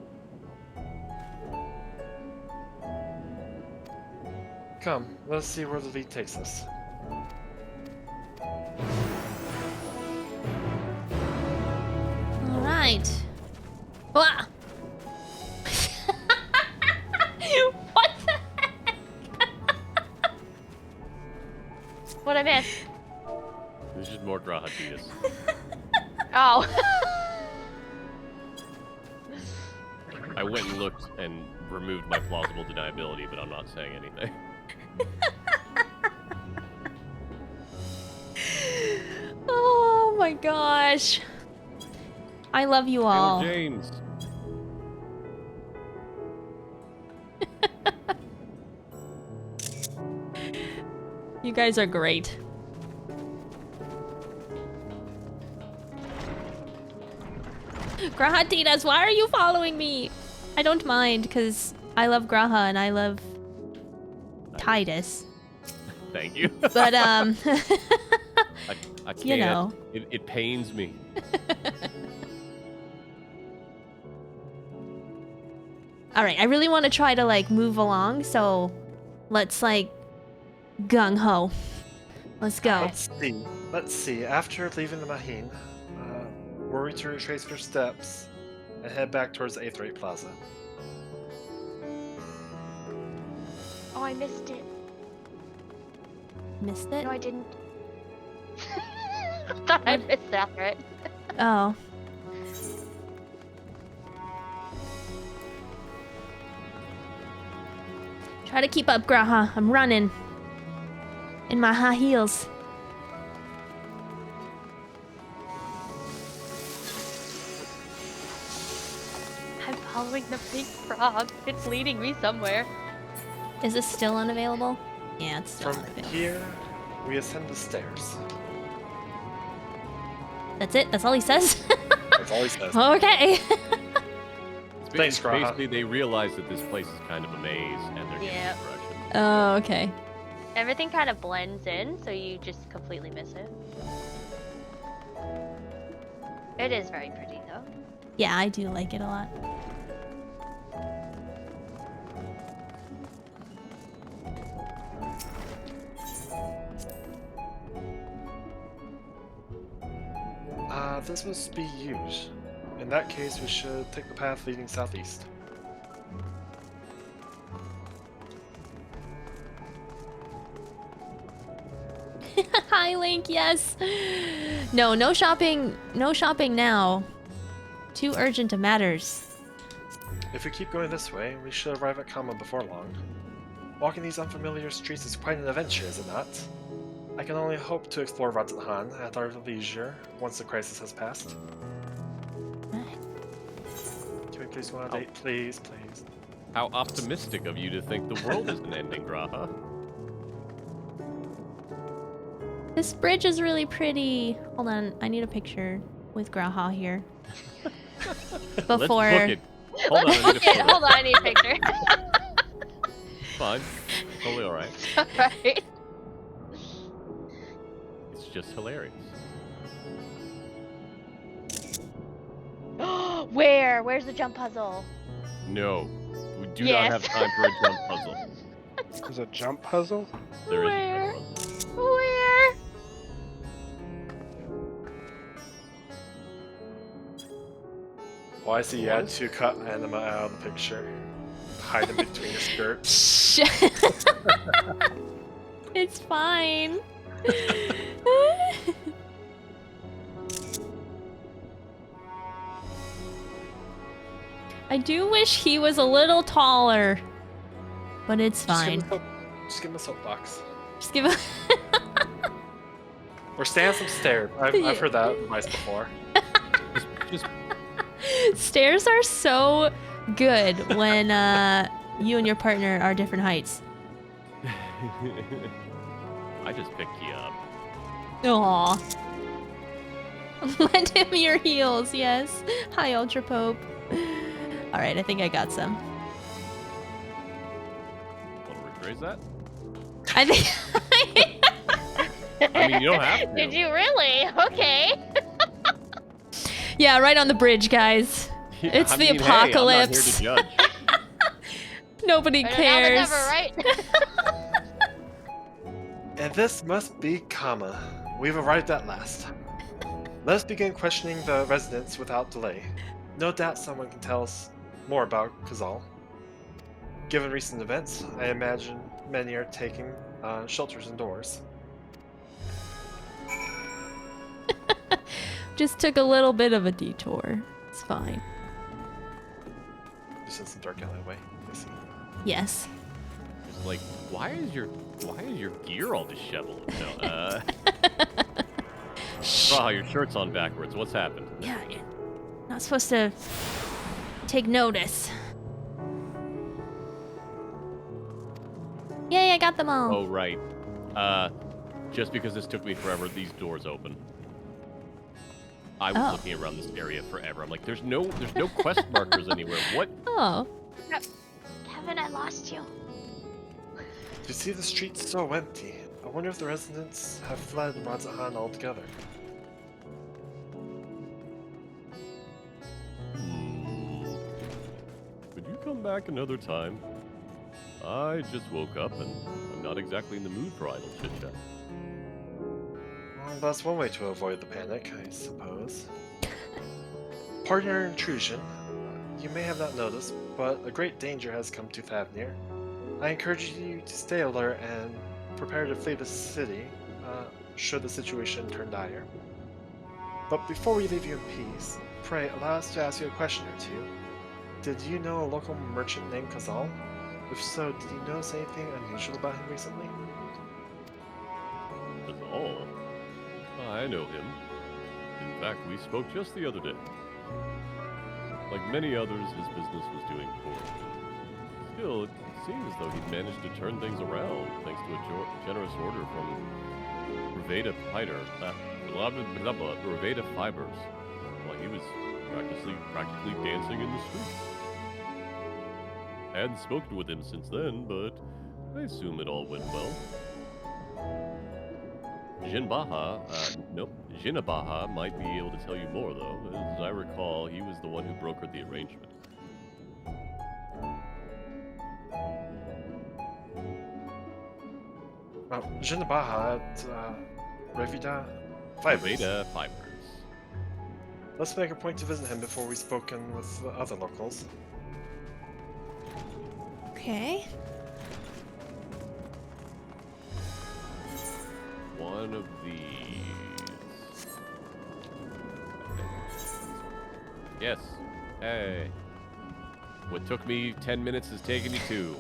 Come, let's see where the lead takes us. All right. Wah! What the heck? What I miss? There's just more Grahatitas. Oh. I went and looked and removed my plausible deniability, but I'm not saying anything. Oh my gosh. I love you all. Taylor James. You guys are great. Grahatitas, why are you following me? I don't mind, because I love Graha and I love Titus. Thank you. But, I can't. You know. It pains me. Alright, I really want to try to, like, move along, so let's, like, gung-ho. Let's go. Let's see. After leaving the Mahine, we're going to retrace your steps and head back towards the 8th Rate Plaza. Oh, I missed it. Missed it? No, I didn't. I thought I missed that, right? Oh. Try to keep up, Graha. I'm running. In my high heels. I'm following the pink frog. It's leading me somewhere. Is this still unavailable? Yeah, it's still From unavailable. here, we ascend the stairs. That's it? That's all he says? That's all he says. Okay. Thanks, Graha. Basically, they realize that this place is kind of a maze, and they're getting Yeah. directions. Oh, okay. Everything kind of blends in, so you just completely miss it. It is very pretty, though. Yeah, I do like it a lot. This must be huge. In that case, we should take the path leading southeast. Hi, Link, yes. No shopping. No shopping now. Too urgent to matters. If we keep going this way, we should arrive at Kama before long. Walking these unfamiliar streets is quite an adventure, is it not? I can only hope to explore Radzahan at our leisure once the crisis has passed. Can we please go on a date? Please, please. How optimistic of you to think the world isn't ending, Graha. This bridge is really pretty. Hold on, I need a picture with Graha here. Before. Let's book it. Hold on, I need a photo. Hold on, I need a picture. Fine. Totally alright. Alright. It's just hilarious. Where? Where's the jump puzzle? No. We do Yes. not have time for a jump puzzle. There's a jump puzzle? There is Where? a jump puzzle. Where? Oh, I see you had to cut Anima out of the picture. Hide them between your skirts. It's fine. I do wish he was a little taller, but it's fine. Just give him a soapbox. Just give him. Or stand some stairs. I've heard that advice before. Stairs are so good when you and your partner are different heights. I just picked you up. Aww. Lend him your heels, yes. Hi, Ultra Pope. Alright, I think I got some. Want to rephrase that? I think... I mean, you don't have to. Did you really? Okay. Yeah, right on the bridge, guys. Yeah, It's I the mean, apocalypse. Hey, I'm not here to judge. Nobody Better cares. now than never, right? And this must be Kama. We've arrived at last. Let us begin questioning the residents without delay. No doubt someone can tell us more about Kazal. Given recent events, I imagine many are taking shelters indoors. Just took a little bit of a detour. It's fine. Just in some dark alleyway. I see. Yes. It's like, why is your gear all disheveled? No, Shh. Wow, your shirt's on backwards. What's happened? Yeah, you're not supposed to take notice. Yay, I got them all. Oh, right. Just because this took me forever, these doors open. I was looking around this area forever. I'm like, there's no quest markers anywhere. What? Oh. Kevin, I lost you. You see the streets so empty. I wonder if the residents have fled Radzahan altogether. Could you come back another time? I just woke up and I'm not exactly in the mood for idle chit-chat. Well, that's one way to avoid the panic, I suppose. Pardon our intrusion. You may have not noticed, but a great danger has come to Thavnir. I encourage you to stay alert and prepare to flee the city, should the situation turn dire. But before we leave you in peace, pray allow us to ask you a question or two. Did you know a local merchant named Kazal? If so, did you notice anything unusual about him recently? Kazal? I know him. In fact, we spoke just the other day. Like many others, his business was doing poorly. Still, it seems as though he'd managed to turn things around thanks to a generous order from Reveda Fibers. While he was practically dancing in the streets. I hadn't spoken with him since then, but I assume it all went well. Jinabaha might be able to tell you more, though. As I recall, he was the one who brokered the arrangement. Jinabaha at Reveda Fibers. Reveda Fibers. Let's make a point to visit him before we've spoken with the other locals. Okay. One of these. Yes. Hey. What took me 10 minutes is taking you 2.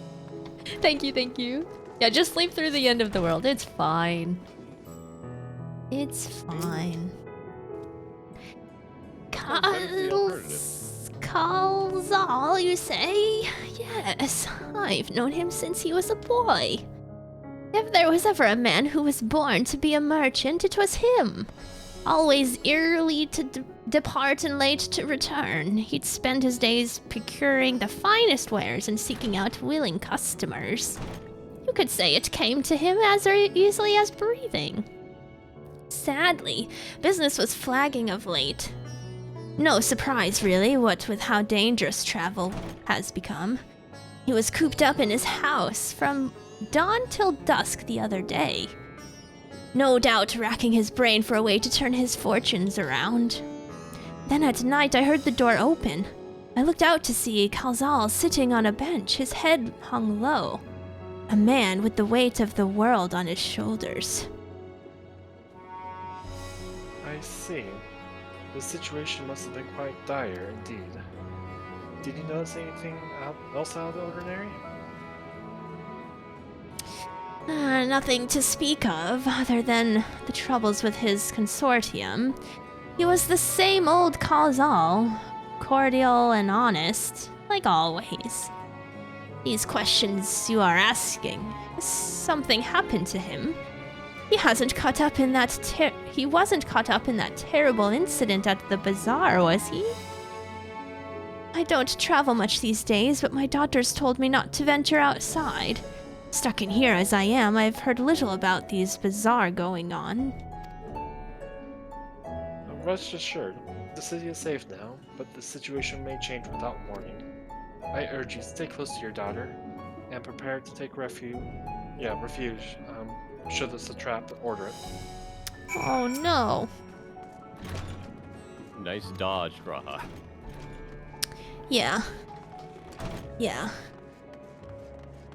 Thank you, thank you. Yeah, just sleep through the end of the world. It's fine. It's fine. Kazal, you say? Yes, I've known him since he was a boy. If there was ever a man who was born to be a merchant, it was him. Always early to depart and late to return, he'd spend his days procuring the finest wares and seeking out willing customers. You could say it came to him as easily as breathing. Sadly, business was flagging of late. No surprise, really, what with how dangerous travel has become. He was cooped up in his house from dawn till dusk the other day. No doubt racking his brain for a way to turn his fortunes around. Then at night I heard the door open. I looked out to see Kazal sitting on a bench, his head hung low. A man with the weight of the world on his shoulders. I see. The situation must have been quite dire indeed. Did you notice anything else out of the ordinary? Nothing to speak of, other than the troubles with his consortium. He was the same old Kazal, cordial and honest, like always. These questions you are asking, has something happened to him? He wasn't caught up in that terrible incident at the bazaar, was he? I don't travel much these days, but my daughters told me not to venture outside. Stuck in here as I am, I've heard little about these bizarre going on. Rest assured, the city is safe now, but the situation may change without warning. I urge you stay close to your daughter, and prepare to take refuge, should this a trap, order it. Oh no. Nice dodge, Graha. Yeah. Yeah.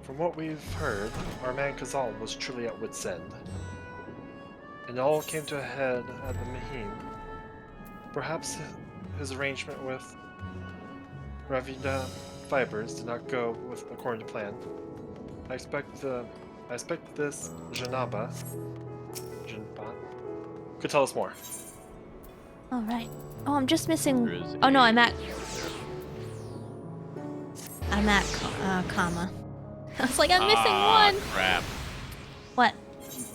From what we've heard, our man Kazal was truly at wit's end. And it all came to a head at the Mahim. Perhaps his arrangement with Ravida Fibers did not go according to plan. I expect this Janaba could tell us more. Alright. Oh, I'm just missing... Oh no, I'm at Kama. I was like, I'm missing one! Crap. What?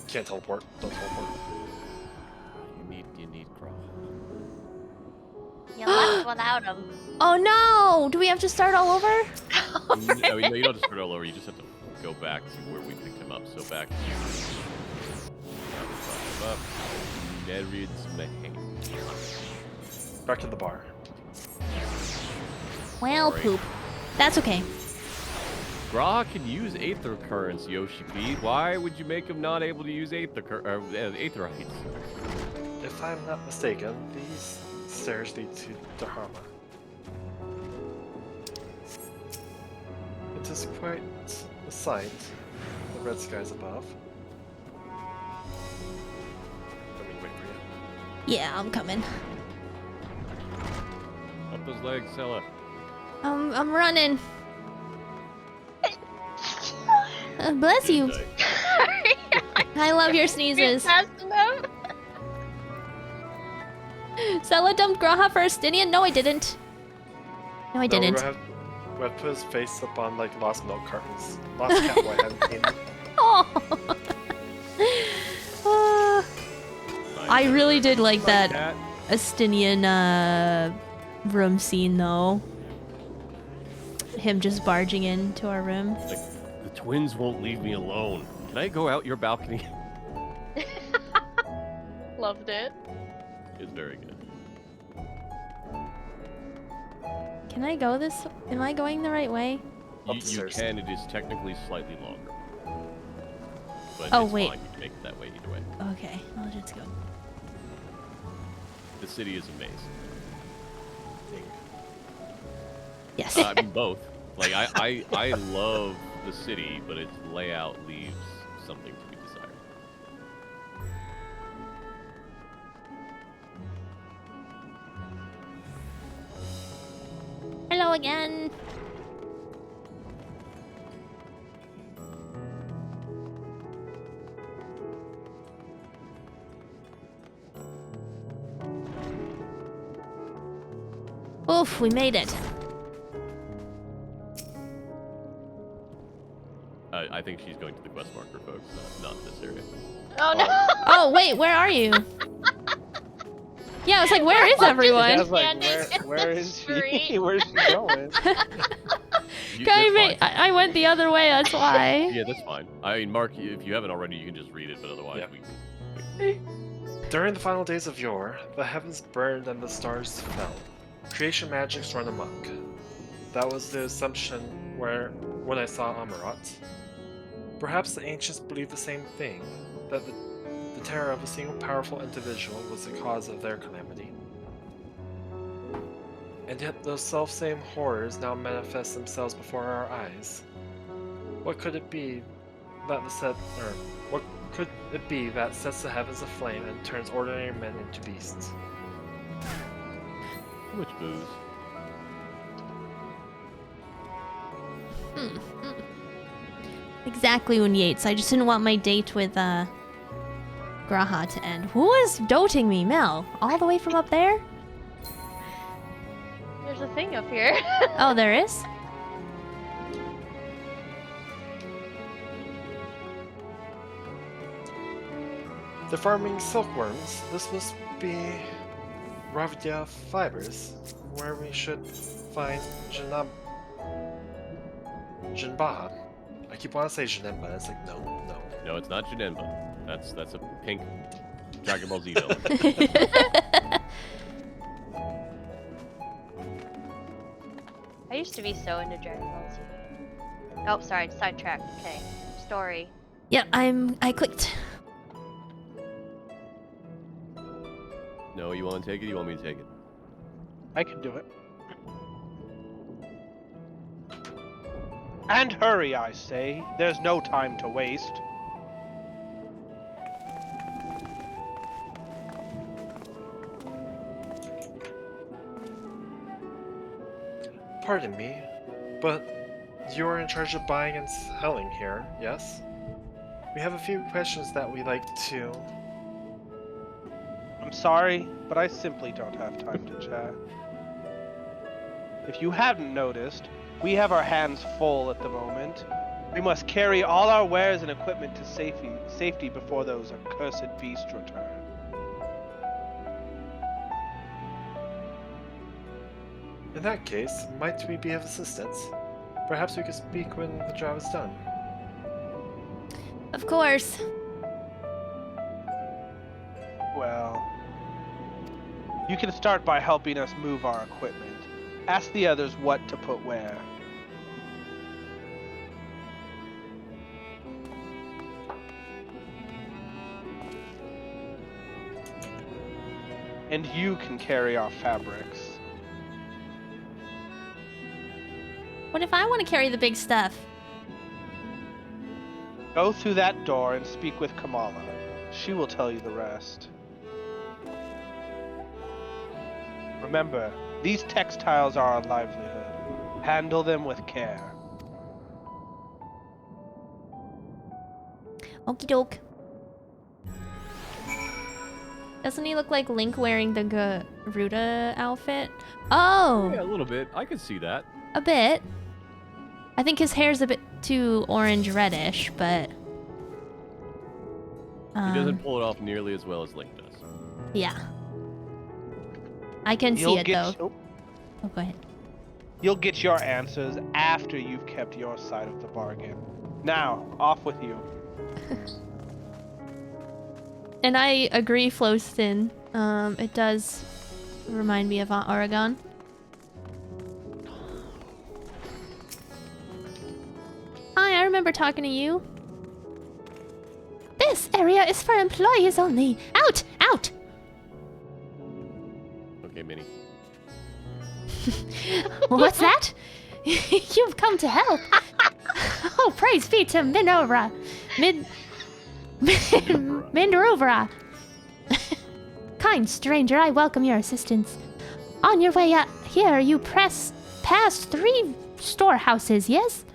Can't teleport. Don't teleport. You need Graha. You left without him. Oh no! Do we have to start all over? I mean, no, you don't have to start all over. You just have to go back to where we picked him up. So back up. Nerid's Mahane. Back to the bar. Well, Sorry. poop. That's okay. Graha can use Aether Currents, Yoshi P. Why would you make him not able to use Aetherites? If I'm not mistaken, these stairs lead to Dharma. It is quite a sight, the red skies above. Let me wait for you. Yeah, I'm coming. Up his legs, Sella. I'm running. Bless you. I love your sneezes. Sella dumped Graha for Estinian? No, I didn't. No, I didn't. We have to put his face up on like lost milk cartons. Lost cat boy hadn't seen him. Oh. I really did like that Estinian room scene though. Him just barging into our room. Like, the twins won't leave me alone. Can I go out your balcony? Loved it. It's very good. Can I go this? Am I going the right way? You can. It is technically slightly longer. But Oh, it's wait. fine. You can make it that way either way. Okay, I'll just go. The city is amazing. Yes. I mean, both. Like, I love the city, but its layout leaves something to be desired. Hello again. Oof, we made it. I think she's going to the quest marker, folks. Not this area. Oh no! Oh wait, where are you? Yeah, I was like, where is everyone? I was like, where is she? Where's she going? I went the other way, that's why. Yeah, that's fine. I mean, Mark, if you haven't already, you can just read it, but otherwise we... During the final days of yore, the heavens burned and the stars fell. Creation magics run amok. That was the assumption when I saw Amarat. Perhaps the ancients believed the same thing, that the terror of a single powerful individual was the cause of their calamity. And yet those self-same horrors now manifest themselves before our eyes. What could it be that sets the heavens aflame and turns ordinary men into beasts? Which booze? Exactly, when Yates. I just didn't want my date with Graha to end. Who is doting me, Mel? All the way from up there? There's a thing up here. Oh, there is? They're farming silkworms. This must be Ravdia fibers, where we should find Jinbaha. I keep wanting to say Janemba, it's like, no. No, it's not Janemba. That's a pink Dragon Ball Z villain. I used to be so into Dragon Ball Z. Oh, sorry, sidetrack. Okay, story. Yeah, I clicked. No, you want to take it? You want me to take it? I can do it. And hurry, I say. There's no time to waste. Pardon me, but you're in charge of buying and selling here, yes? We have a few questions that we'd like to... I'm sorry, but I simply don't have time to chat. If you haven't noticed, we have our hands full at the moment. We must carry all our wares and equipment to safety before those accursed beasts return. In that case, might we be of assistance? Perhaps we could speak when the job is done. Of course. Well, you can start by helping us move our equipment. Ask the others what to put where. And you can carry our fabrics. What if I want to carry the big stuff? Go through that door and speak with Kamala. She will tell you the rest. Remember, these textiles are our livelihood. Handle them with care. Okie doke. Doesn't he look like Link wearing the Garuda outfit? Oh! Yeah, a little bit. I could see that. A bit. I think his hair's a bit too orange-reddish, but... He doesn't pull it off nearly as well as Link does. Yeah. I can see it, though. Oh, go ahead. You'll get your answers after you've kept your side of the bargain. Now, off with you. And I agree, Floston. It does remind me of Oregon. Hi, I remember talking to you. This area is for employees only. Out! Out! Okay, Minnie. What's that? You've come to help. Oh, praise be to Minovra. Mindrovra. Kind stranger, I welcome your assistance. On your way here, you passed 3 storehouses, yes?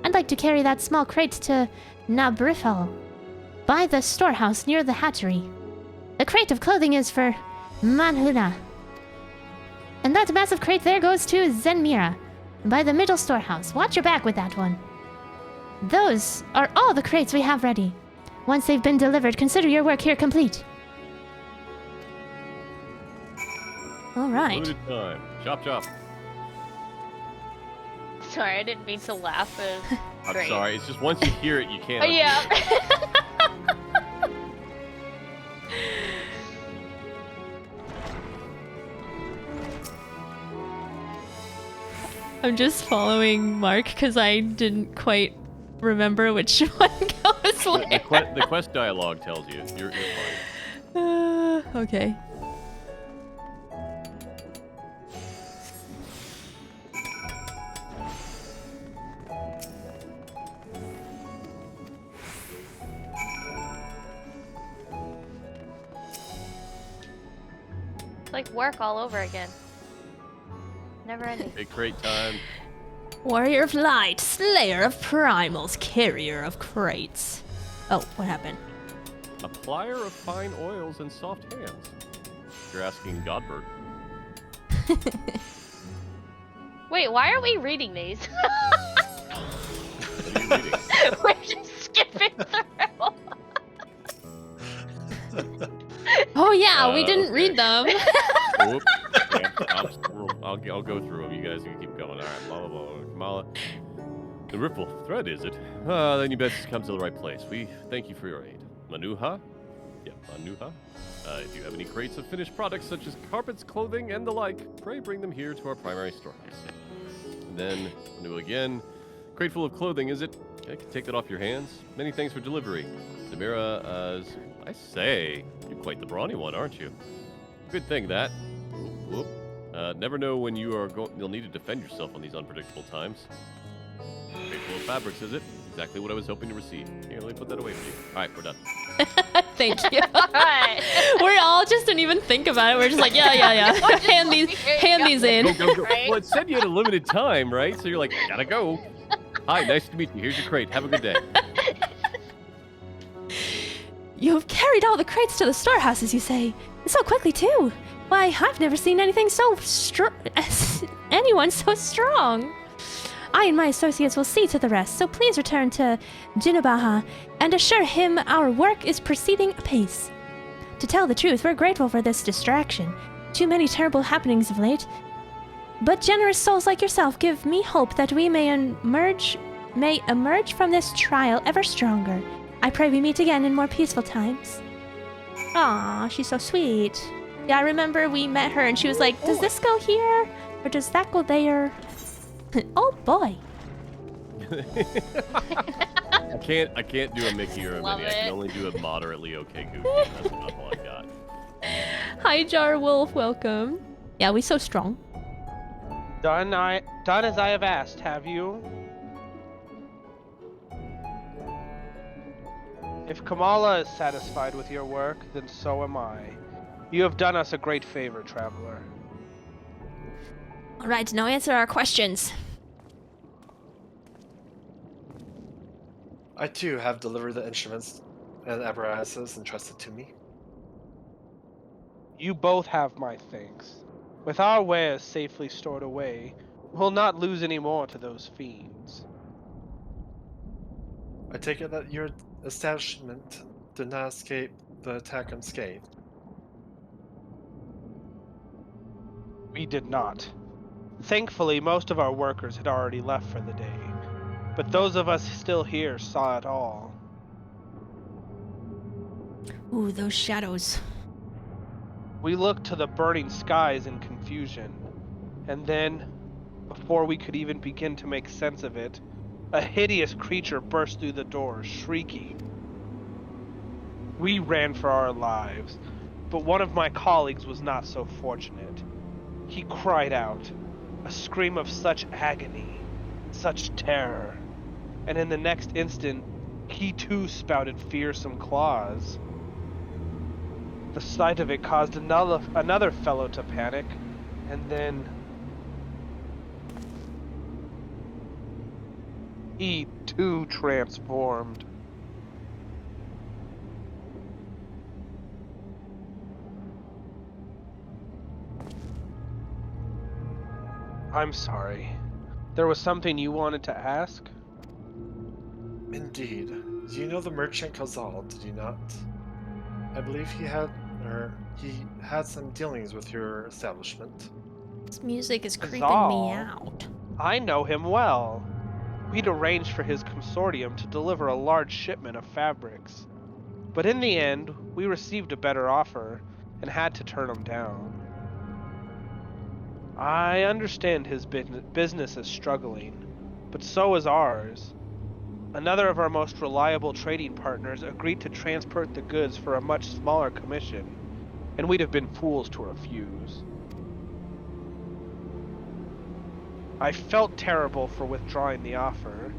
I'd like to carry that small crate to Nabrifel, by the storehouse near the hatchery. The crate of clothing is for Manhuna. And that massive crate there goes to Zenmira, by the middle storehouse. Watch your back with that one. Those are all the crates we have ready. Once they've been delivered, consider your work here complete. Alright. Limited time. Chop, chop. Sorry, I didn't mean to laugh. I'm sorry. It's just once you hear it, you can't. Oh, yeah. I'm just following Mark because I didn't quite remember which one goes where. The quest dialogue tells you. You're fine. Okay. It's like work all over again. Never ending. Big crate time. Warrior of Light, Slayer of Primals, Carrier of Crates. Oh, what happened? Applier of fine oils and soft hands. You're asking Godbert. Wait, why are we reading these? What are you reading? We're just skipping through. Oh yeah, we didn't okay. read them. Whoop. I'll go through them. You guys can keep going. All right, blah, blah, blah. Kamala. The ripple thread, is it? Then you best come to the right place. We thank you for your aid. Manuha? Yeah, Manuha. If you have any crates of finished products such as carpets, clothing, and the like, pray bring them here to our primary storehouse. And then, Manu again. Crate full of clothing, is it? I can take that off your hands. Many thanks for delivery. Samira, I say, you're quite the brawny one, aren't you? Good thing that. Whoop, whoop. Never know when you'll need to defend yourself on these unpredictable times. Crate full of fabrics, is it? Exactly what I was hoping to receive. Here, let me put that away for you. All right, we're done. Thank you. We all just didn't even think about it. We're just like, yeah. hand these in. Go. Well, it said you had a limited time, right? So you're like, gotta go. Hi, nice to meet you. Here's your crate. Have a good day. You have carried all the crates to the storehouse, as you say. So quickly, too. Why, I've never seen anything so anyone so strong. I and my associates will see to the rest, so please return to Jinabaha and assure him our work is proceeding apace. To tell the truth, we're grateful for this distraction. Too many terrible happenings of late. But generous souls like yourself give me hope that we may emerge from this trial ever stronger. I pray we meet again in more peaceful times. Aw, she's so sweet. Yeah, I remember we met her and she was like, does this go here? Or does that go there? Oh boy. I can't do a Mickey or a Love Minnie. I can it. only do a moderately okay Goofy. That's about all I got. Hi, Jar Wolf, welcome. Yeah, we so strong. Done as I have asked, have you? If Kamala is satisfied with your work, then so am I. You have done us a great favor, traveler. All right, now answer our questions. I too have delivered the instruments and apparatuses entrusted to me. You both have my thanks. With our wares safely stored away, we'll not lose any more to those fiends. I take it that your establishment did not escape the attack unscathed. We did not. Thankfully, most of our workers had already left for the day, but those of us still here saw it all. Ooh, those shadows. We looked to the burning skies in confusion, and then, before we could even begin to make sense of it, a hideous creature burst through the door, shrieking. We ran for our lives, but one of my colleagues was not so fortunate. He cried out, a scream of such agony, such terror, and in the next instant, he too spouted fearsome claws. The sight of it caused another fellow to panic, and then he too transformed. I'm sorry. There was something you wanted to ask? Indeed. You know the merchant Khazal, did you not? I believe he had some dealings with your establishment. This music is creeping Khazal? me out. I know him well. We'd arranged for his consortium to deliver a large shipment of fabrics. But in the end, we received a better offer and had to turn him down. I understand his business is struggling, but so is ours. Another of our most reliable trading partners agreed to transport the goods for a much smaller commission, and we'd have been fools to refuse. I felt terrible for withdrawing the offer,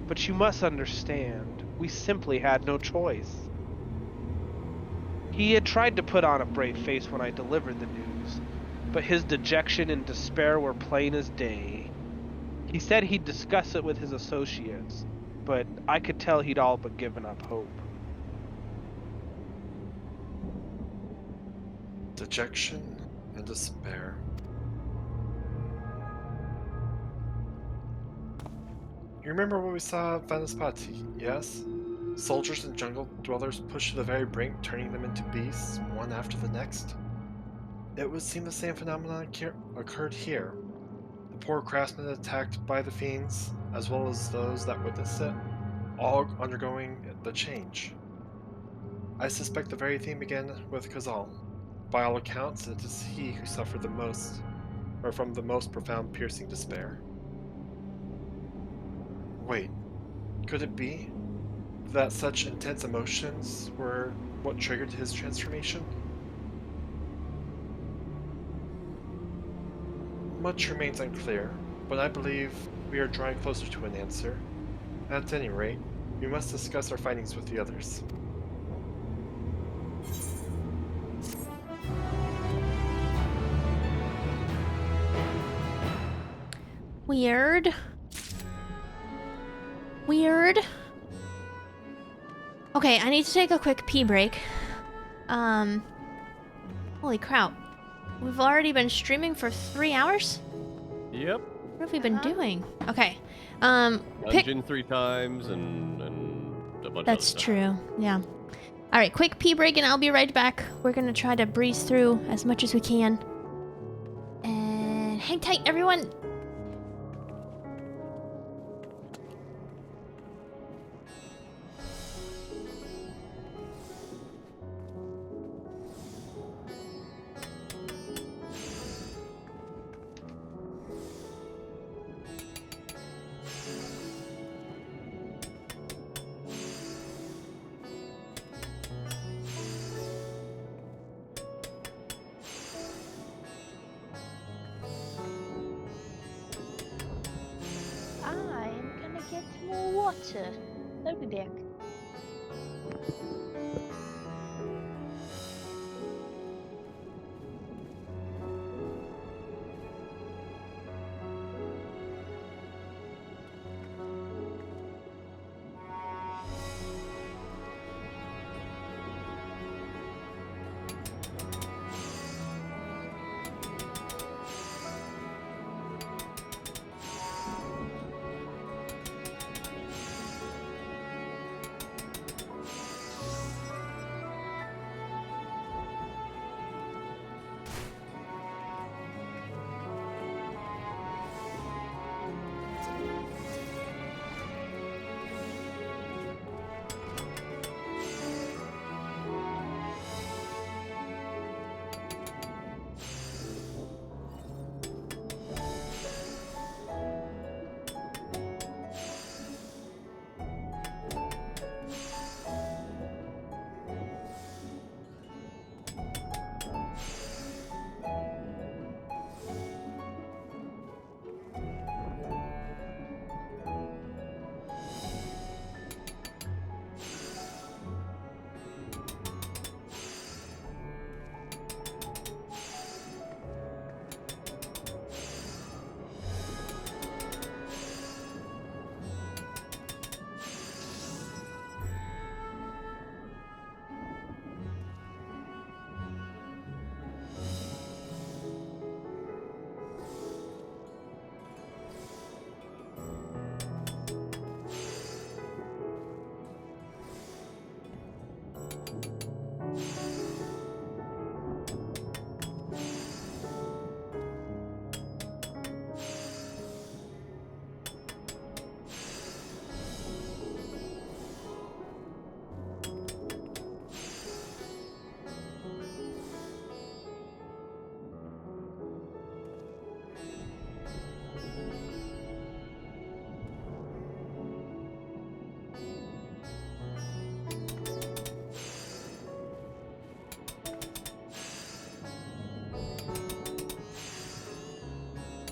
but you must understand, we simply had no choice. He had tried to put on a brave face when I delivered the news, but his dejection and despair were plain as day. He said he'd discuss it with his associates, but I could tell he'd all but given up hope. Dejection and despair. You remember what we saw at Vanaspati, yes? Soldiers and jungle dwellers pushed to the very brink, turning them into beasts, one after the next? It would seem the same phenomenon occurred here. The poor craftsmen attacked by the fiends, as well as those that witnessed it, all undergoing the change. I suspect the very theme began with Khazal. By all accounts, it is he who suffered the most, or from the most profound piercing despair. Wait, could it be that such intense emotions were what triggered his transformation? Much remains unclear, but I believe we are drawing closer to an answer. At any rate, we must discuss our findings with the others. Weird. Weird. Okay, I need to take a quick pee break. Holy crap. We've already been streaming for 3 hours? Yep. What have we been doing? Okay. Dungeon 3 times and a bunch That's of other stuff. true. Yeah. All right, quick pee break and I'll be right back. We're going to try to breeze through as much as we can. And hang tight, everyone. I'm gonna get more water. I'll be back.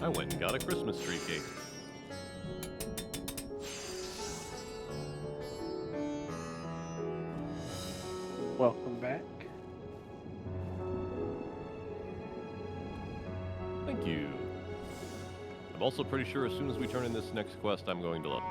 I went and got a Christmas tree cake. Welcome back. Thank you. I'm also pretty sure as soon as we turn in this next quest, I'm going to love it.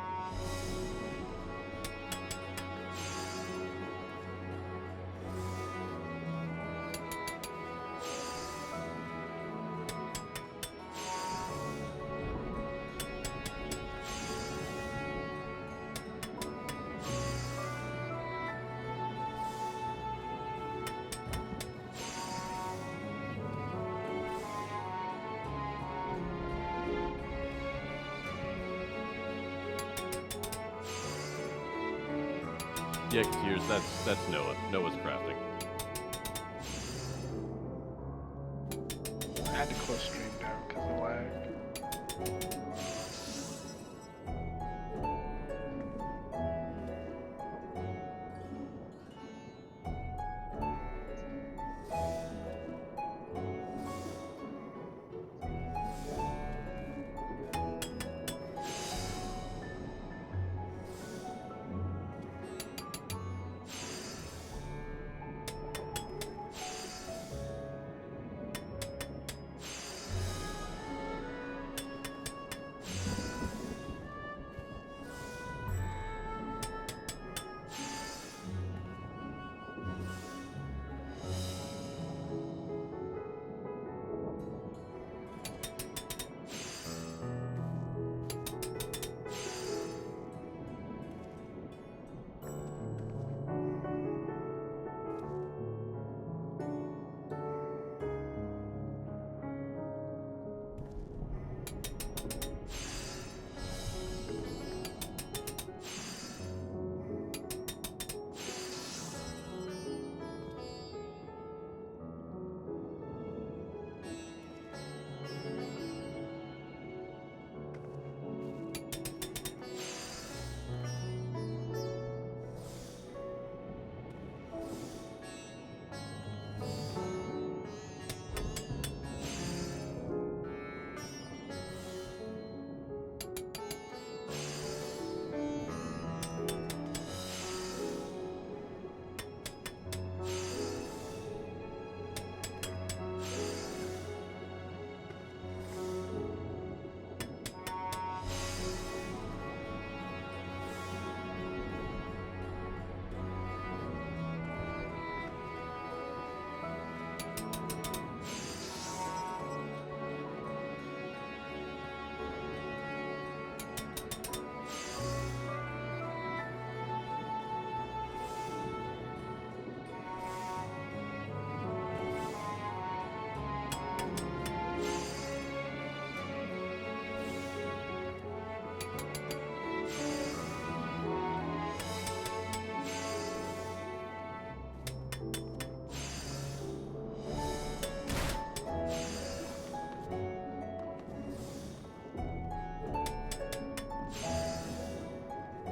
Yeah, Tears, that's Noah. Noah's crafting. I had to close stream down because of lag.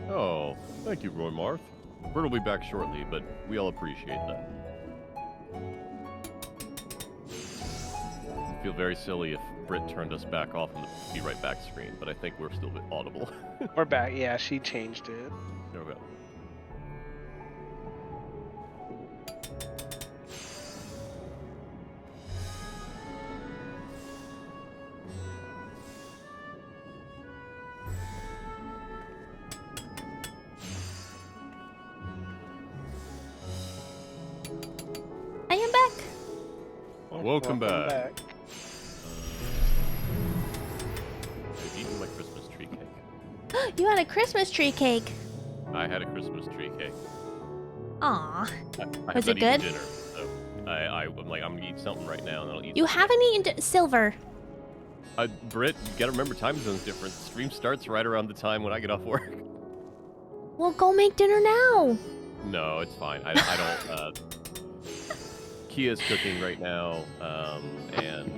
Oh, thank you, Roy Marth. Bert will be back shortly, but we all appreciate that. I feel very silly if Britt turned us back off on the Be Right Back screen, but I think we're still audible. We're back. Yeah, she changed it. Okay. I am back. Welcome back. I've eaten my Christmas tree cake. You had a Christmas tree cake. I had a Christmas tree cake. Aw. I Was have it not eaten good? dinner, so I'm like, I'm gonna eat something right now, and then I'll eat. You haven't eaten silver. Britt, you gotta remember time zone's different. Stream starts right around the time when I get off work. Well, go make dinner now. No, it's fine. I don't. Kia's cooking right now, and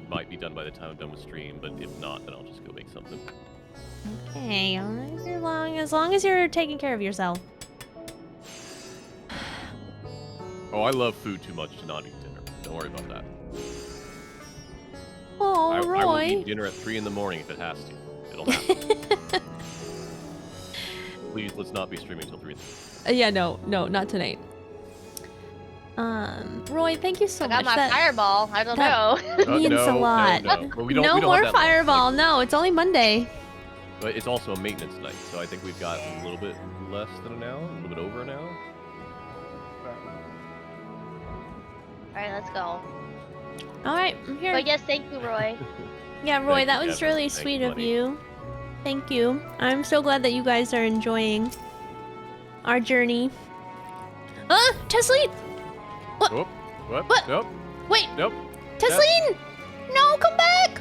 might be done by the time I'm done with stream. But if not, then I'll just go make something. Okay, as long as you're taking care of yourself. Oh, I love food too much to not eat dinner. Don't worry about that. Oh, Roy. I will eat dinner at 3 in the morning if it has to. It'll happen. Please, let's not be streaming until 3. Yeah, no, not tonight. Roy, thank you so I much. got my fireball. I don't know. Means a lot. No. Well, we don't have more that fireball. No, it's only Monday. But it's also a maintenance night, so I think we've got a little bit less than an hour, a little bit over an hour. Alright, let's go. Alright, I'm here. But yes, thank you, Roy. Yeah, Roy, Thank that you, was Kevin. really Thank sweet you, of buddy. you. Thank you. I'm so glad that you guys are enjoying our journey. Tesleen! What? What? Nope. Wait! Nope. Tesleen! No, come back!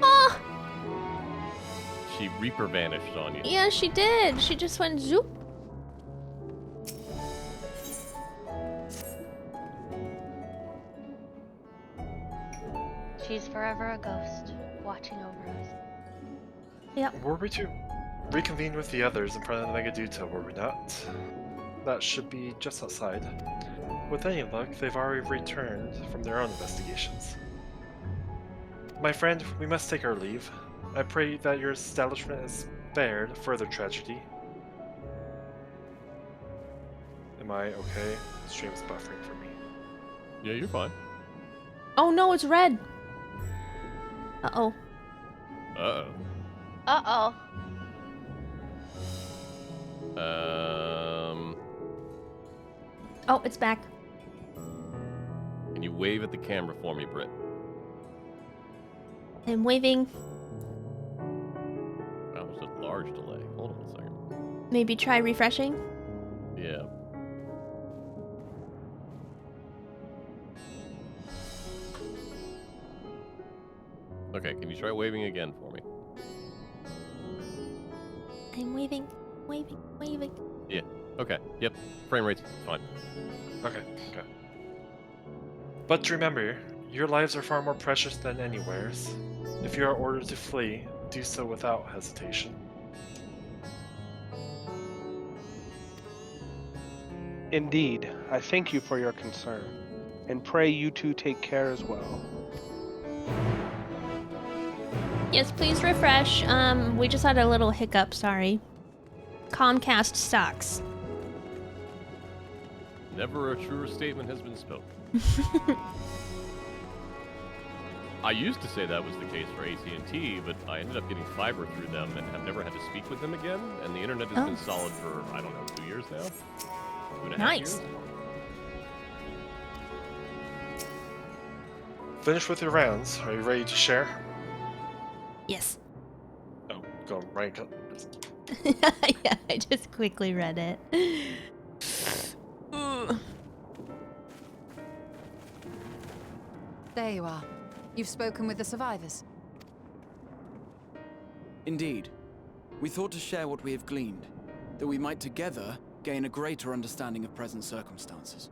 Ah! She Reaper vanished on you. Yeah, she did. She just went zoop. She's forever a ghost, watching over us. Yep. Were we to reconvene with the others in front of the Megaduta, were we not? That should be just outside. With any luck, they've already returned from their own investigations. My friend, we must take our leave. I pray that your establishment is spared further tragedy. Am I okay? The stream's buffering for me. Yeah, you're fine. Oh no, it's red. Uh-oh. Uh-oh. Uh-oh. Oh, it's back. Can you wave at the camera for me, Britt? I'm waving. That was a large delay. Hold on 1 second. Maybe try refreshing. Yeah. Okay, can you try waving again for me? I'm waving, waving, waving. Yeah. Okay. Yep. Frame rate's fine. Okay. But remember, your lives are far more precious than anywhere's. If you are ordered to flee, do so without hesitation. Indeed, I thank you for your concern, and pray you two take care as well. Yes, please refresh. We just had a little hiccup, sorry. Comcast sucks. Never a truer statement has been spoken. I used to say that was the case for AT&T, but I ended up getting fiber through them and have never had to speak with them again. And the internet has been solid for, I don't know, 2 years now? 2.5 Nice. years? Finish with your rounds. Are you ready to share? Yes. Oh, go on, Ryan. Yeah, I just quickly read it. There you are. You've spoken with the survivors. Indeed. We thought to share what we have gleaned, that we might together gain a greater understanding of present circumstances.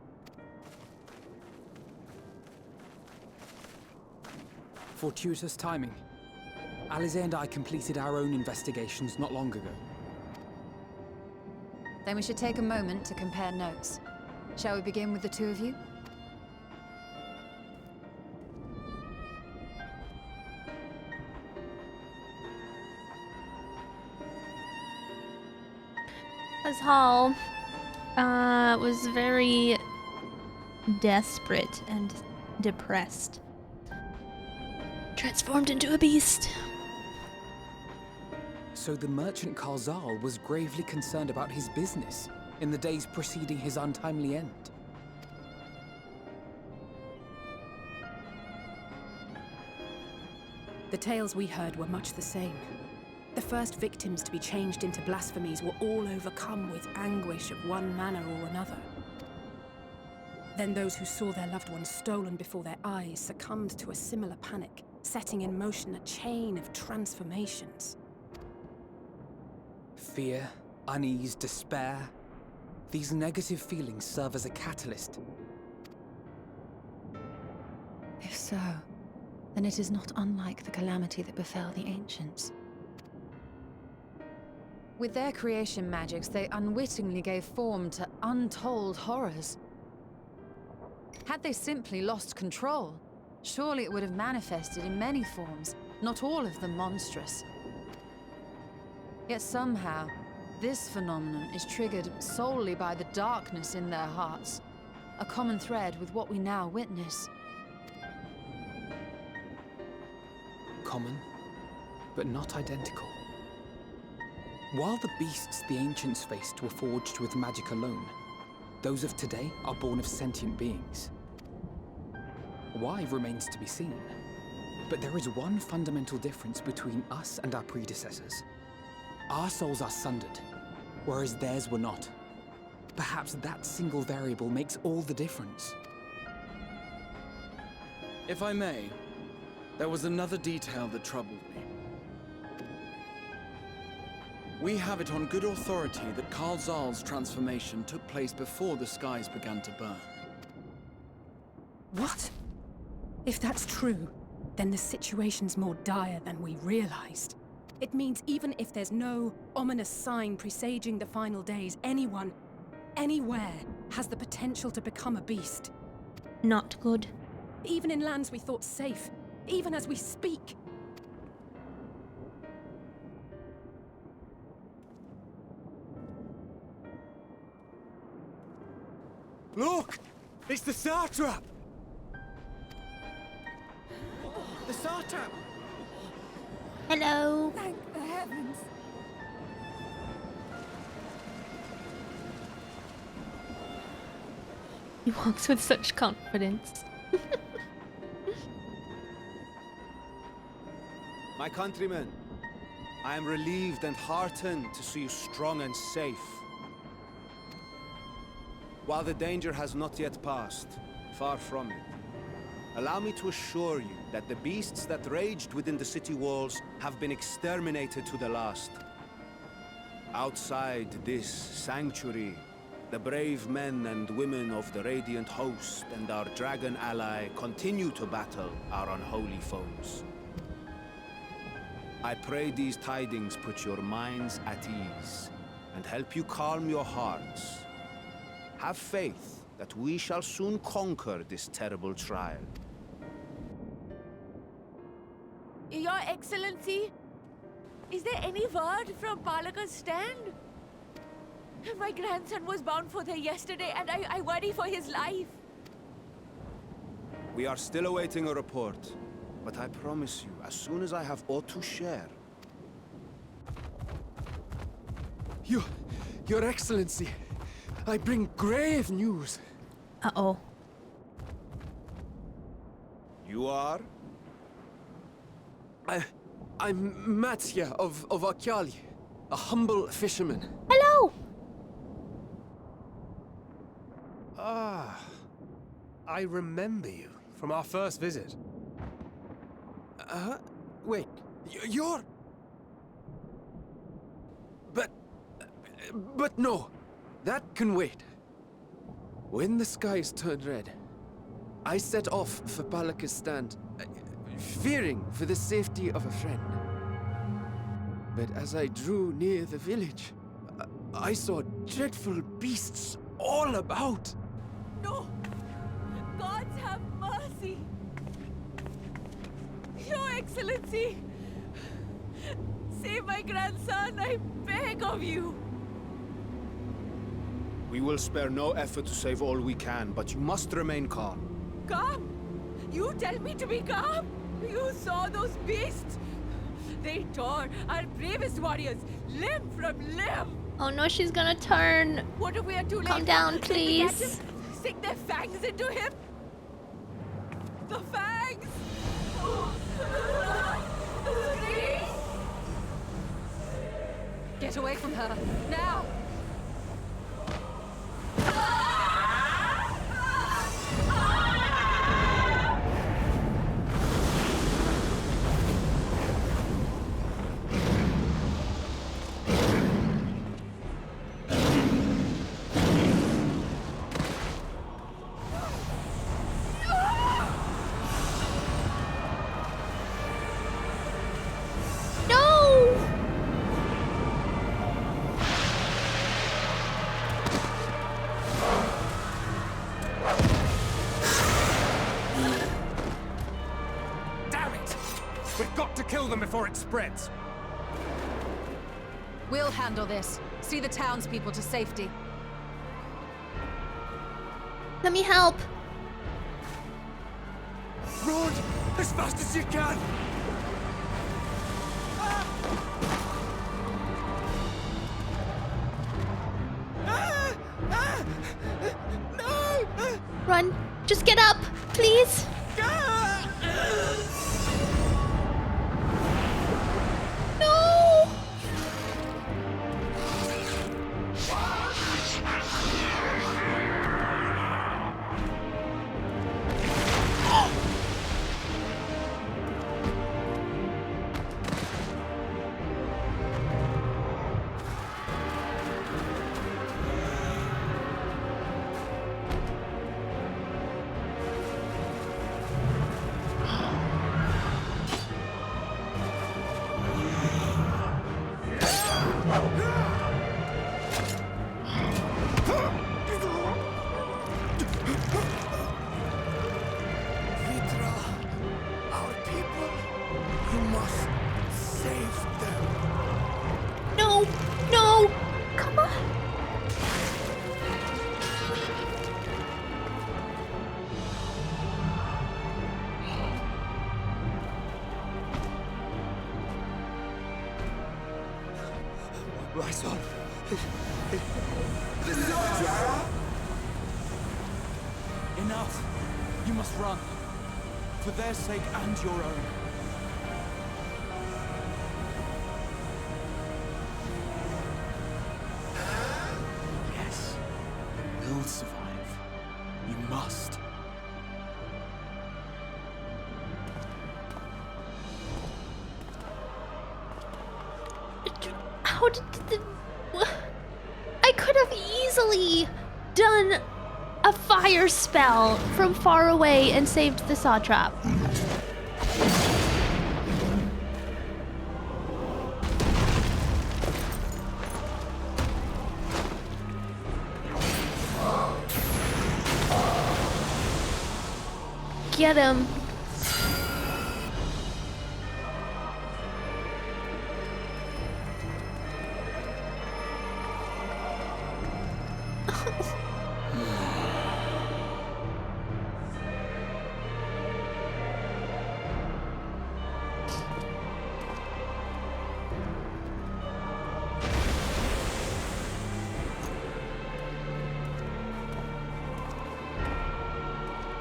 Fortuitous timing. Alize and I completed our own investigations not long ago. Then we should take a moment to compare notes. Shall we begin with the two of you? Hall was very desperate and depressed. Transformed into a beast. So the merchant Karzal was gravely concerned about his business in the days preceding his untimely end. The tales we heard were much the same. The first victims to be changed into blasphemies were all overcome with anguish of one manner or another. Then those who saw their loved ones stolen before their eyes succumbed to a similar panic, setting in motion a chain of transformations. Fear, unease, despair. These negative feelings serve as a catalyst. If so, then it is not unlike the calamity that befell the ancients. With their creation magics, they unwittingly gave form to untold horrors. Had they simply lost control, surely it would have manifested in many forms, not all of them monstrous. Yet somehow, this phenomenon is triggered solely by the darkness in their hearts, a common thread with what we now witness. Common, but not identical. While the beasts the ancients faced were forged with magic alone, those of today are born of sentient beings. Why remains to be seen, but there is one fundamental difference between us and our predecessors. Our souls are sundered, whereas theirs were not. Perhaps that single variable makes all the difference. If I may, there was another detail that troubled me. We have it on good authority that Karl Zahl's transformation took place before the skies began to burn. What? If that's true, then the situation's more dire than we realized. It means even if there's no ominous sign presaging the final days, anyone, anywhere, has the potential to become a beast. Not good. Even in lands we thought safe, even as we speak. Look! It's the Satrap! The Satrap! Hello. Thank the heavens. He walks with such confidence. My countrymen, I am relieved and heartened to see you strong and safe. While the danger has not yet passed, far from it, allow me to assure you that the beasts that raged within the city walls have been exterminated to the last. Outside this sanctuary, the brave men and women of the Radiant Host and our dragon ally continue to battle our unholy foes. I pray these tidings put your minds at ease and help you calm your hearts. Have faith that we shall soon conquer this terrible trial. Your Excellency, is there any word from Palaka's stand? My grandson was bound for there yesterday, and I worry for his life. We are still awaiting a report, but I promise you, as soon as I have aught to share... Your Excellency, I bring grave news. Uh-oh. You are? I'm Matsya of Akyali, a humble fisherman. Hello! Ah, I remember you from our first visit. Wait, you're... But no, that can wait. When the skies turned red, I set off for Palaka's stand, fearing for the safety of a friend. But as I drew near the village, I saw dreadful beasts all about. No! Gods have mercy! Your Excellency! Save my grandson, I beg of you! We will spare no effort to save all we can, but you must remain calm. Calm? You tell me to be calm? You saw those beasts? They tore our bravest warriors limb from limb! Oh no, she's gonna turn. What if we are too late? Calm down, Did we catch please. him? Stick their fangs into him? The fangs! The screams! Get away from her, now! Kill them before it spreads. We'll handle this. See the townspeople to safety. Let me help. Run as fast as you can. No! Run. Just get up, please. Rise up. Enough. You must run. For their sake and your own. Yes. You will survive. You must. How did I could have easily done a fire spell from far away and saved the saw trap. Get him.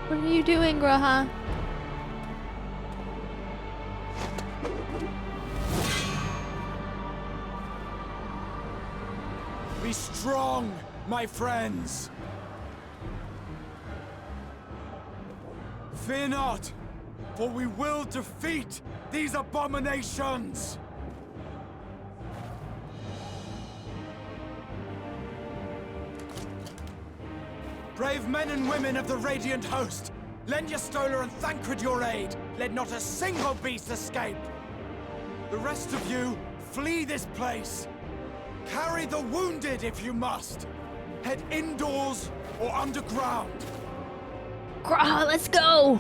What are you doing, Graha? Be strong, my friends. Fear not, for we will defeat these abominations. Brave men and women of the Radiant Host, lend your Stola and Thancred your aid. Let not a single beast escape. The rest of you, flee this place. Carry the wounded if you must. Head indoors or underground. Graha, let's go!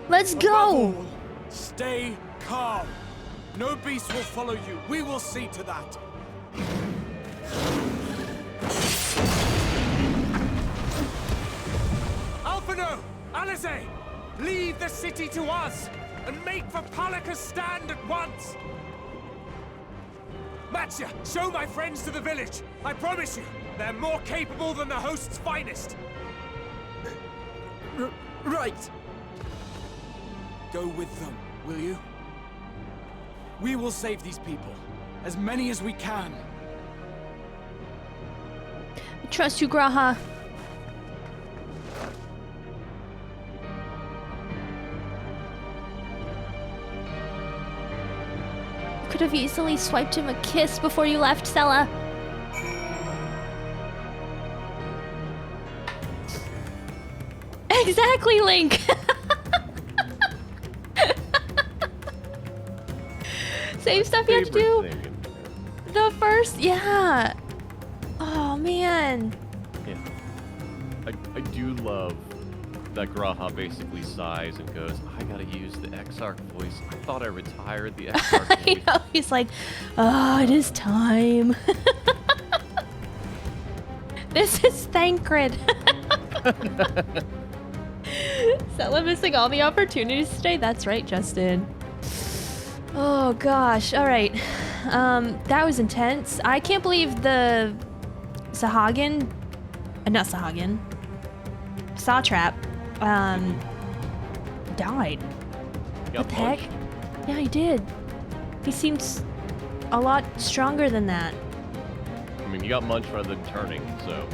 Let's Above go! all, stay calm. No beast will follow you. We will see to that. Alphino! Alize! Leave the city to us, and make for Palaka's stand at once! Matcha, show my friends to the village. I promise you, they're more capable than the host's finest. Right. Go with them, will you? We will save these people. As many as we can. I trust you, Graha. Could have easily swiped him a kiss before you left, Sella. Exactly, Link. Same stuff you have to do. The first, yeah. Oh man. Yeah. I do love that Graha basically sighs and goes, I gotta use the Exarch voice. I thought I retired the Exarch voice. I know, he's like, oh, it is time. This is Thancred. Sella missing all the opportunities today? That's right, Justin. Oh gosh, alright. That was intense. I can't believe the Sahagin, not Sahagin, Sawtrap, died. What the heck? Yeah, he did. He seems a lot stronger than that. I mean, he got munched rather than turning, so.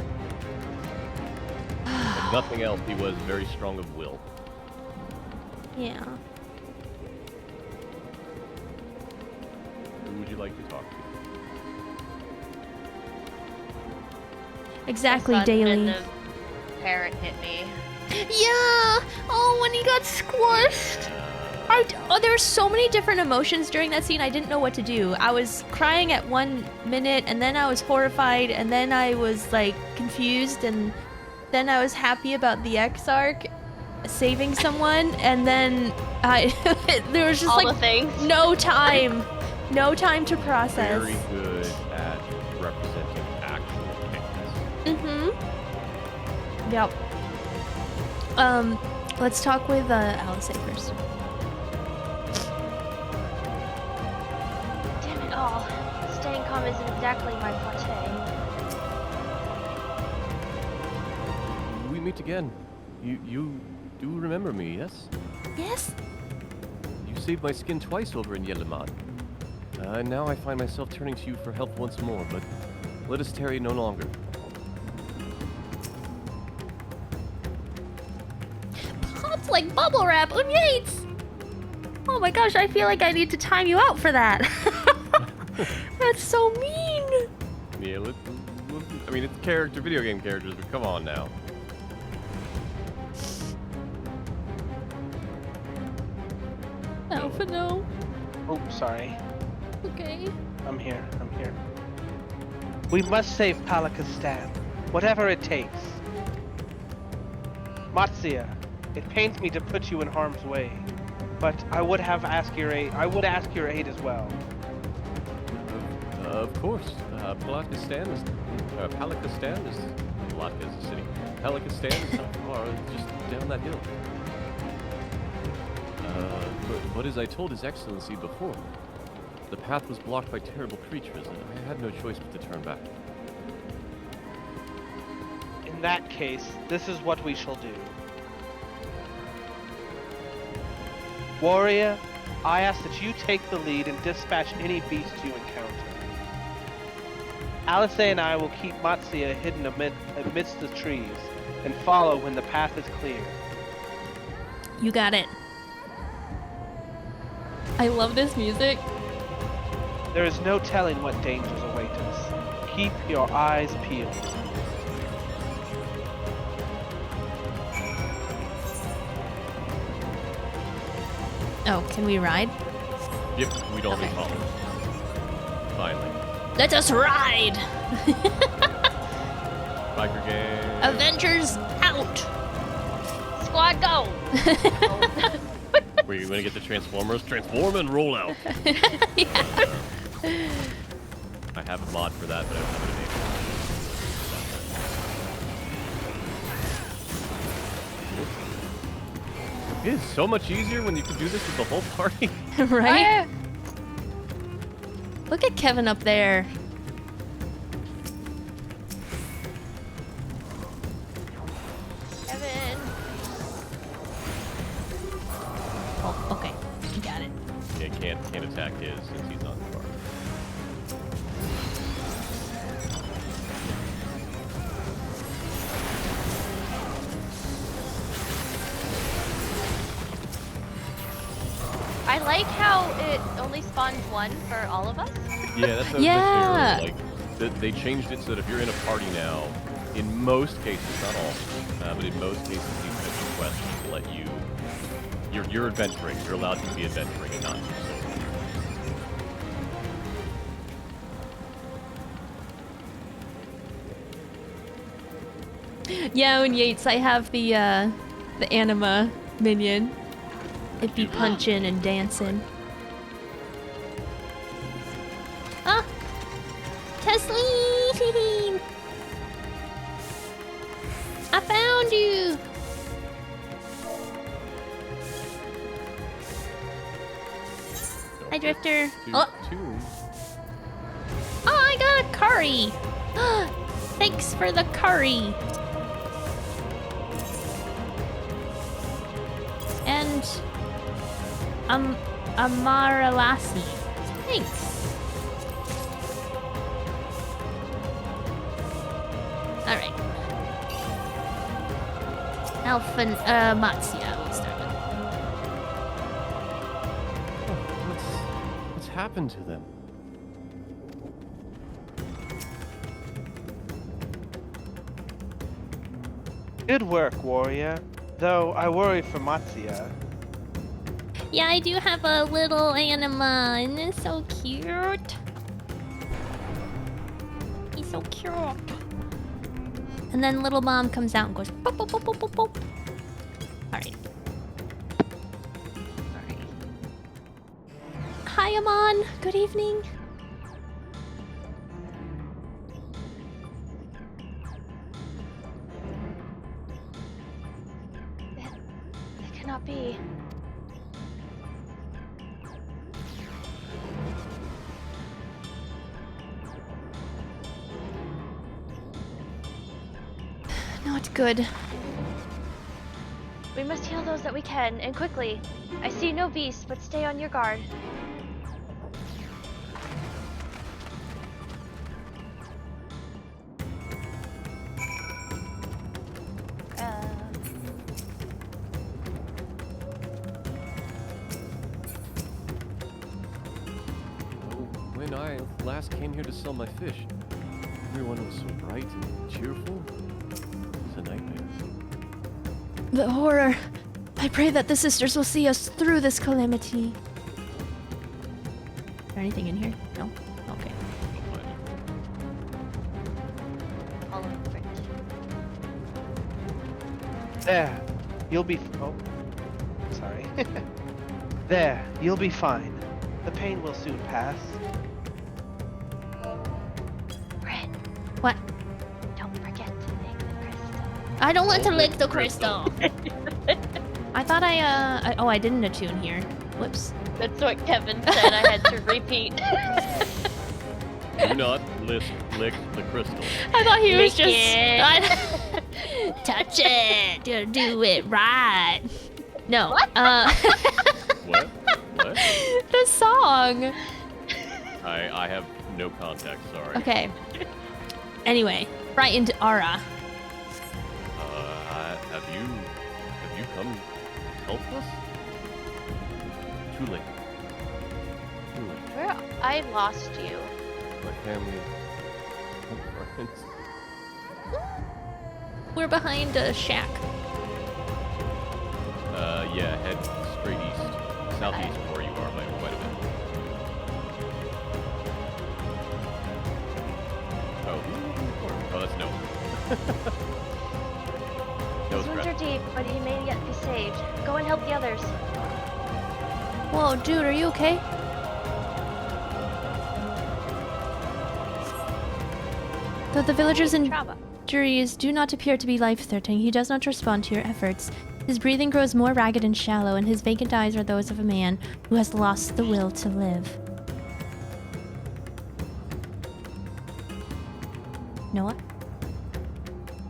If nothing else, he was very strong of will. Yeah. Who would you like to talk to? Exactly, The sun Daily. and the parrot hit me. Yeah! Oh, when he got squished! There were so many different emotions during that scene, I didn't know what to do. I was crying at 1 minute, and then I was horrified, and then I was, like, confused, and then I was happy about the Exarch saving someone, and then there was just, All like, the things. no time. No time to process. Very good at representing actual chaos. Mm-hmm. Yep. Let's talk with Alice first. Damn it all. Staying Intercom isn't exactly my forte. We meet again. You do remember me, yes? Yes? You saved my skin twice over in Yelimat. And now I find myself turning to you for help once more, but let us tarry no longer. Pops like bubble wrap on Yates! Oh my gosh, I feel like I need to time you out for that. That's so mean! Yeah, I mean, it's video game characters, but come on now. Alpha, no. Oh, sorry. Okay. I'm here. We must save Palakistan, whatever it takes. Matsuya, it pains me to put you in harm's way, but I would ask your aid as well. Of course. Palakistan is Palaka is a city. Palakistan is not far, just down that hill. But as I told His Excellency before, the path was blocked by terrible creatures, and I had no choice but to turn back. In that case, this is what we shall do. Warrior, I ask that you take the lead and dispatch any beasts you encounter. Alice and I will keep Matsuya hidden amidst the trees and follow when the path is clear. You got it. I love this music. There is no telling what dangers await us. Keep your eyes peeled. Oh, can we ride? Yep, we don't need followers. Finally. Let us ride! Biker gang. Avengers out! Squad go! Were you gonna get the Transformers? Transform and roll out! Yeah. I have a mod for that, but I don't have it enabled. It is so much easier when you can do this with the whole party. Right? Look at Kevin up there. Kevin. Oh, okay. You got it. Yeah, can't attack his since he's not in the party. I like how it only spawns one for all of us. Yeah, that's what Yeah. I was mentioning earlier. Like, they changed it so that if you're in a party now, in most cases, not all, but in most cases, these types of quests will let you. You're adventuring. You're allowed to be adventuring and not just solo. Yeah, in Yates, I have the anima minion. It'd be punching and dancing. Ah! Tesleen! I found you! Hi, Drifter. Oh, I got a curry! Thanks for the curry! And Amaralasi. Thanks. Alright. Alpha Matsuya we'll start with. What's happened to them? Good work, warrior. Though I worry for Matsuya. Yeah, I do have a little anima, and it's so cute. He's so cute. And then little mom comes out and goes boop boop boop boop boop boop. Alright. Hi, Amon. Good evening. That cannot be. not good. We must heal those that we can, and quickly. I see no beast, but stay on your guard. When I last came here to sell my fish, everyone was so bright and cheerful. It was a nightmare. The horror. I pray that the sisters will see us through this calamity. Is there anything in here? No? Okay. Following print. There, you'll be. Oh, sorry. There, you'll be fine. The pain will soon pass. Ren, What? don't forget to lick the crystal. I don't want to lick the crystal. I thought oh, I didn't attune here. Whoops. That's what Kevin said. I had to repeat. Do not lick the crystal. I thought he was Lick just touch it. Do it right. No. What? What? What? The song. I have no context, sorry. Okay. Anyway, frightened Aura. Have you come help us? Too late. Too late. Where I lost you. My family and friends. We're behind a shack. Yeah, head straight east. Southeast from where you are by quite a bit. Oh, that's no. His wounds are deep, but he may yet be saved. Go and help the others. Whoa, dude, are you okay? Though the villagers' injuries do not appear to be life-threatening, he does not respond to your efforts. His breathing grows more ragged and shallow, and his vacant eyes are those of a man who has lost the will to live. Noah?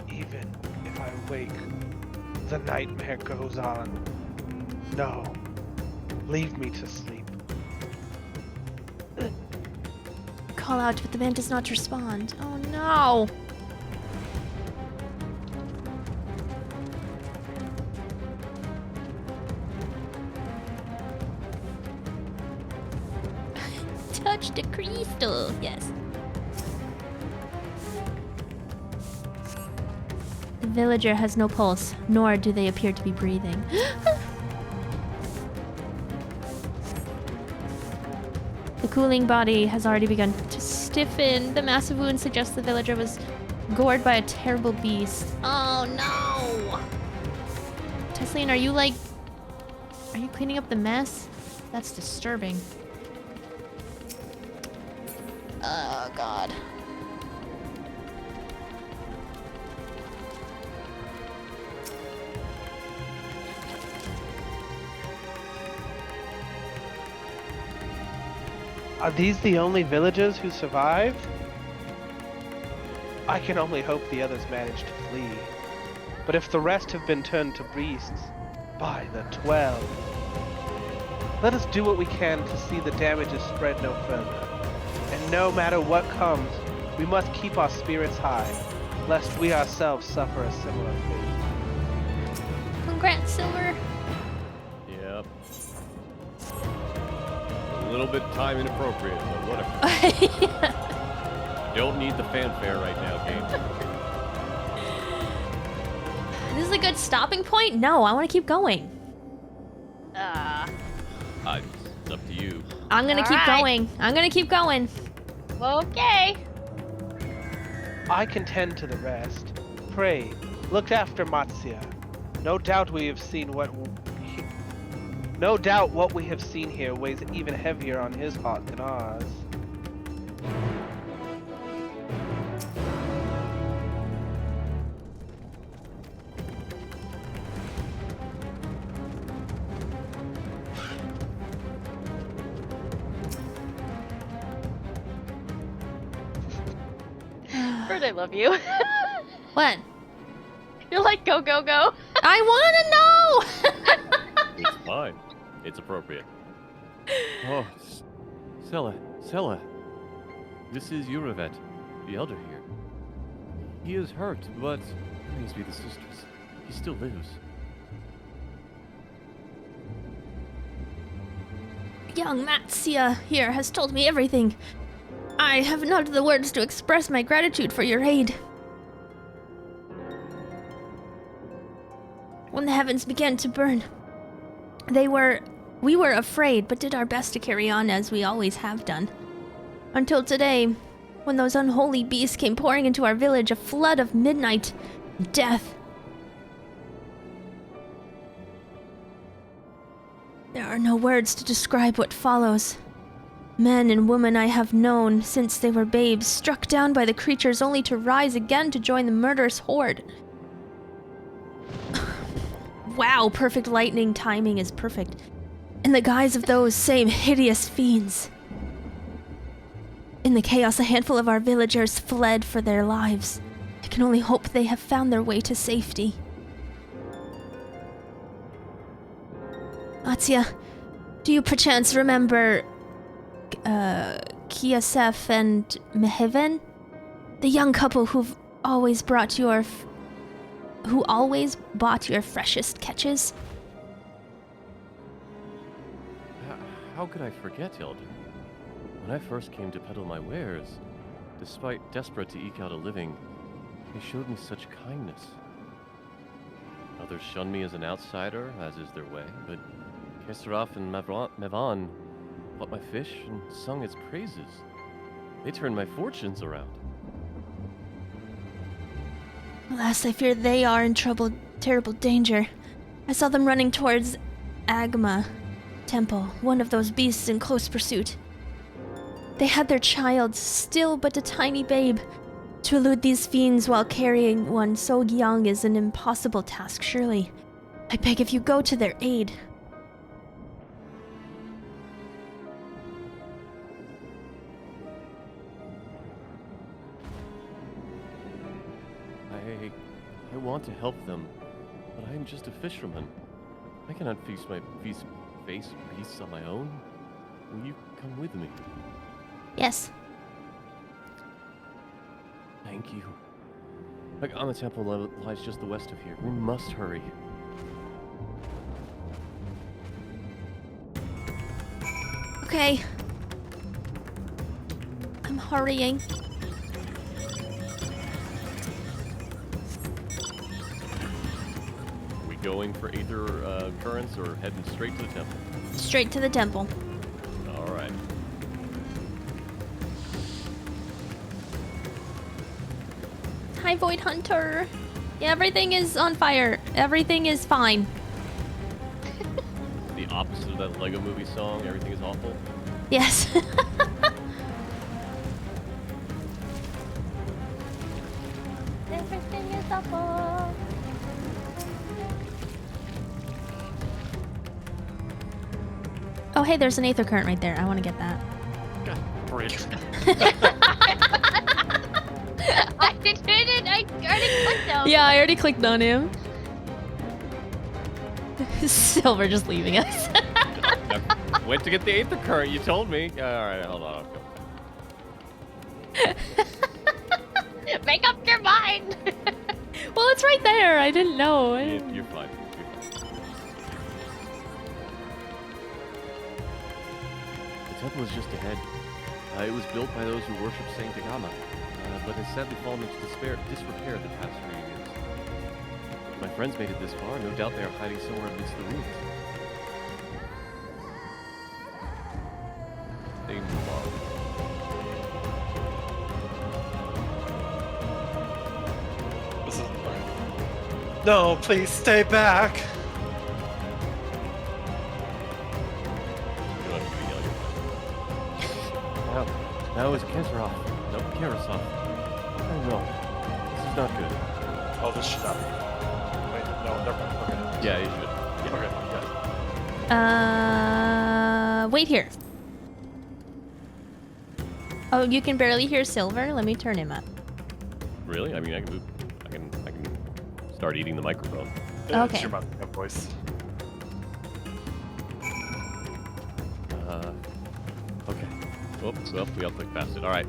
Even if I wake, the nightmare goes on. No, leave me to sleep. Call out, but the man does not respond. Oh no! Touch the crystal. Yes. The villager has no pulse, nor do they appear to be breathing. The cooling body has already begun to stiffen. The massive wound suggests the villager was gored by a terrible beast. Oh no! Tesleen, are you cleaning up the mess? That's disturbing. Oh god. Are these the only villagers who survived? I can only hope the others managed to flee. But if the rest have been turned to beasts, by the 12. Let us do what we can to see the damages spread no further. And no matter what comes, we must keep our spirits high, lest we ourselves suffer a similar fate. Congrats, Silver. Yep. A little bit time inappropriate, but whatever. Don't need the fanfare right now, game. This is a good stopping point? No, I want to keep going. It's up to you. I'm gonna keep going. I'm gonna keep going. Okay. I can tend to the rest. Pray, look after Matsia. No doubt what we have seen here weighs even heavier on his heart than ours. Bird, I love you. What? You're like, go, go, go. I wanna know! It's fine. It's appropriate. Oh, Sella. This is Uravet, the elder here. He is hurt, but praise be the sisters. He still lives. Young Matsia here has told me everything. I have not the words to express my gratitude for your aid. When the heavens began to burn, we were afraid, but did our best to carry on as we always have done. Until today, when those unholy beasts came pouring into our village, a flood of midnight death. There are no words to describe what follows. Men and women I have known since they were babes, struck down by the creatures only to rise again to join the murderous horde. Wow, perfect lightning timing is perfect. In the guise of those same hideous fiends. In the chaos, a handful of our villagers fled for their lives. I can only hope they have found their way to safety. Atia, do you perchance remember Kiasef and Meheven? The young couple who always bought your freshest catches? How could I forget, Elder? When I first came to peddle my wares, despite desperate to eke out a living, they showed me such kindness. Others shunned me as an outsider, as is their way, but Kesaraf and Mevan bought my fish and sung its praises. They turned my fortunes around. Alas, I fear they are in terrible danger. I saw them running towards Agma Temple, one of those beasts in close pursuit. They had their child, still but a tiny babe. To elude these fiends while carrying one so young is an impossible task, surely. I beg if you go to their aid. I want to help them, but I am just a fisherman. I cannot face beasts on my own. Will you come with me? Yes. Thank you. Agama Temple lies just the west of here. We must hurry. Okay. I'm hurrying. Going for Aether currents or heading straight to the temple? Straight to the temple. All right. Hi, Void Hunter. Yeah, everything is on fire. Everything is fine. The opposite of that Lego Movie song, everything is awful? Yes. Everything is awful. Oh, hey, there's an Aether current right there. I want to get that. God, bridge. I did it. I already clicked him. Yeah, I already clicked on him. Silver just leaving us. I went to get the Aether current. You told me. All right, hold on. I'll go. Make up your mind. Well, it's right there. I didn't know. You're fine. The temple is just ahead. It was built by those who worship Saint Agama, but has sadly fallen into disrepair the past few years. My friends made it this far. No doubt they are hiding somewhere amidst the ruins. They love. No, please stay back. That was Kesarov. No, Karasov. Oh no. This is not good. Oh, this should not be. Wait, no, never mind. Okay. Yeah, you should. Yeah. Okay, Wait here. Oh, you can barely hear Silver? Let me turn him up. Really? I mean, I can start eating the microphone. Yeah, Okay. It's your voice. Okay. Oops, well, we all clicked past it. All right.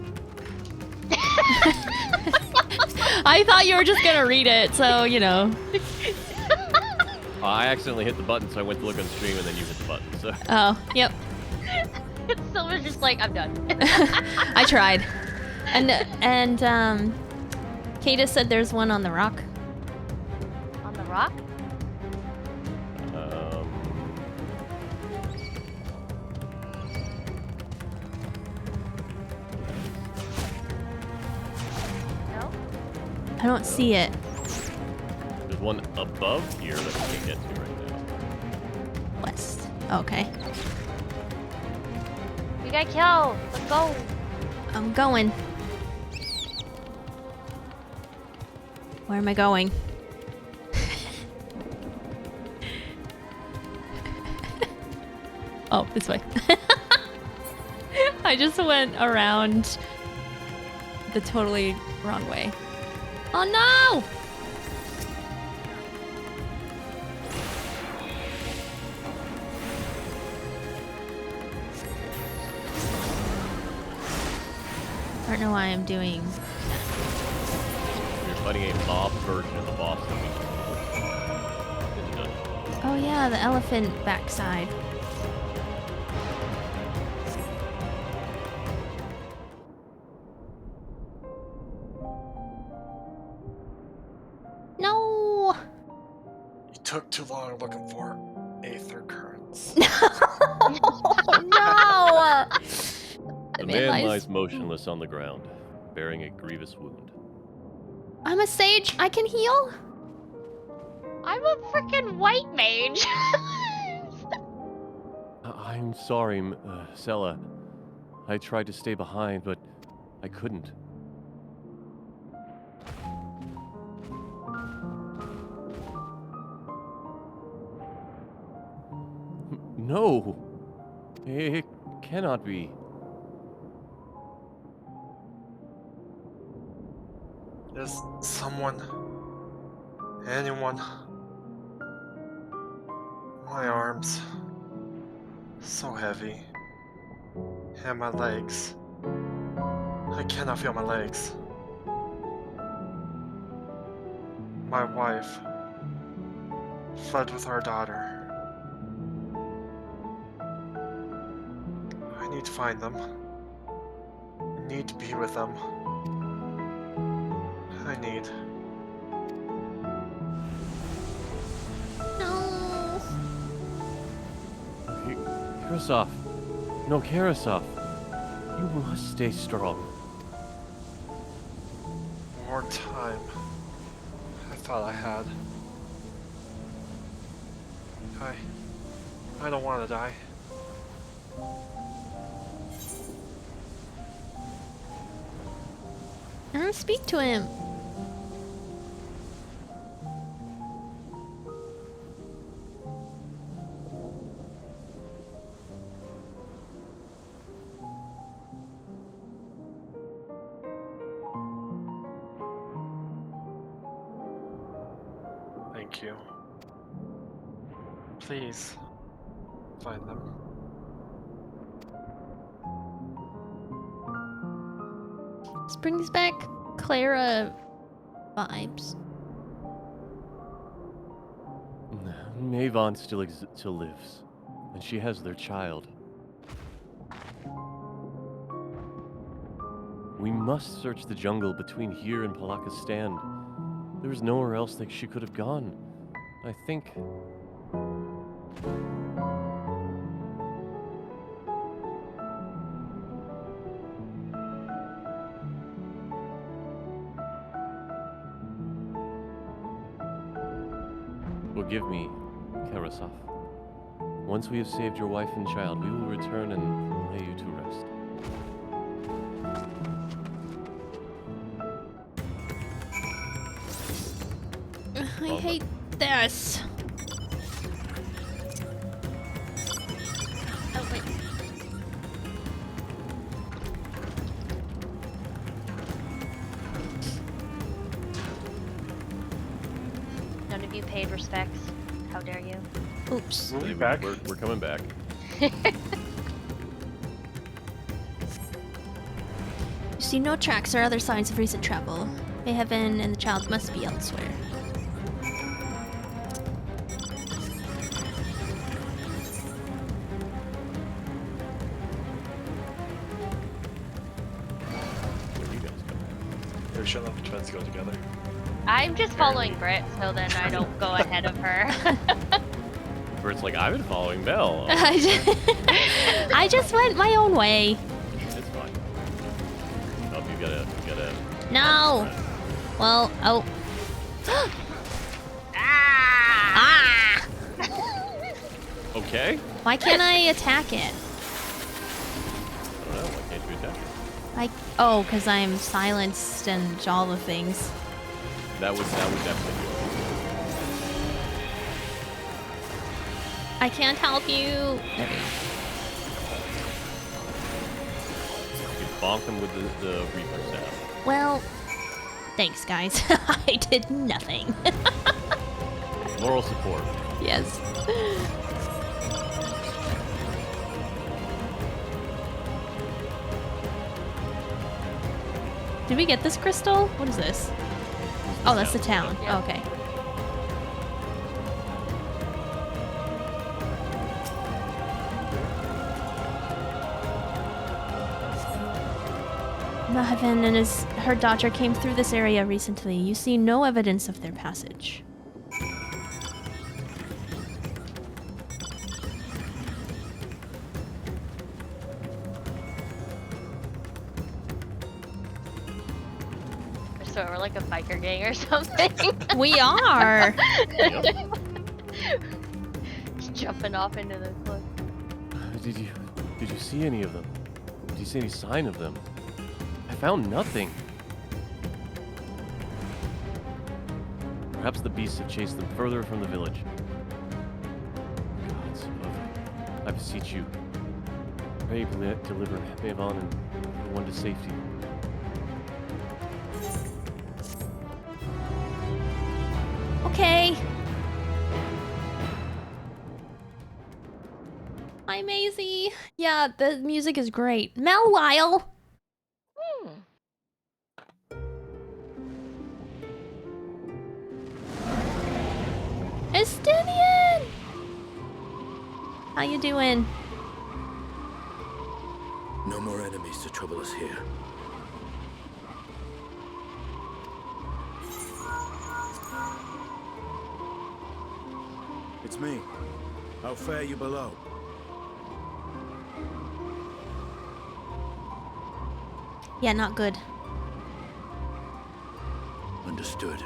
I thought you were just gonna read it, so you know. I accidentally hit the button, so I went to look on stream, and then you hit the button. So. Oh, yep. Silver's just like, I'm done. I tried. And Kata said there's one on the rock. On the rock? No? I don't see it. There's one above here that we can't get to right now. West. Okay. We got killed. Let's go. I'm going. Where am I going? Oh, this way. I just went around the totally wrong way. Oh no! I don't know why I'm doing. You're fighting a mob version of the boss that we in the dungeon. Oh yeah, the elephant backside. No! You took too long looking for aether currents. No! The man lies motionless on the ground, bearing a grievous wound. I'm a sage. I can heal. I'm a freaking white mage. I'm sorry, Sella. I tried to stay behind, but I couldn't. No! It cannot be. Is someone, anyone, my arms, so heavy, and my legs, I cannot feel my legs. My wife fled with our daughter. I need to find them. I need to be with them. I need. No. Karasov. No, Karasov. You must stay strong. More time. I thought I had. I don't want to die. I don't speak to him. Thank you. Please, find them. This brings back Clara vibes. Mavon still lives, and she has their child. We must search the jungle between here and Palaka's stand. There is nowhere else that she could have gone. I think... Forgive me, Karasov. Once we have saved your wife and child, we will return and lay you to rest. I hate this. Oh, wait. None of you paid respects. How dare you? Oops. We'll be back. We're coming back. You see no tracks or other signs of recent travel. Mayhaven and the child must be elsewhere. We shouldn't let the twins go together. I'm just following Britt, so then I don't go ahead of her. Bert's like, I've been following Mel. I just went my own way. It's fine. Oh, you gotta. No. Well, oh. Ah! Okay. Why can't I attack it? I don't know. Why can't you attack it? Oh, because I'm silenced and all the things. That would definitely do it. I can't help you. There we go. You bonk him with the Reaper staff. Well, thanks, guys. I did nothing. Moral support. Yes. Did we get this crystal? What is this? Oh, that's the town. Yeah. Okay. Mayhaven and her daughter came through this area recently. You see no evidence of their passage. So we're like a biker gang or something. We are. Just jumping off into the cliff. Did you see any of them? Did you see any sign of them? I found nothing. Perhaps the beasts have chased them further from the village. Gods above, I beseech you. Pray deliver Maevon and everyone to safety. Okay. Hi, Maisie. Yeah, the music is great. Mel Lyle. Estinian! How you doing? No more enemies to trouble us here. It's me. How fare you below? Yeah, not good. Understood.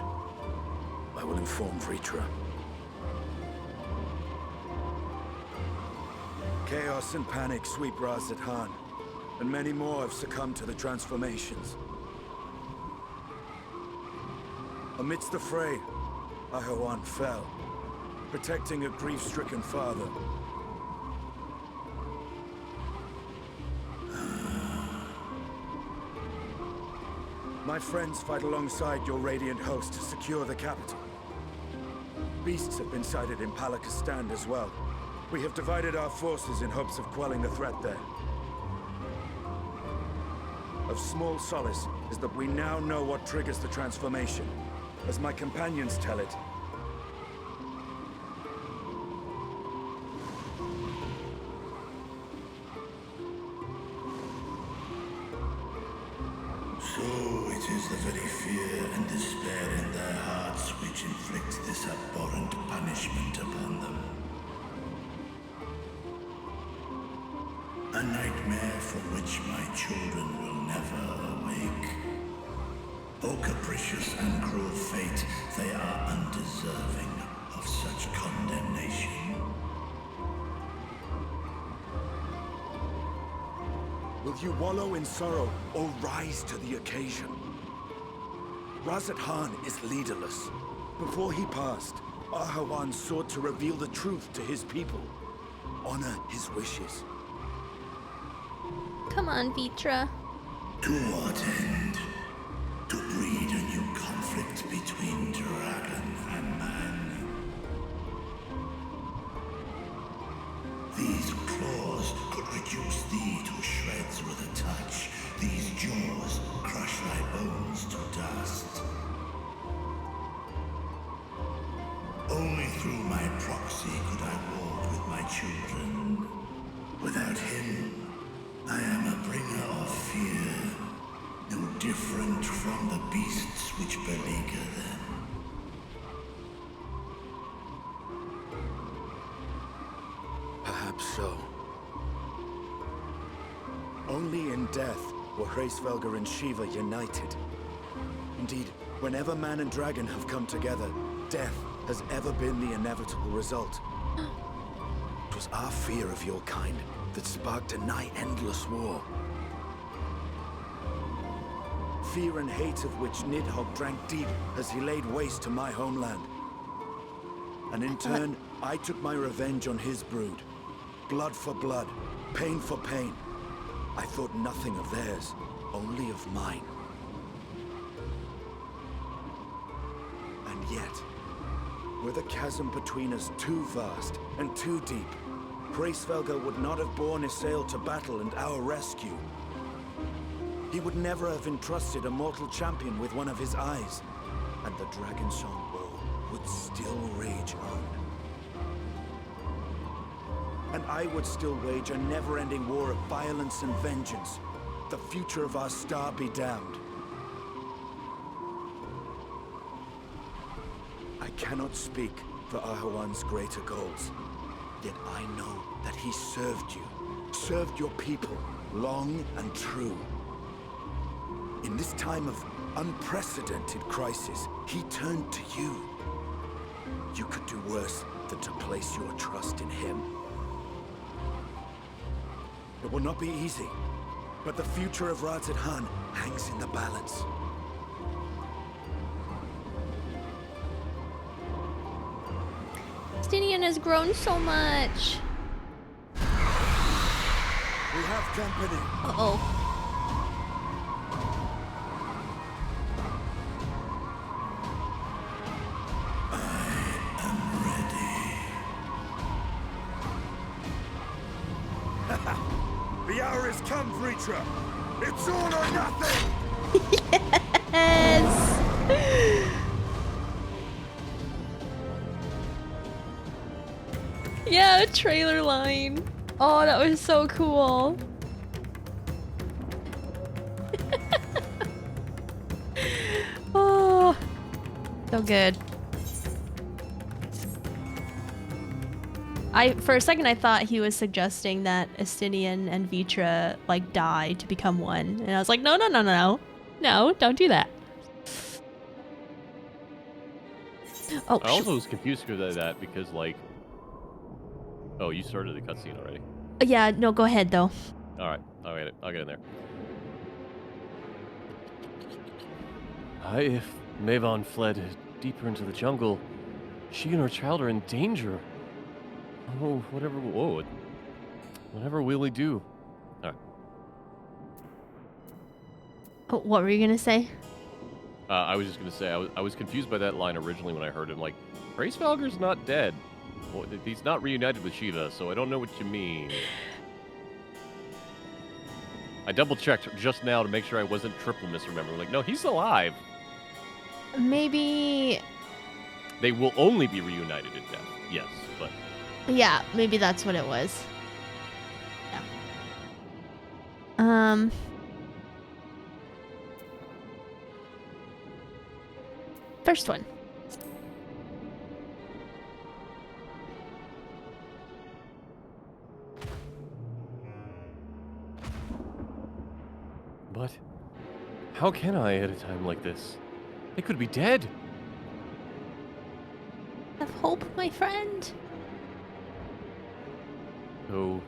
I will inform Vritra. Chaos and panic sweep Raz-at-Han, and many more have succumbed to the transformations. Amidst the fray, Ahoan fell, protecting a grief-stricken father. My friends fight alongside your Radiant host to secure the capital. Beasts have been sighted in Palakistan as well. We have divided our forces in hopes of quelling the threat there. Of small solace is that we now know what triggers the transformation. As my companions tell it, So it is the very fear and despair in their hearts which inflict this abhorrent punishment upon them. A nightmare from which my children will never awake. O capricious and cruel fate, they are undeserving of such condemnation. will you wallow in sorrow or rise to the occasion? Raz-at-Han is leaderless. Before he passed, Ahoan sought to reveal the truth to his people. Honor his wishes. Come on, Vitra. To what end? To breed a new conflict between dragon and man. mercy could I walk with my children. Without him, I am a bringer of fear, no different from the beasts which beleaguer them. Perhaps so. Only in death were Hraesvelgr and Shiva united. Indeed, whenever man and dragon have come together, death has ever been the inevitable result. It was our fear of your kind that sparked a nigh-endless war. Fear and hate of which Nidhogg drank deep as he laid waste to my homeland. And in turn, I took my revenge on his brood. Blood for blood, pain for pain. I thought nothing of theirs, only of mine. And yet, were the chasm between us too vast and too deep, Hraesvelgr would not have borne Isael to battle and our rescue. He would never have entrusted a mortal champion with one of his eyes, and the Dragonsong bow would still rage on. And I would still wage a never-ending war of violence and vengeance. The future of our star be damned. I cannot speak for Ahawan's greater goals, yet I know that he served you, served your people, long and true. In this time of unprecedented crisis, he turned to you. You could do worse than to place your trust in him. It will not be easy, but the future of Radz-at-Han hangs in the balance. Stinian has grown so much. We have company. Uh-oh. The hour has come, Vreetra. It's all or nothing. Yes. Yeah, trailer line. Oh, that was so cool. Oh, so good. For a second I thought he was suggesting that Estinian and Vitra like die to become one, and I was like, no, no, no, no, no, don't do that. Oh, I also was confused with that because like, oh, you started the cutscene already. Yeah, no, go ahead though. All right, I'll get it. I'll get in there. If Mavon fled deeper into the jungle, she and her child are in danger. Oh, whatever. Whoa, whatever will we do? All right. Oh, what were you gonna say? I was just gonna say I was confused by that line originally when I heard him. Like, Hraesvelgr's not dead. Well, he's not reunited with Shiva, so I don't know what you mean. I double-checked just now to make sure I wasn't triple misremembering. Like, no, he's alive. Maybe... They will only be reunited in death. Yes, but... Yeah, maybe that's what it was. Yeah. First one. But how can I at a time like this? They could be dead. Have hope, my friend. So,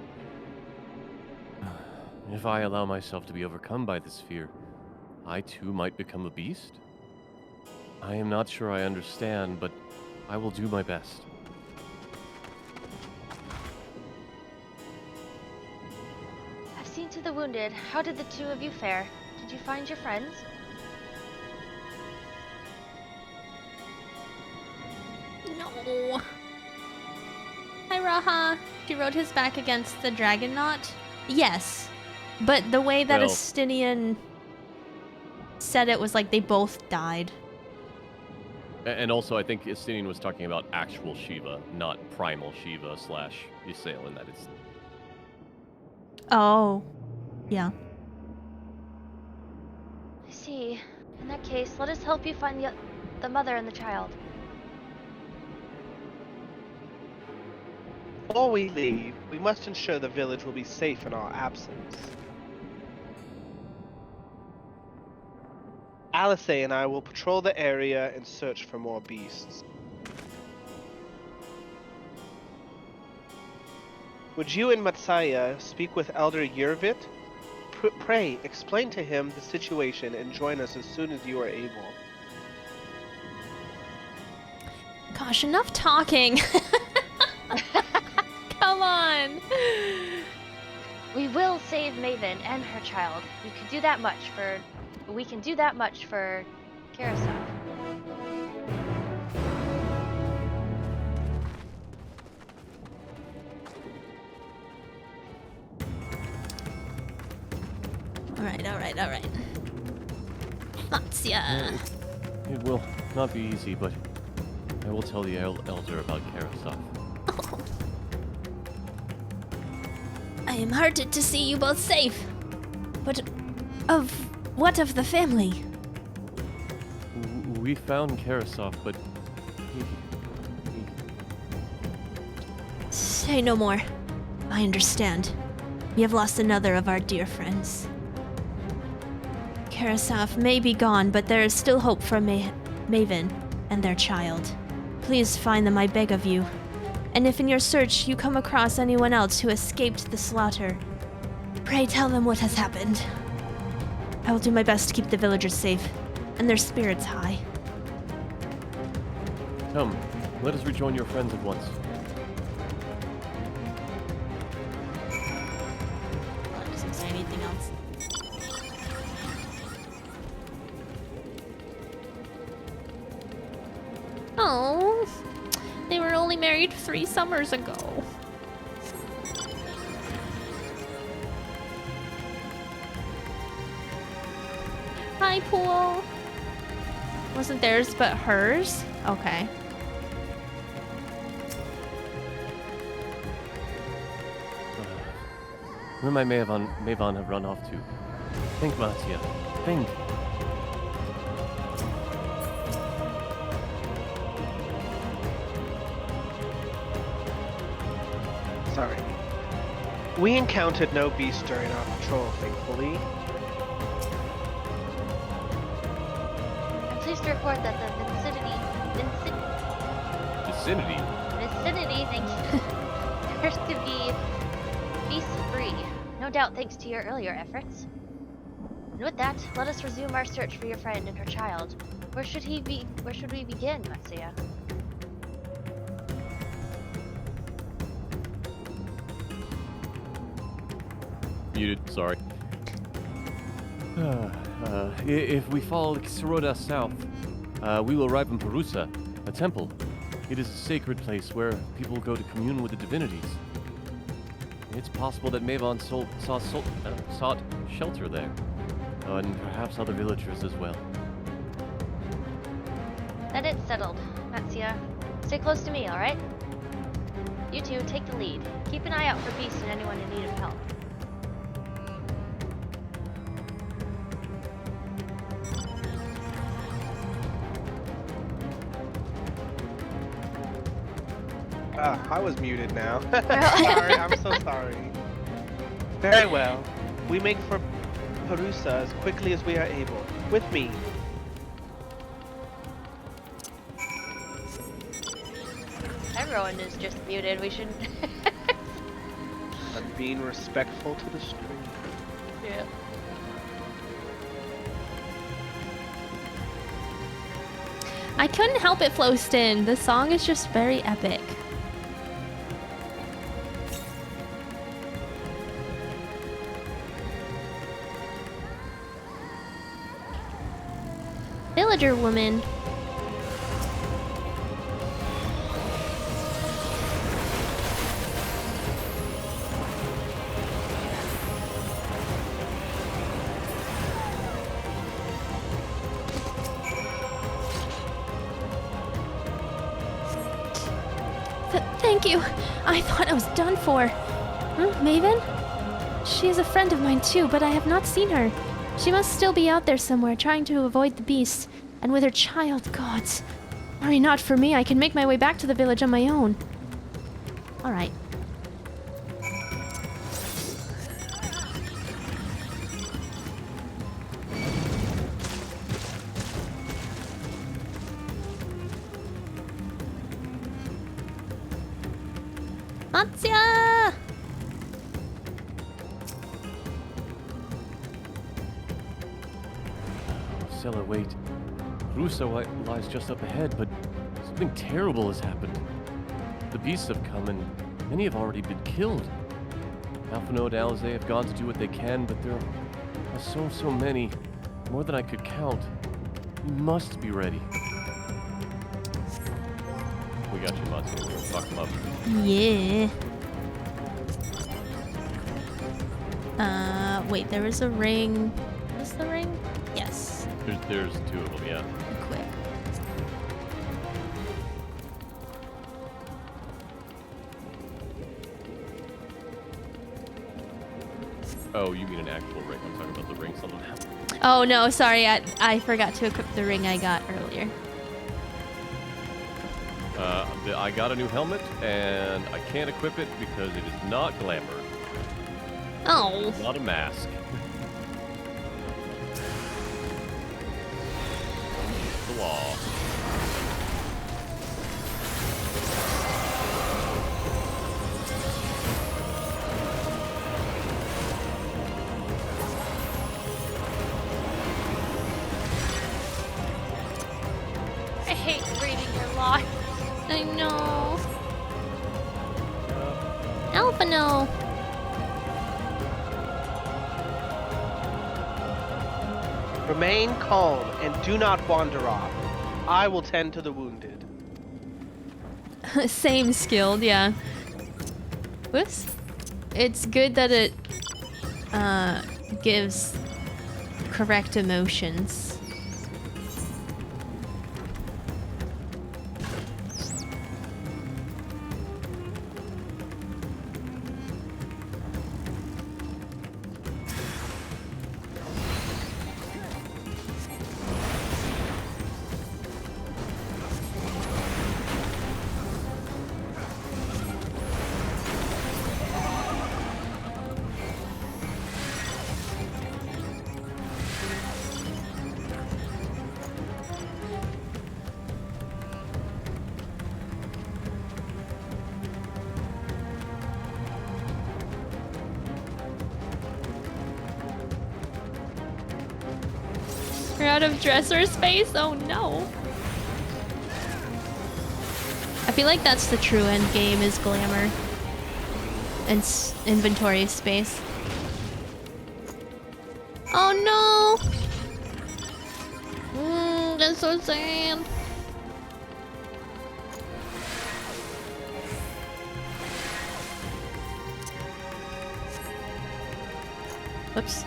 if I allow myself to be overcome by this fear, I too might become a beast? I am not sure I understand, but I will do my best. I've seen to the wounded. How did the two of you fare? Did you find your friends? No. Hi, Raha. She rode his back against the dragon knot? Yes. But the way that Well, Estinian said it was like they both died. And also, I think Istinian was talking about actual Shiva, not primal Shiva / Ysaelin. That is. Oh, yeah. I see. In that case, let us help you find the mother and the child. Before we leave, we must ensure the village will be safe in our absence. Alice and I will patrol the area and search for more beasts. Would you and Matsaya speak with Elder Yervit? Pray, explain to him the situation and join us as soon as you are able. Gosh, enough talking. Come on. We will save Maven and her child. We can do that much for Karasov. All right. Matsya. It will not be easy, but I will tell the elder about Karasov. Oh. I am heartened to see you both safe. But what of the family? We found Karasov, but he... Say no more. I understand. We have lost another of our dear friends. Karasov may be gone, but there is still hope for Maven and their child. Please find them, I beg of you. And if in your search you come across anyone else who escaped the slaughter, pray tell them what has happened. I will do my best to keep the villagers safe, and their spirits high. Come, let us rejoin your friends at once. It doesn't say anything else. Oh, they were only married 3 summers ago. Hi, Pool. Wasn't theirs but hers? Okay. Where might Maven have run off to? Think, Mattia. Think. Sorry. We encountered no beasts during our patrol, thankfully. I'm pleased to report that the vicinity, thank you, appears to be beast-free. No doubt thanks to your earlier efforts. And with that, let us resume our search for your friend and her child. Where should we begin, Matsuya? Muted, sorry. If we follow Xeroda south, we will arrive in Perusa, a temple. It is a sacred place where people go to commune with the divinities. It's possible that Maven sought shelter there, and perhaps other villagers as well. Then it's settled. Matsuya, stay close to me, alright? You two, take the lead. Keep an eye out for beasts and anyone in need of help. I was muted now. Sorry, I'm so sorry. Very well. We make for Perusa as quickly as we are able. With me. Everyone is just muted. We shouldn't. I'm being respectful to the stream. Yeah. I couldn't help it, Flowston. The song is just very epic. Villager woman. thank you. I thought I was done for. Maven? She is a friend of mine too, but I have not seen her. She must still be out there somewhere, trying to avoid the beasts. And with her child, gods. Worry not for me, I can make my way back to the village on my own. Alright. Matsya! Stella, wait. Russo lies just up ahead, but something terrible has happened. The beasts have come, and many have already been killed. Alphino and Alizé have gone to do what they can, but there are so many. More than I could count. You must be ready. We got you, Matsu. We're gonna fuck them up. Yeah. Wait, there was a ring. Was the ring? Yes. There's two of them, yeah. Equip. Oh, you mean an actual ring. I'm talking about the ring someone has. Oh no, sorry, I forgot to equip the ring I got earlier. I got a new helmet, and I can't equip it because it is not glamour. Oh. It's not a mask. The law. I hate reading your log. I know. Alphino. Remain calm and do not wander off. I will tend to the wounded. Same skilled, yeah. Whoops. It's good that it gives correct emotions. We're out of dresser space? Oh no. I feel like that's the true end game is glamour. And inventory space. Oh no! That's so sad. Oops.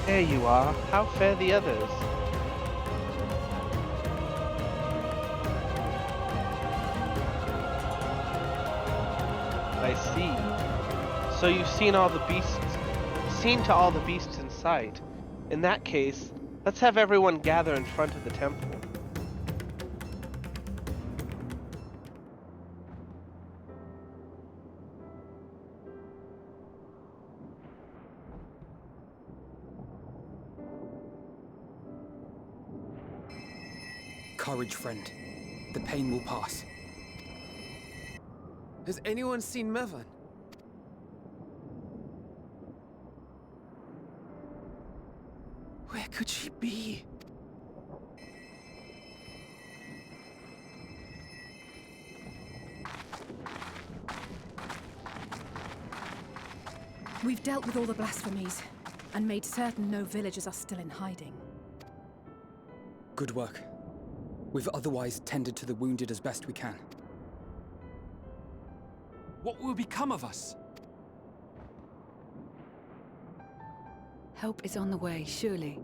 There you are. How fare the others? I see. So you've seen all the beasts, seen to all the beasts in sight. In that case, let's have everyone gather in front of the temple. Courage, friend. The pain will pass. Has anyone seen Mevan? Where could she be? We've dealt with all the blasphemies. and made certain no villagers are still in hiding. Good work. We've otherwise tended to the wounded as best we can. What will become of us? Help is on the way, surely.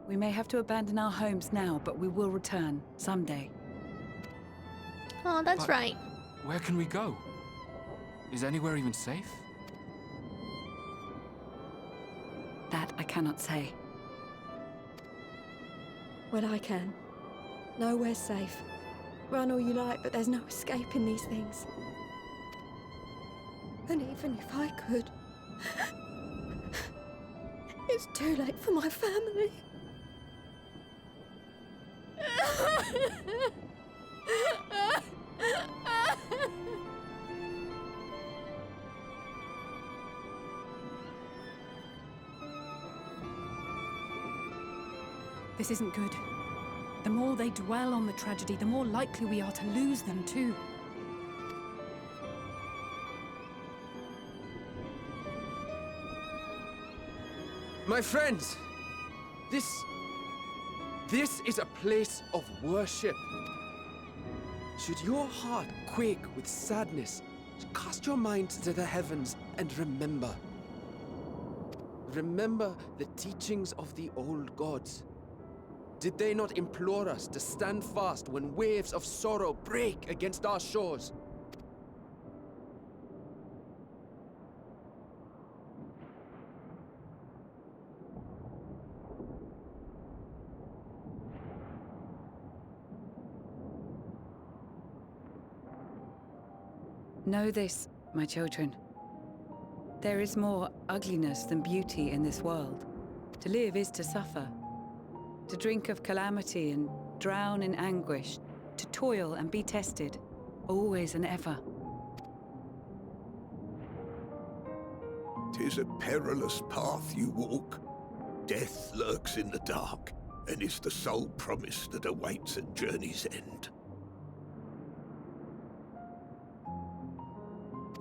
We may have to abandon our homes now, but we will return someday. Oh, that's right. Where can we go? Is anywhere even safe? That I cannot say. Well, I can. Nowhere's safe. Run all you like, but there's no escaping these things. And even if I could, it's too late for my family. This isn't good. The more they dwell on the tragedy, the more likely we are to lose them too. My friends, this is a place of worship. Should your heart quake with sadness, cast your mind to the heavens and remember. Remember the teachings of the old gods. Did they not implore us to stand fast when waves of sorrow break against our shores? Know this, my children. There is more ugliness than beauty in this world. To live is to suffer. To drink of calamity and drown in anguish. To toil and be tested, always and ever. 'Tis a perilous path you walk. Death lurks in the dark, and is the sole promise that awaits at journey's end.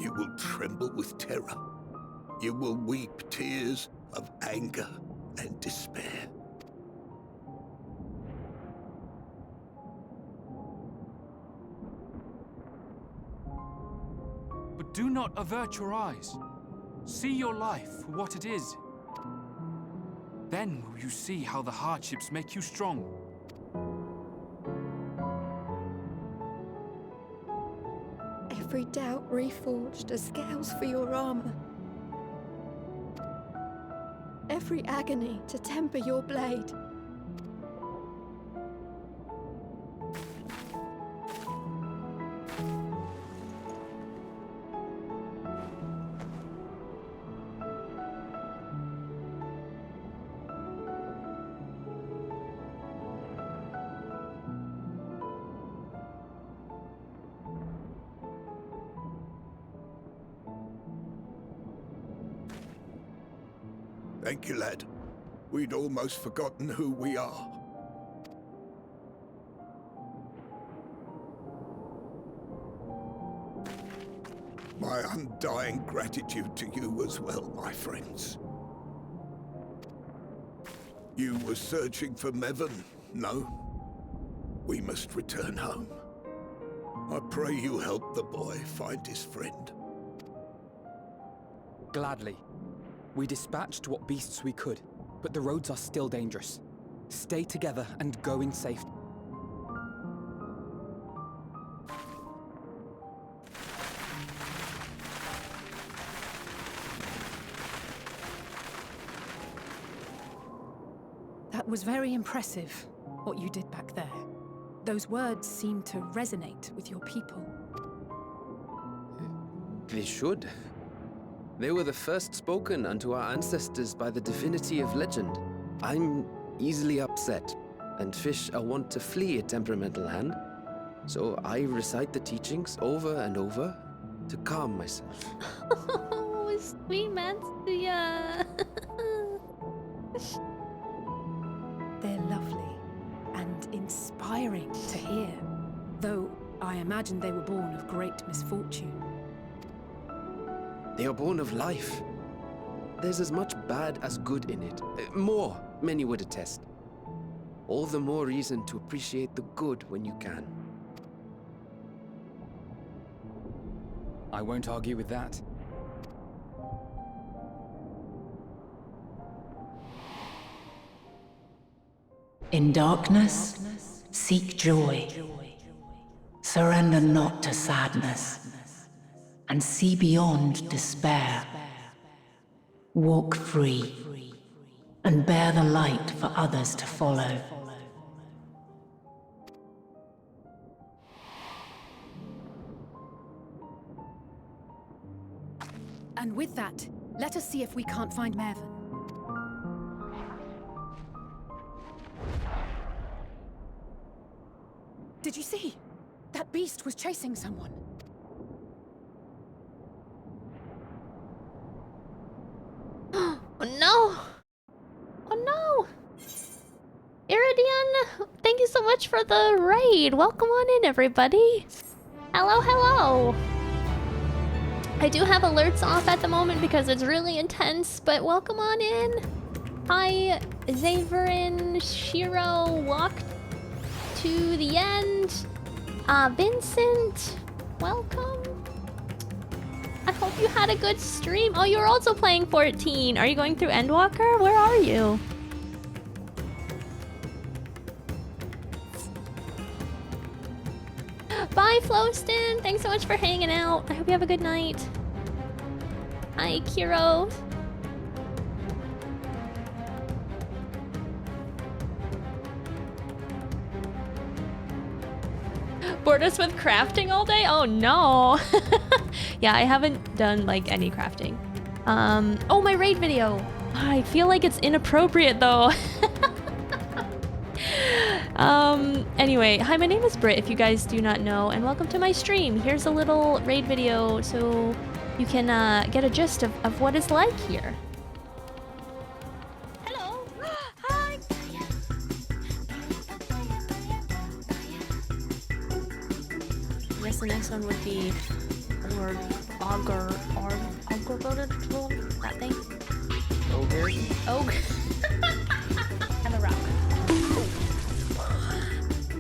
You will tremble with terror. You will weep tears of anger and despair. But do not avert your eyes. See your life for what it is. Then will you see how the hardships make you strong. Every doubt reforged as scales for your armor. Every agony to temper your blade. Thank you, lad. We'd almost forgotten who we are. My undying gratitude to you as well, my friends. You were searching for Mevon, no? We must return home. I pray you help the boy find his friend. Gladly. We dispatched what beasts we could, but the roads are still dangerous. Stay together and go in safety. That was very impressive, what you did back there. Those words seem to resonate with your people. They should. They were the first spoken unto our ancestors by the divinity of legend. I'm easily upset, and fish are wont to flee a temperamental hand. So I recite the teachings over and over to calm myself. Oh, sweet Matsuya. They're lovely and inspiring to hear, though I imagine they were born of great misfortune. They are born of life. there's as much bad as good in it. More, many would attest. All the more reason to appreciate the good when you can. I won't argue with that. In darkness, seek joy. Surrender not to sadness, and see beyond despair. Walk free, and bear the light for others to follow. And with that, let us see if we can't find Mervyn. Did you see? That beast was chasing someone. Oh no! Oh no! Iridian, thank you so much for the raid. Welcome on in, everybody. Hello, hello. I do have alerts off at the moment because it's really intense, but welcome on in. Hi, Zaverin, Shiro, walked to the end. Vincent, welcome. I hope you had a good stream. Oh, you're also playing 14. Are you going through Endwalker? Where are you? Bye, Flowston. Thanks so much for hanging out. I hope you have a good night. Hi, Kiro. Bored us with crafting all day? Oh no. Yeah, I haven't done like any crafting. Oh, my raid video. I feel like it's inappropriate though. Anyway, hi, my name is Britt, if you guys do not know, and welcome to my stream. Here's a little raid video so you can get a gist of what it's like here. Hello. Hi. I guess the next one would be Augur, that thing? Ogre? Ogre. And a rock.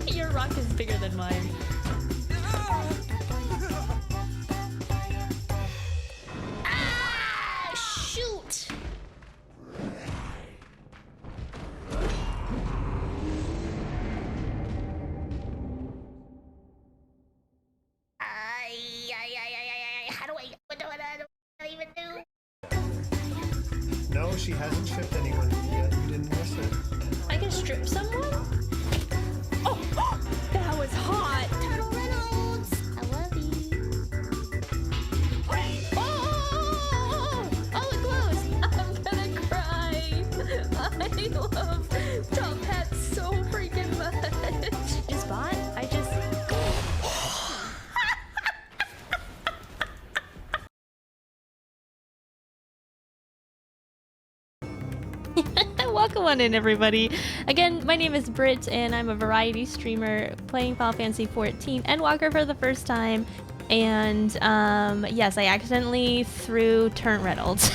Your rock is bigger than mine. Ah, shoot! How do I even do? No, she hasn't stripped anyone yet. You didn't miss it. I can strip someone? Oh, that was hot! Turtle Reynolds! I love you. Oh, it glows! I'm gonna cry. I love top hats so freaking much. Just bought? I just... Welcome on in, everybody. Again, my name is Britt, and I'm a variety streamer playing Final Fantasy XIV Endwalker for the first time. And yes, I accidentally threw Turnt Reynolds.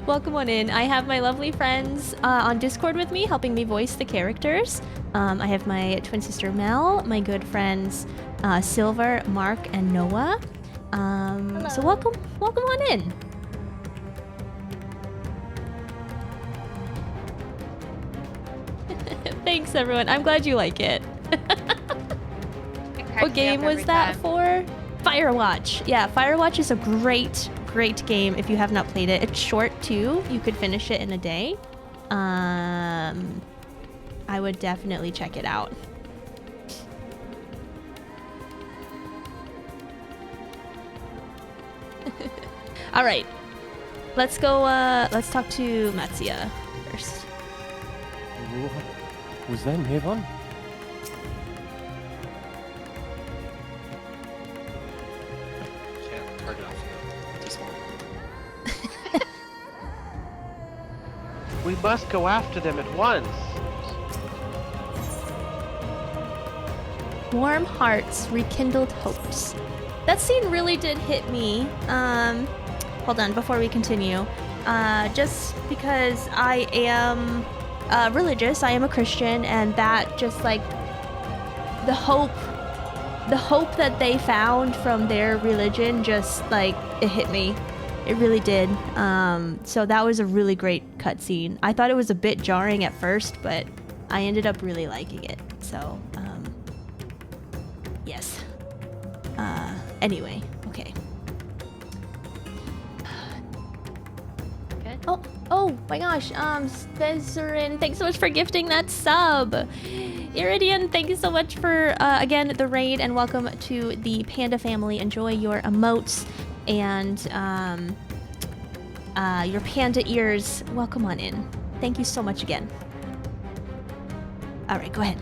Welcome on in. I have my lovely friends on Discord with me, helping me voice the characters. I have my twin sister Mel, my good friends Silver, Mark, and Noah. So welcome on in. Thanks, everyone. I'm glad you like it. What game was that for? Firewatch. Yeah, Firewatch is a great game if you have not played it. It's short too. You could finish it in a day. I would definitely check it out. All right. Let's go, let's talk to Matsuya first. Was that Mavon? Can't target off you. Too small. We must go after them at once. Warm hearts, rekindled hopes. That scene really did hit me. hold on, before we continue. Just because I am religious, I am a Christian, and that just like the hope that they found from their religion just like it hit me. It really did. So that was a really great cutscene. I thought it was a bit jarring at first, but I ended up really liking it. So yes. Anyway, okay. Good. Oh my gosh, Spencerin, thanks so much for gifting that sub. Iridian, thank you so much for, again, the raid, and welcome to the Panda family. Enjoy your emotes and your panda ears. Welcome on in. Thank you so much again. All right, go ahead.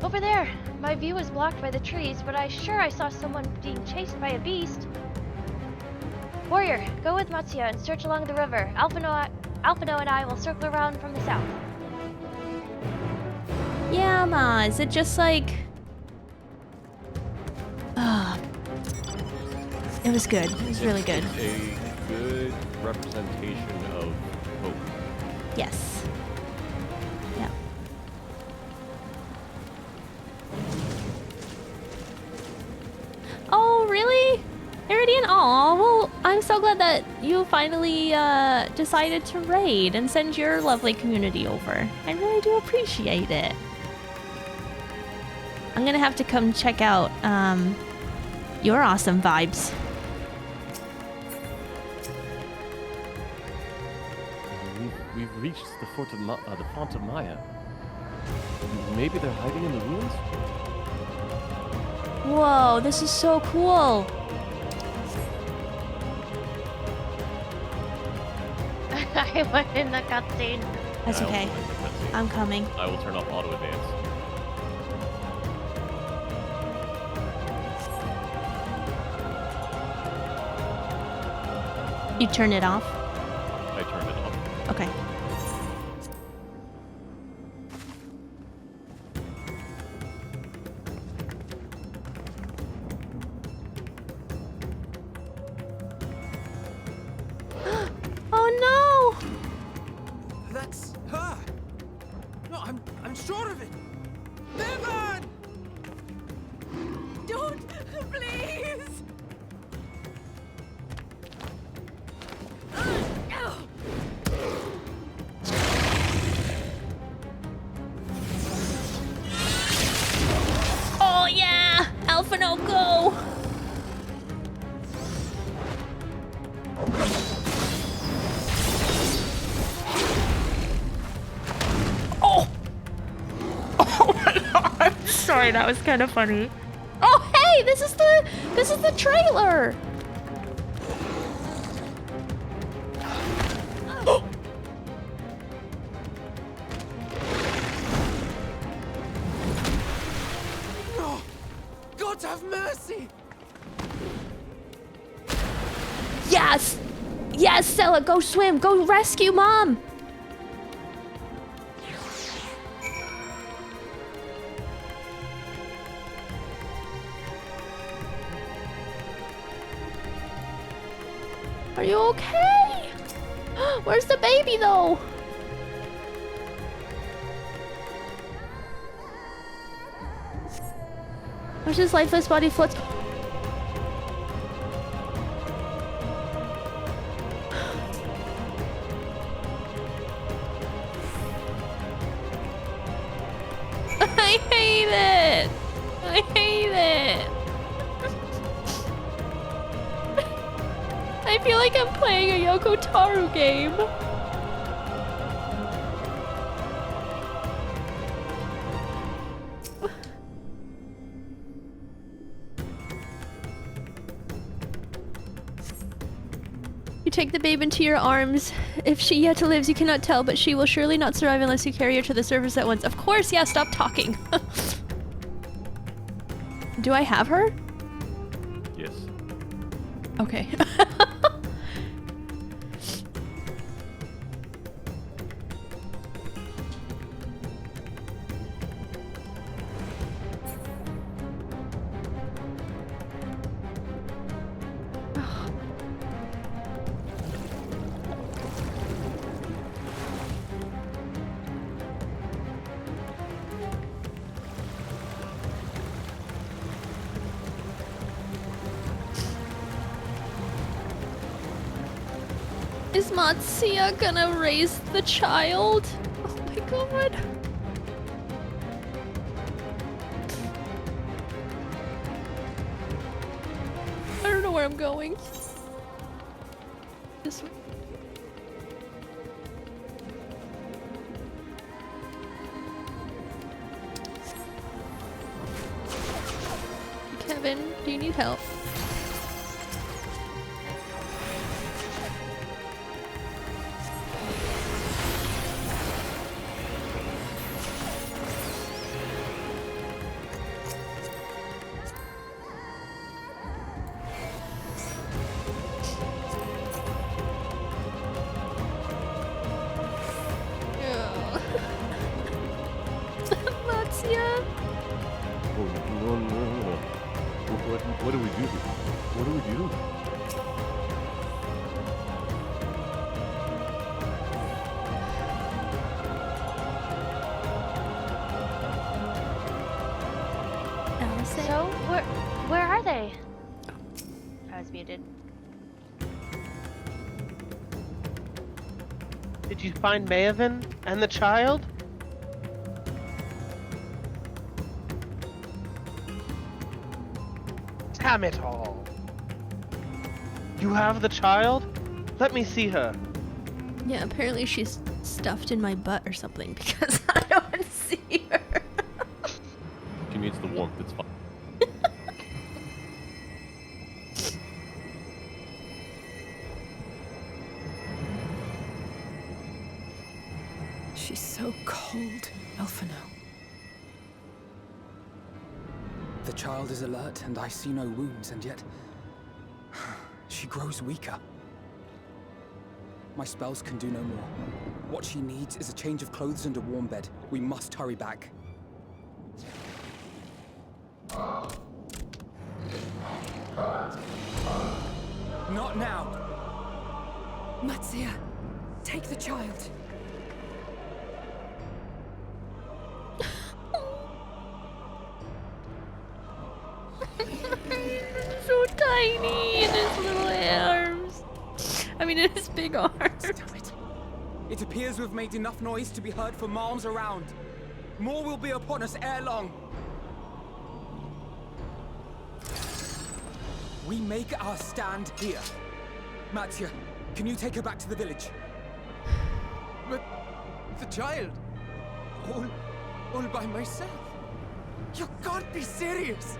Over there! My view was blocked by the trees, but I saw someone being chased by a beast. Warrior, go with Matsuya and search along the river. Alphino and I will circle around from the south. Yeah, Ma, is it just like... it was good. It was really good. It's a good representation of hope. Yes. Yeah. Oh, really? Iridian? Aw, well, I'm so glad that you finally decided to raid and send your lovely community over. I really do appreciate it. I'm gonna have to come check out your awesome vibes. We've reached the fort of the Font of Maya. Maybe they're hiding in the ruins? Whoa, this is so cool. I went in the cutscene. That's okay. I'm coming. I will turn off auto advance. You turn it off? I turned it off. Okay. Oh no! That's her! No, I'm sure of it! Bevan! Don't, please! Oh yeah! Alphino, go! Oh! Oh my god! I'm sorry, that was kind of funny. Oh hey! This is the trailer! No! God have mercy! Yes! Yes, Stella, go swim! Go rescue Mom! Are you okay? Where's the baby, though? Where's his lifeless body floats? I hate it! I hate it! I feel like I'm playing a Yoko Taro game. You take the babe into your arms. If she yet lives, you cannot tell, but she will surely not survive unless you carry her to the surface at once. Of course, yeah, stop talking. Do I have her? Yes. Okay. Is Matsuya gonna raise the child? Oh my god. I don't know where I'm going. This way. Kevin, do you need help? Matsuya. Oh, no. What do we do? What do we do? So, where are they? I was muted. Did you find Maven and the child? Damn it all. You have the child? Let me see her. Yeah, apparently she's stuffed in my butt or something because I don't see her. She needs the warmth, it's fine. She's so cold, Elfino. The child is alert, and I see no wounds, and yet she grows weaker. My spells can do no more. What she needs is a change of clothes and a warm bed. We must hurry back. Not now! Matsuya, take the child. So tiny in his little arms. I mean, in his big arms. Damn it. It appears we've made enough noise to be heard for miles around. More will be upon us ere long. We make our stand here. Matsuya, can you take her back to the village? But the child, all by myself. You can't be serious.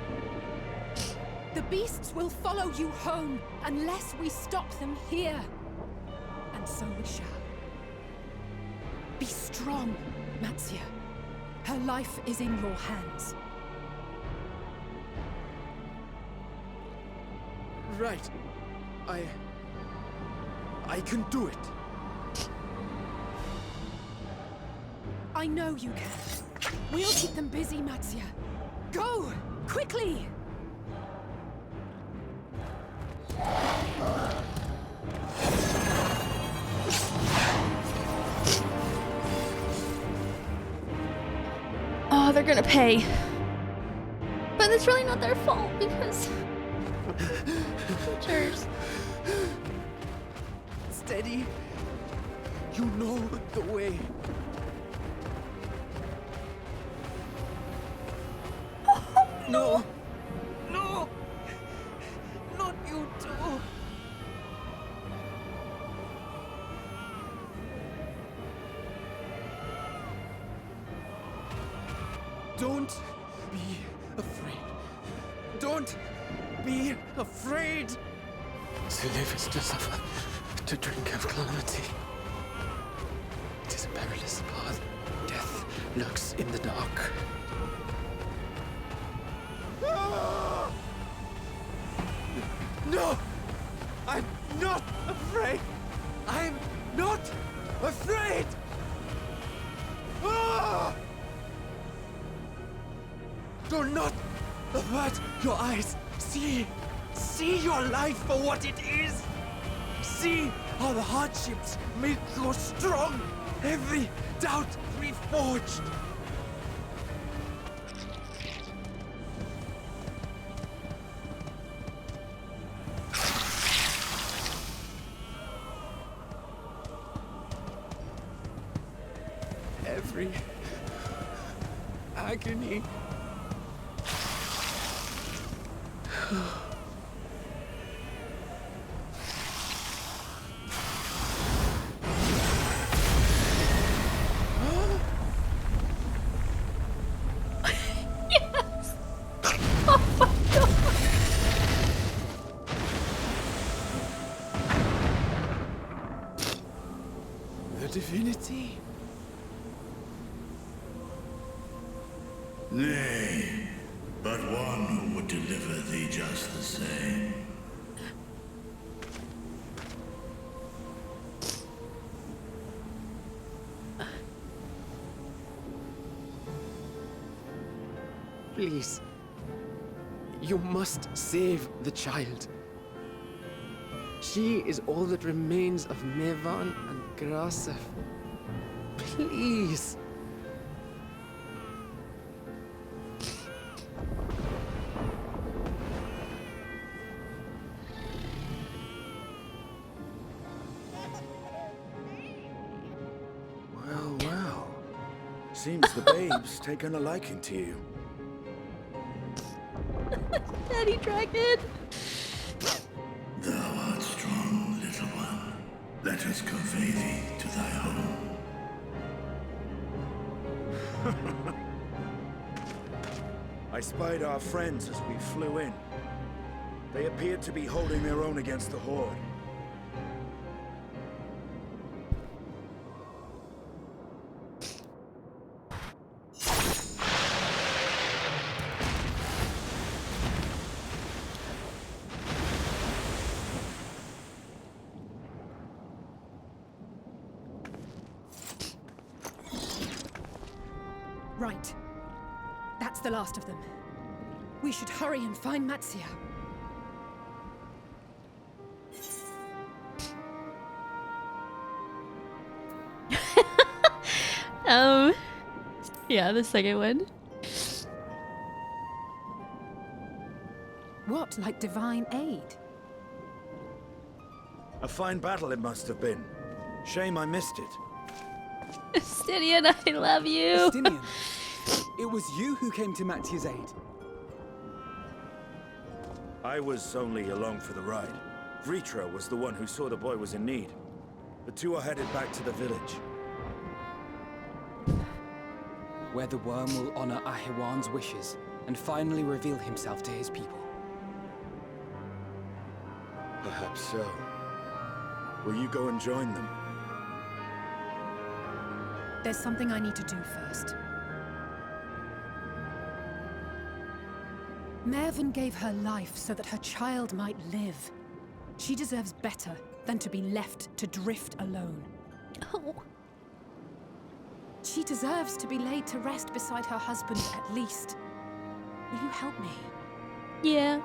The beasts will follow you home unless we stop them here. And so we shall. Be strong, Matsuya. Her life is in your hands. Right. I can do it. I know you can. We'll keep them busy, Matsuya. Go! Quickly! Oh, they're gonna pay. But it's really not their fault because... Creatures. Steady. You know the way. No! No! Not you too! Don't be afraid. Don't be afraid! To live is to suffer, to drink of calamity. It is a perilous path. Death lurks in the dark. No! I'm not afraid! I'm not afraid! Ah! Do not avert your eyes. See your life for what it is. See how the hardships make you strong. Every doubt reforged. misery, agony. Yes! Oh my god! The divinity. Nay, but one who would deliver thee just the same. Please. You must save the child. She is all that remains of Mevan and Grasef. Please. Well, well. Seems the babe's taken a liking to you. Daddy Dragon! Thou art strong, little one. Let us convey thee to thy home. I spied our friends as we flew in. They appeared to be holding their own against the Horde. Right. That's the last of them. We should hurry and find Matsia. Yeah, the second one. What, like divine aid? A fine battle it must have been. Shame I missed it. Estinian, I love you. Estinian, it was you who came to Matsia's aid. I was only along for the ride. Vritra was the one who saw the boy was in need. The two are headed back to the village. Where the worm will honor Ahiwan's wishes and finally reveal himself to his people. Perhaps so. Will you go and join them? There's something I need to do first. Mervyn gave her life so that her child might live. She deserves better than to be left to drift alone. Oh. She deserves to be laid to rest beside her husband at least. Will you help me? Yeah.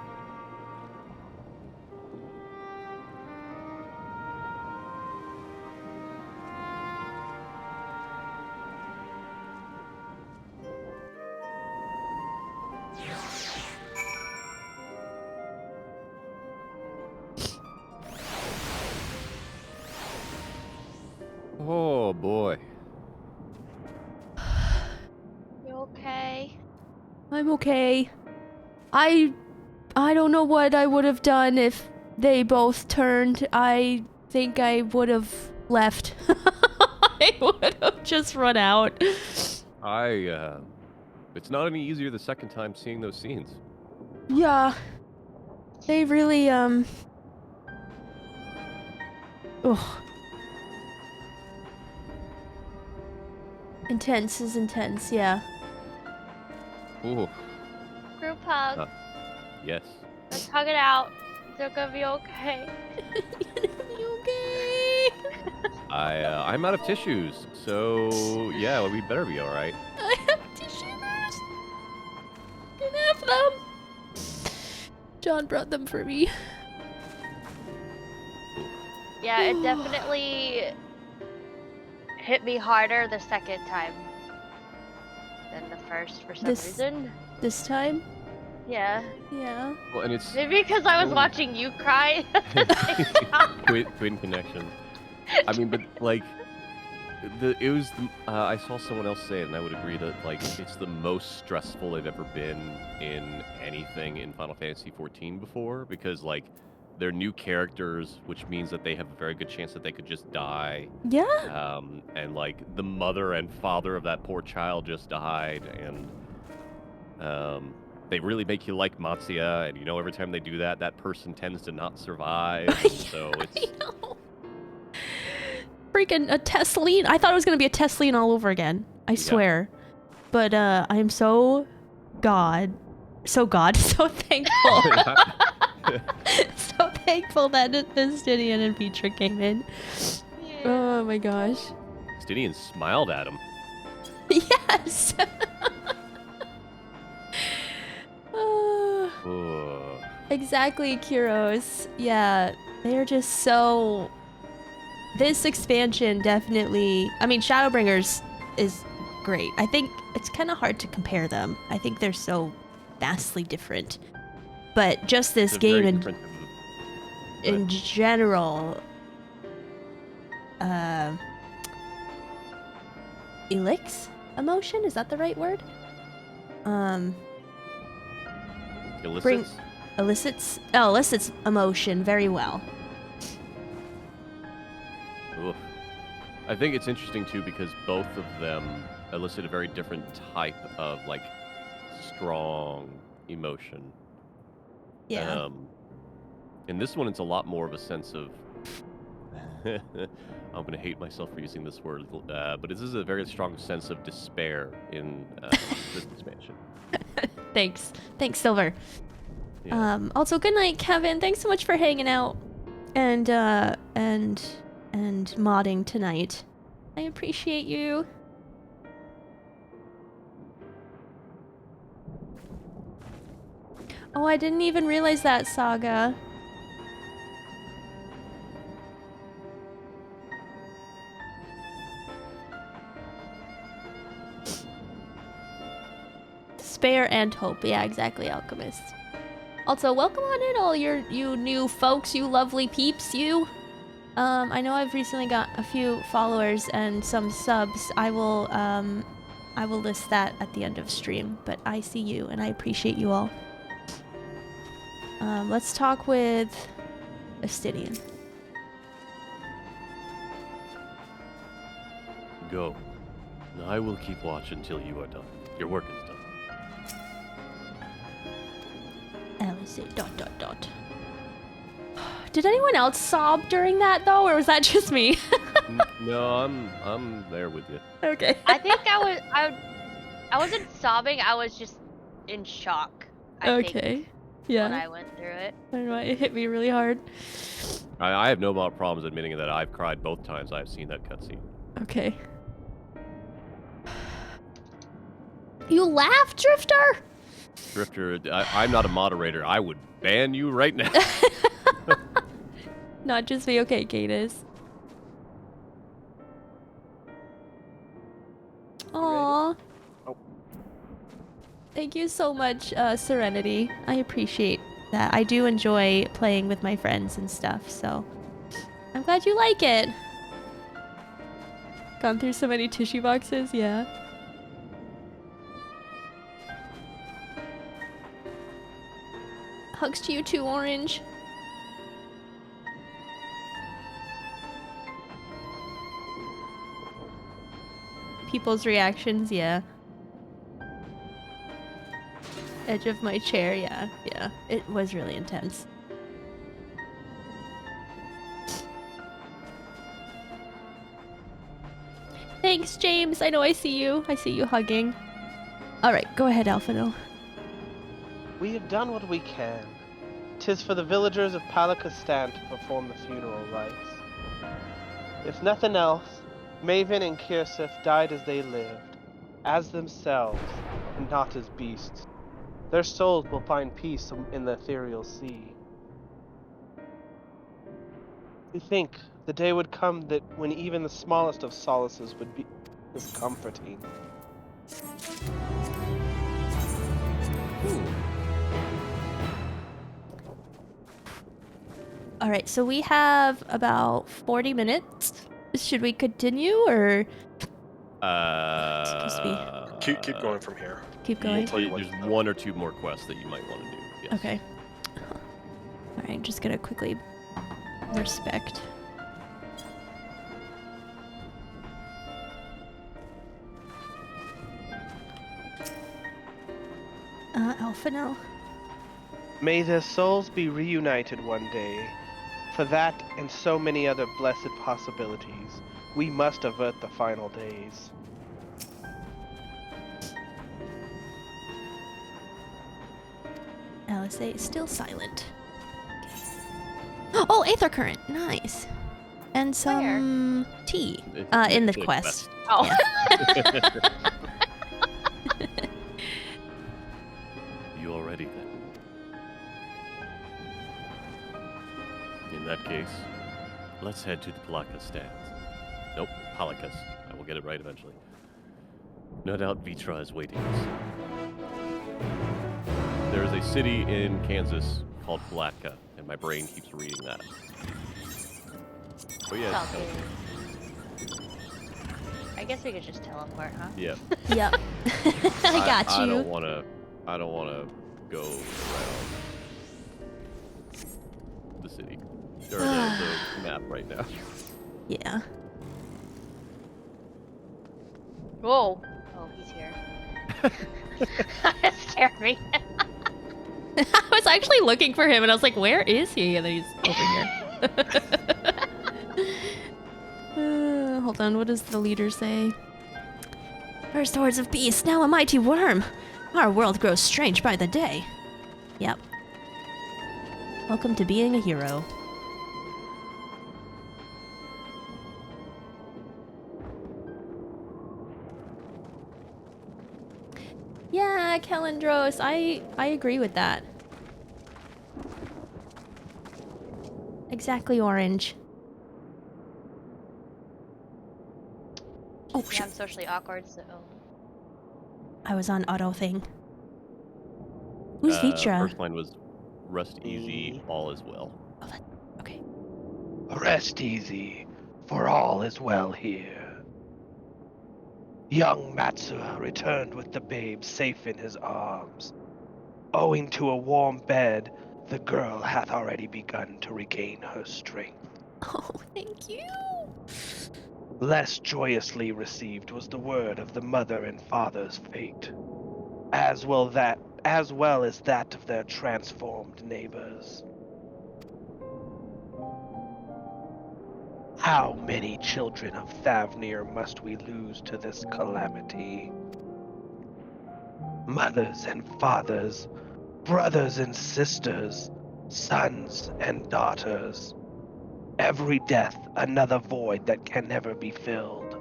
Oh boy. You okay? I'm okay. I don't know what I would have done if they both turned. I think I would have left. I would have just run out. It's not any easier the second time seeing those scenes. Yeah. They really, Ugh. Intense is intense, yeah. Ooh. Group hug. Yes. Let's hug it out. They're gonna be okay. Okay. I'm out of tissues, so yeah, we better be all right. I have tissues. Can have them. John brought them for me. Yeah, it definitely hit me harder the second time than the first for some reason. This time? Yeah. Yeah. Well, and it's Maybe because I was watching you cry at the same time. twin connection. I mean, but like, I saw someone else say it, and I would agree that like it's the most stressful they've ever been in anything in Final Fantasy XIV before, because like they're new characters, which means that they have a very good chance that they could just die. Yeah. And like the mother and father of that poor child just died, and they really make you like Matsuya, and every time they do that, that person tends to not survive. And so it's Freaking a Tesline. I thought it was gonna be a Tesline all over again. I swear. But I'm so so thankful. So thankful that Stidian and Petra came in. Oh my gosh. Stidian smiled at him. Yes. Exactly, Kyros. Yeah, they're just so... This expansion definitely... I mean, Shadowbringers is great. I think it's kind of hard to compare them. I think they're so vastly different. But just this game in general... Elix emotion? Is that the right word? Elicits emotion very well. Oof. I think it's interesting too because both of them elicit a very different type of like strong emotion. Yeah. In this one, it's a lot more of a sense of. I'm gonna hate myself for using this word, but this is a very strong sense of despair in this expansion. Thanks, Silver. Yeah. Also, good night, Kevin. Thanks so much for hanging out and modding tonight. I appreciate you. Oh, I didn't even realize that, Saga. Despair and hope. Yeah, exactly, Alchemist. Also, welcome on in, all you new folks, you lovely peeps, you. I know I've recently got a few followers and some subs. I will list that at the end of stream, but I see you and I appreciate you all. Let's talk with Astidian. Go. I will keep watch until you are done. Your work is done. LSA ... Did anyone else sob during that though, or was that just me? No, I'm there with you. Okay. I think I wasn't sobbing. I was just in shock. I think, yeah. when I went through it. I don't know. It hit me really hard. I have no problems admitting that I've cried both times I've seen that cutscene. Okay. You laugh, Drifter? Drifter, I'm not a moderator. I would ban you right now. Not just me. Okay, Cadis. Aww. Oh. Thank you so much, Serenity. I appreciate that. I do enjoy playing with my friends and stuff, so I'm glad you like it. Gone through so many tissue boxes, yeah. Hugs to you too, Orange. People's reactions, yeah. Edge of my chair, yeah. It was really intense. Thanks, James. I know I see you. I see you hugging. Alright, go ahead, Alphino. We have done what we can. 'Tis for the villagers of Palakistan to perform the funeral rites. If nothing else, Maven and Kirsif died as they lived, as themselves, and not as beasts. Their souls will find peace in the ethereal sea. We think the day would come that when even the smallest of solaces would be as comforting. Alright, so we have about 40 minutes Should we continue or Keep going from here. keep We'll going? tell you what. There's one or two more quests that you might want to do. Yes. Okay. All right, just gonna quickly respect. Alpha now. May their souls be reunited one day. For that and so many other blessed possibilities, we must avert the final days. LSA is still silent. Oh, Aether Current. Nice. And some tea. In the quest. Oh. Yeah. You all ready then? In that case, let's head to the Palaka stands. Nope, Palakas. I will get it right eventually. No doubt Vitra is waiting us. There is a city in Kansas called Palatka, and my brain keeps reading that. Oh yeah, it's kind of... I guess we could just teleport, huh? Yep. Yep. I got you. I don't wanna go around the city. Or the map right now. Yeah. Whoa. Oh, he's here. That scared me. I was actually looking for him and I was like, where is he? And then he's over here. Hold on, what does the leader say? First hordes of beasts, now a mighty worm. Our world grows strange by the day. Yep. Welcome to being a hero. Yeah, Kelendros, I agree with that. Exactly orange. Oh, Yeah, shit. I'm socially awkward, so. I was on auto thing. Who's Vitra? First line was rest easy, all is well. Okay. Rest easy, for all is well here. Young Matsuha returned with the babe safe in his arms. Owing to a warm bed, the girl hath already begun to regain her strength. Oh, thank you. Less joyously received was the word of the mother and father's fate, as well as that of their transformed neighbors. How many children of Thavnir must we lose to this calamity? Mothers and fathers, brothers and sisters, sons and daughters. Every death another void that can never be filled.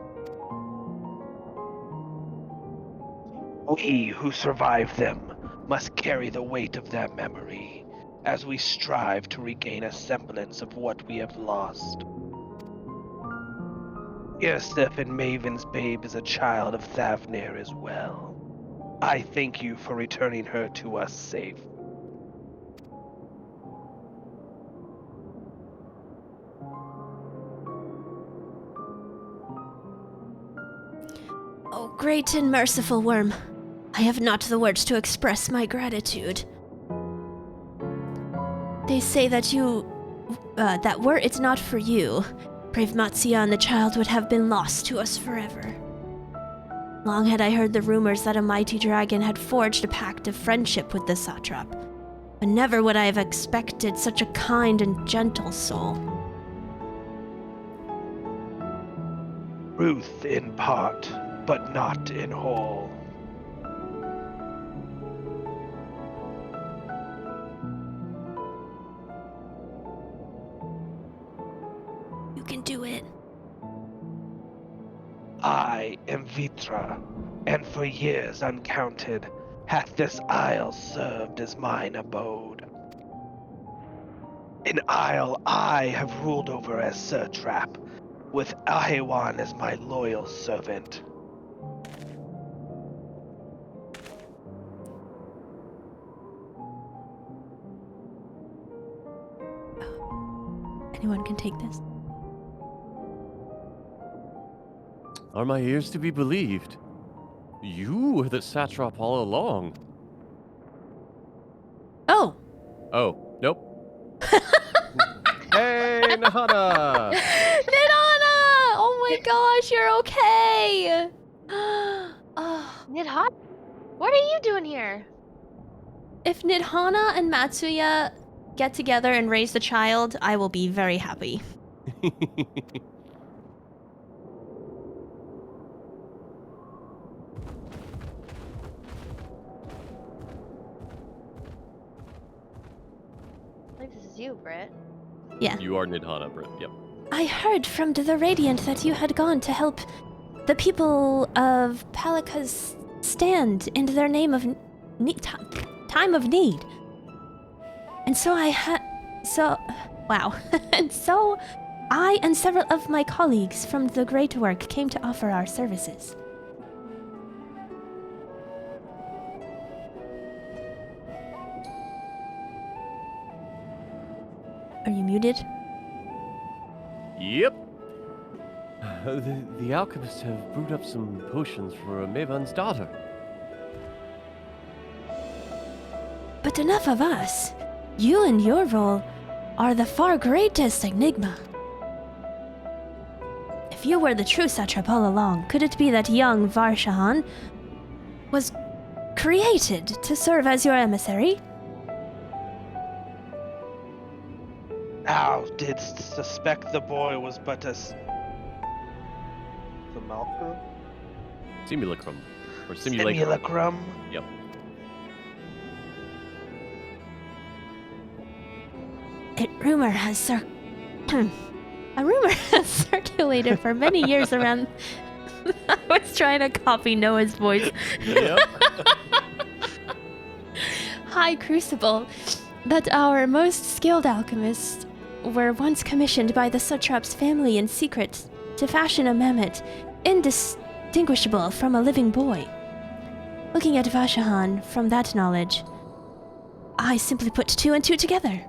We who survived them must carry the weight of their memory as we strive to regain a semblance of what we have lost. Irsif and Maven's babe is a child of Thavnir as well. I thank you for returning her to us safe. Oh, great and merciful worm. I have not the words to express my gratitude. They say that were it not for you, brave Matsuya and the child would have been lost to us forever. Long had I heard the rumors that a mighty dragon had forged a pact of friendship with the satrap, but never would I have expected such a kind and gentle soul. Ruth in part, but not in whole. You can do it. I am Vitra, and for years uncounted hath this isle served as mine abode. An isle I have ruled over as satrap, with Ahewan as my loyal servant. Anyone can take this. Are my ears to be believed? You were the satrap all along. Oh. Oh, nope. Hey, Nahana! Nidana! Oh my gosh, you're okay! Nidhana, what are you doing here? If Nidhana and Matsuya get together and raise the child, I will be very happy. I think this is you, Britt. Yeah. You are Nidhana, Britt. Yep. I heard from the Radiant that you had gone to help the people of Palika's stand in their name of time of need. And so wow. And so I and several of my colleagues from the Great Work came to offer our services. Are you muted? Yep. The alchemists have brewed up some potions for Maven's daughter. But enough of us. You and your role are the far greatest enigma. If you were the true satrap all along, could it be that young Varshahan was created to serve as your emissary? Thou didst suspect the boy was but a simulacrum? Simulacrum. Or simulacrum. Simulacrum? Yep. A rumor has circulated for many years around. I was trying to copy Noah's voice. Yep. High Crucible, that our most skilled alchemists were once commissioned by the satrap's family in secret to fashion a mammoth indistinguishable from a living boy. Looking at Vashahan from that knowledge, I simply put two and two together.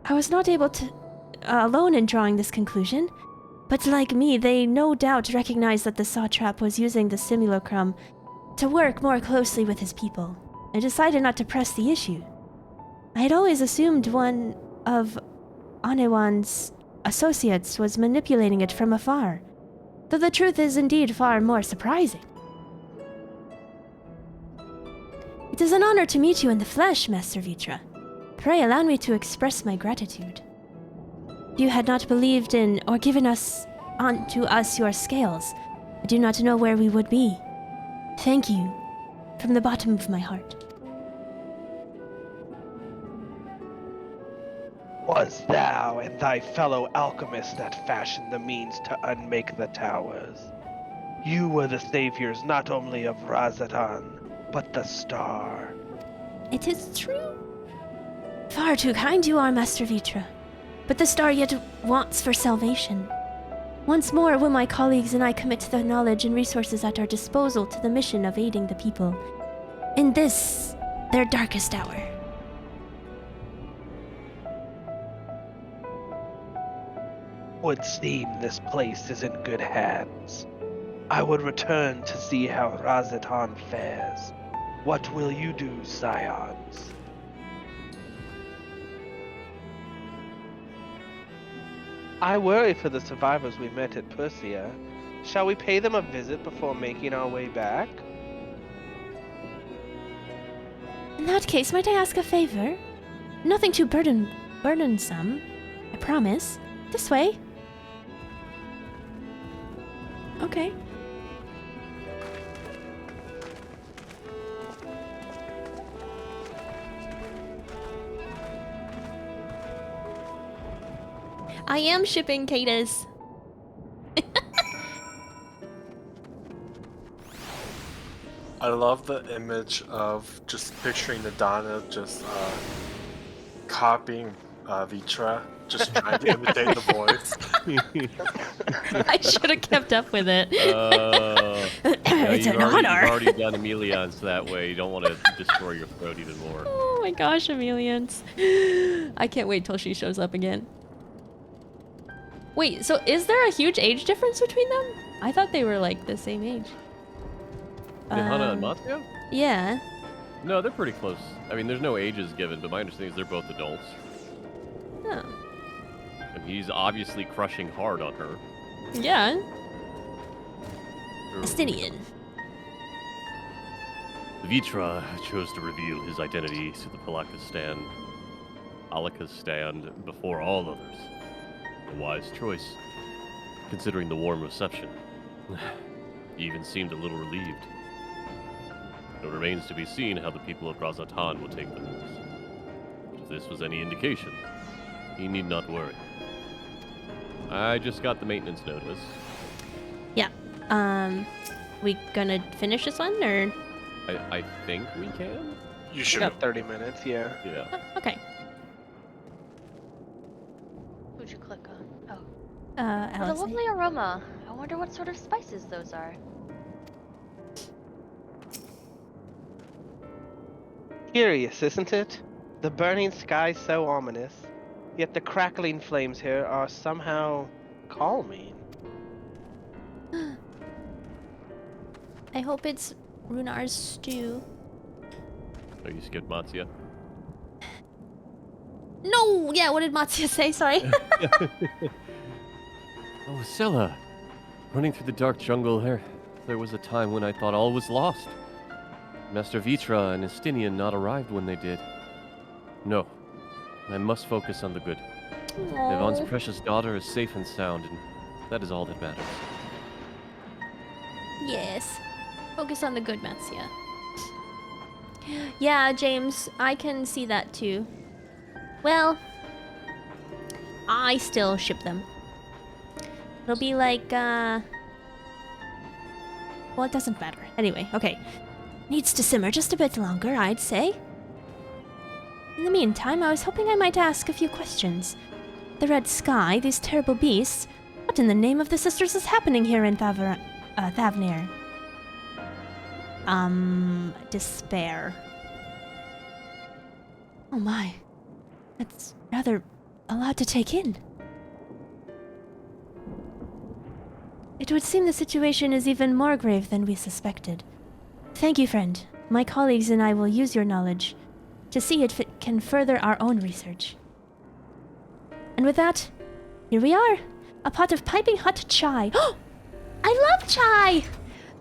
I was not able to alone in drawing this conclusion, but like me, they no doubt recognized that the satrap was using the simulacrum to work more closely with his people, and decided not to press the issue. I had always assumed one of Anewan's associates was manipulating it from afar, though the truth is indeed far more surprising. It is an honor to meet you in the flesh, Master Vitra. Pray allow me to express my gratitude. If you had not believed in or given unto us your scales, I do not know where we would be. Thank you from the bottom of my heart. Was thou and thy fellow alchemist that fashioned the means to unmake the towers? You were the saviors not only of Razatan, but the star. It is true. Far too kind you are, Master Vitra. But the star yet wants for salvation. Once more will my colleagues and I commit the knowledge and resources at our disposal to the mission of aiding the people in this, their darkest hour. Would seem this place is in good hands. I would return to see how Razatan fares. What will you do, scions? I worry for the survivors we met at Persia. Shall we pay them a visit before making our way back? In that case, might I ask a favor? Nothing too burdensome, I promise. This way. Okay. I am shipping Cadus. I love the image of just picturing Nidana just copying Vitra, just trying to imitate the voice. I should have kept up with it. It's an honor. You've already done Emilians that way. You don't want to destroy your throat even more. Oh my gosh, Emilians. I can't wait till she shows up again. Wait, so is there a huge age difference between them? I thought they were like the same age. Nihana and Matsuya? Yeah. No, they're pretty close. I mean, there's no ages given, but my understanding is they're both adults. Oh. And he's obviously crushing hard on her. Yeah. Estinian. Vitra chose to reveal his identity to the Alaka's stand before all others. A wise choice, considering the warm reception. He even seemed a little relieved. It remains to be seen how the people of Razatan will take the news. If this was any indication, he need not worry. I just got the maintenance notice. Yeah. We gonna finish this one, or? I think we can? You should. Got 30 minutes, yeah. Yeah. Okay. Who'd you click on? Oh. What a Alice. lovely aroma. I wonder what sort of spices those are. Curious, isn't it? The burning sky so ominous, yet the crackling flames here are somehow calming. I hope it's Runar's stew. Oh, you skipped Matsuya? No! Yeah, what did Matsuya say? Sorry. Oh, Scylla. Running through the dark jungle there was a time when I thought all was lost. Master Vitra and Estinian not arrived when they did. No, I must focus on the good. Ivan's precious daughter is safe and sound, and that is all that matters. Yes. Focus on the good, Matsuya. Yeah, James, I can see that too. Well, I still ship them. It'll be like, well, it doesn't matter. Anyway, okay. Needs to simmer just a bit longer, I'd say. In the meantime, I was hoping I might ask a few questions. The red sky, these terrible beasts. What in the name of the sisters is happening here in Thavnir? Despair. Oh my. That's rather a lot to take in. It would seem the situation is even more grave than we suspected. Thank you, friend. My colleagues and I will use your knowledge to see if it can further our own research. And with that, here we are. A pot of piping hot chai. Oh! I love chai!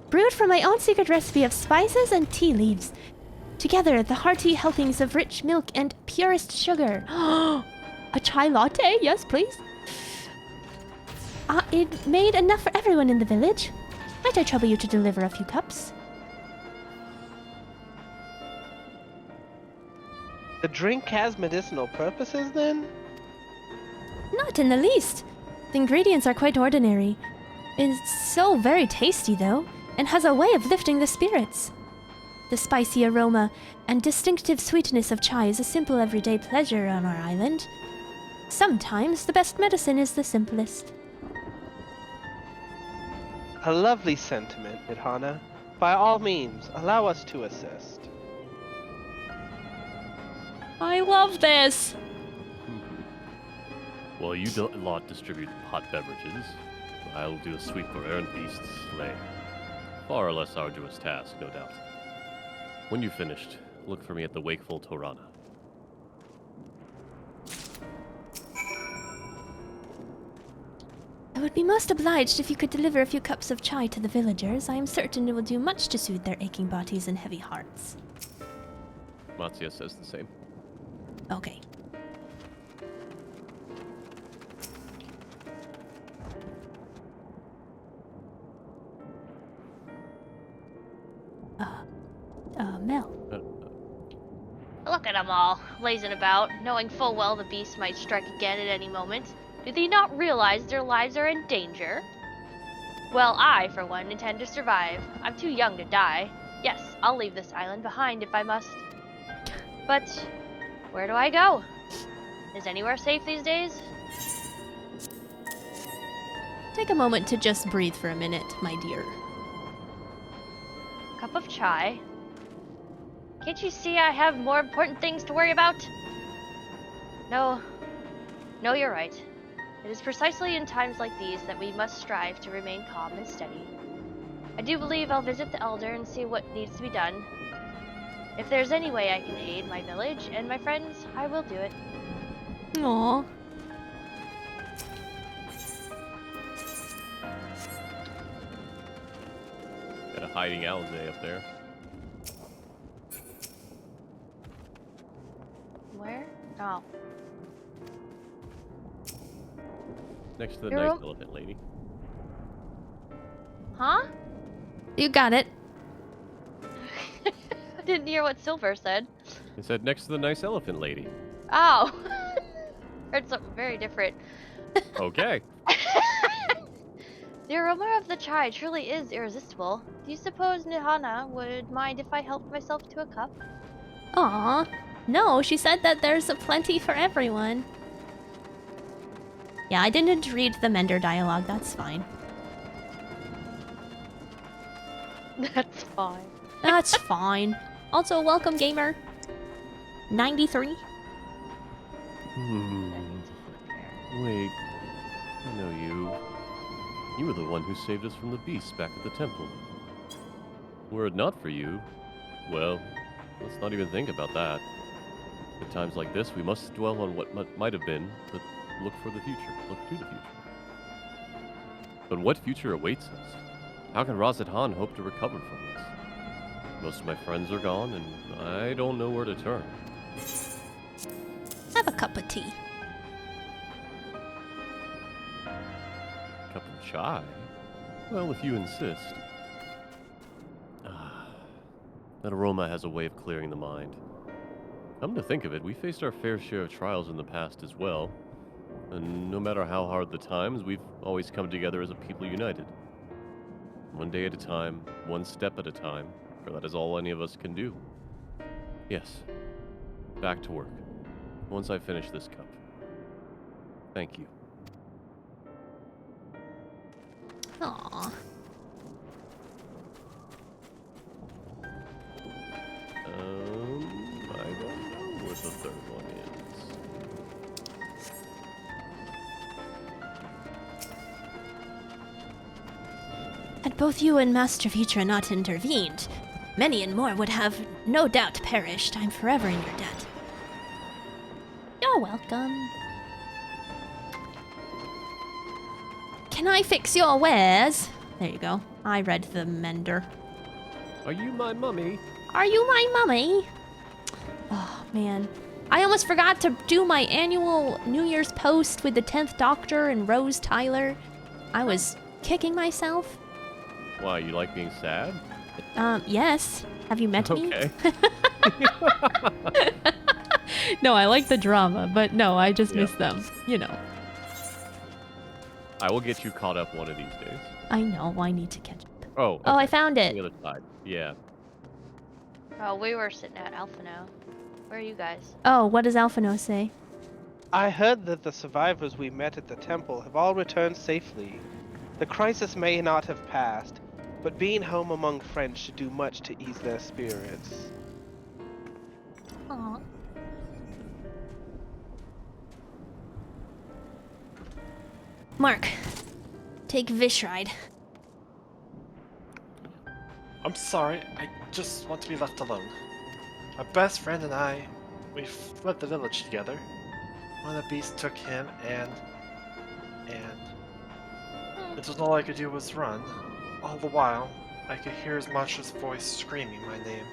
Brewed from my own secret recipe of spices and tea leaves. Together, the hearty helpings of rich milk and purest sugar. A chai latte? Yes, please. It made enough for everyone in the village. Might I trouble you to deliver a few cups? The drink has medicinal purposes, then? Not in the least. The ingredients are quite ordinary. It's so very tasty, though, and has a way of lifting the spirits. The spicy aroma and distinctive sweetness of chai is a simple everyday pleasure on our island. Sometimes the best medicine is the simplest. A lovely sentiment, Nidhana. By all means, allow us to assist. I love this! While you lot distribute hot beverages, I'll do a sweep for errant beasts slay. Far less arduous task, no doubt. When you've finished, look for me at the wakeful Torana. I would be most obliged if you could deliver a few cups of chai to the villagers. I am certain it will do much to soothe their aching bodies and heavy hearts. Matsuya says the same. Okay. Mel. Look at them all, lazing about, knowing full well the beast might strike again at any moment. Do they not realize their lives are in danger? Well, I, for one, intend to survive. I'm too young to die. Yes, I'll leave this island behind if I must. But where do I go? Is anywhere safe these days? Take a moment to just breathe for a minute, my dear. Cup of chai. Can't you see I have more important things to worry about? No, you're right. It is precisely in times like these that we must strive to remain calm and steady. I do believe I'll visit the Elder and see what needs to be done. If there's any way I can aid my village and my friends, I will do it. Aww. Got a hiding Alizé up there. Where? Oh. Next to the You're nice a- elephant lady. Huh? You got it. I didn't hear what Silver said. It said next to the nice elephant lady. Oh. Heard something very different. Okay. The aroma of the chai truly is irresistible. Do you suppose Nihana would mind if I helped myself to a cup? Aw. No, she said that there's a plenty for everyone. Yeah, I didn't read the Mender dialogue, that's fine. That's fine. That's fine. Also, welcome, gamer. 93. Wait. I know you. You were the one who saved us from the beasts back at the temple. Were it not for you, well, let's not even think about that. At times like this, we must dwell on what might have been, but look for the future. Look to the future. But what future awaits us? How can Razathan hope to recover from this? Most of my friends are gone, and I don't know where to turn. Have a cup of tea. Cup of chai? Well, if you insist. That aroma has a way of clearing the mind. Come to think of it, we faced our fair share of trials in the past as well. And no matter how hard the times, we've always come together as a people united. One day at a time, one step at a time, for that is all any of us can do. Yes, back to work. Once I finish this cup. Thank you. Aww. I don't know what the third one is. Had both you and Master Vitra not intervened, many and more would have no doubt perished. I'm forever in your debt. You're welcome. Can I fix your wares? There you go. I read the Mender. Are you my mummy? Are you my mummy? Oh, man. I almost forgot to do my annual New Year's post with the 10th Doctor and Rose Tyler. I was kicking myself. Why, you like being sad? Yes. Have you met me? Okay. No, I like the drama, but no, I just miss them. You know. I will get you caught up one of these days. I know, I need to catch up. Oh, okay. Oh, I found it. The other side. Yeah. Oh, we were sitting at Alphino. Where are you guys? Oh, what does Alphino say? I heard that the survivors we met at the temple have all returned safely. The crisis may not have passed, but being home among friends should do much to ease their spirits. Aww. Mark, take Vishride. I'm sorry, I just want to be left alone. My best friend and I, we fled the village together. One of the beasts took him and it was all I could do was run. All the while, I could hear his monstrous voice screaming my name.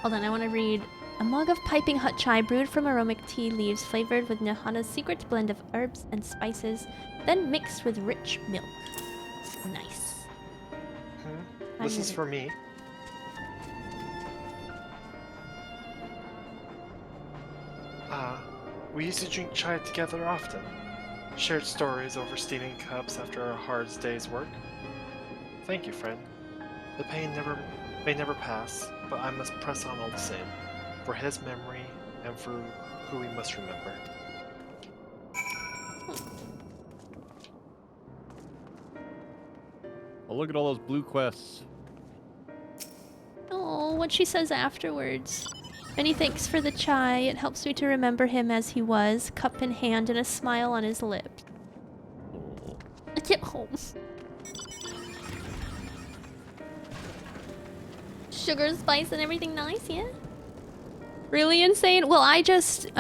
Hold on, I want to read. A mug of piping hot chai brewed from aromatic tea leaves flavored with Nihana's secret blend of herbs and spices, then mixed with rich milk. Nice. This is for me. We used to drink chai together often. Shared stories over steaming cups after a hard day's work. Thank you, friend. The pain may never pass, but I must press on all the same, for his memory and for who we must remember. Oh, look at all those blue quests. Oh, what she says afterwards. Many thanks for the chai. It helps me to remember him as he was, cup in hand and a smile on his lips. Oh. Sugar, spice, and everything nice, yeah? Really insane? Well, I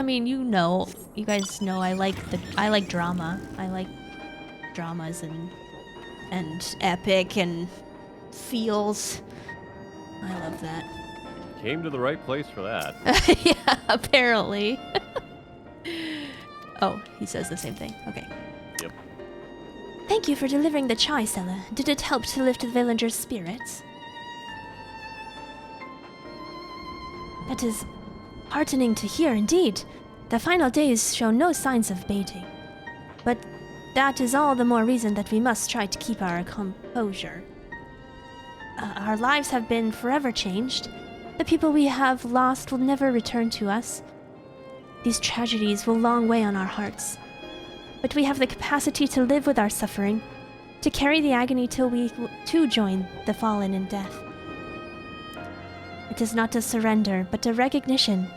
mean, you guys know I like drama. I like dramas and epic and feels. I love that. Came to the right place for that. Yeah, apparently. Oh, he says the same thing. Okay. Yep. Thank you for delivering the chai, Sella. Did it help to lift the villagers' spirits? That is heartening to hear, indeed. The final days show no signs of abating. But that is all the more reason that we must try to keep our composure. Our lives have been forever changed. The people we have lost will never return to us. These tragedies will long weigh on our hearts. But we have the capacity to live with our suffering, to carry the agony till we too join the fallen in death. It is not a surrender, but a recognition,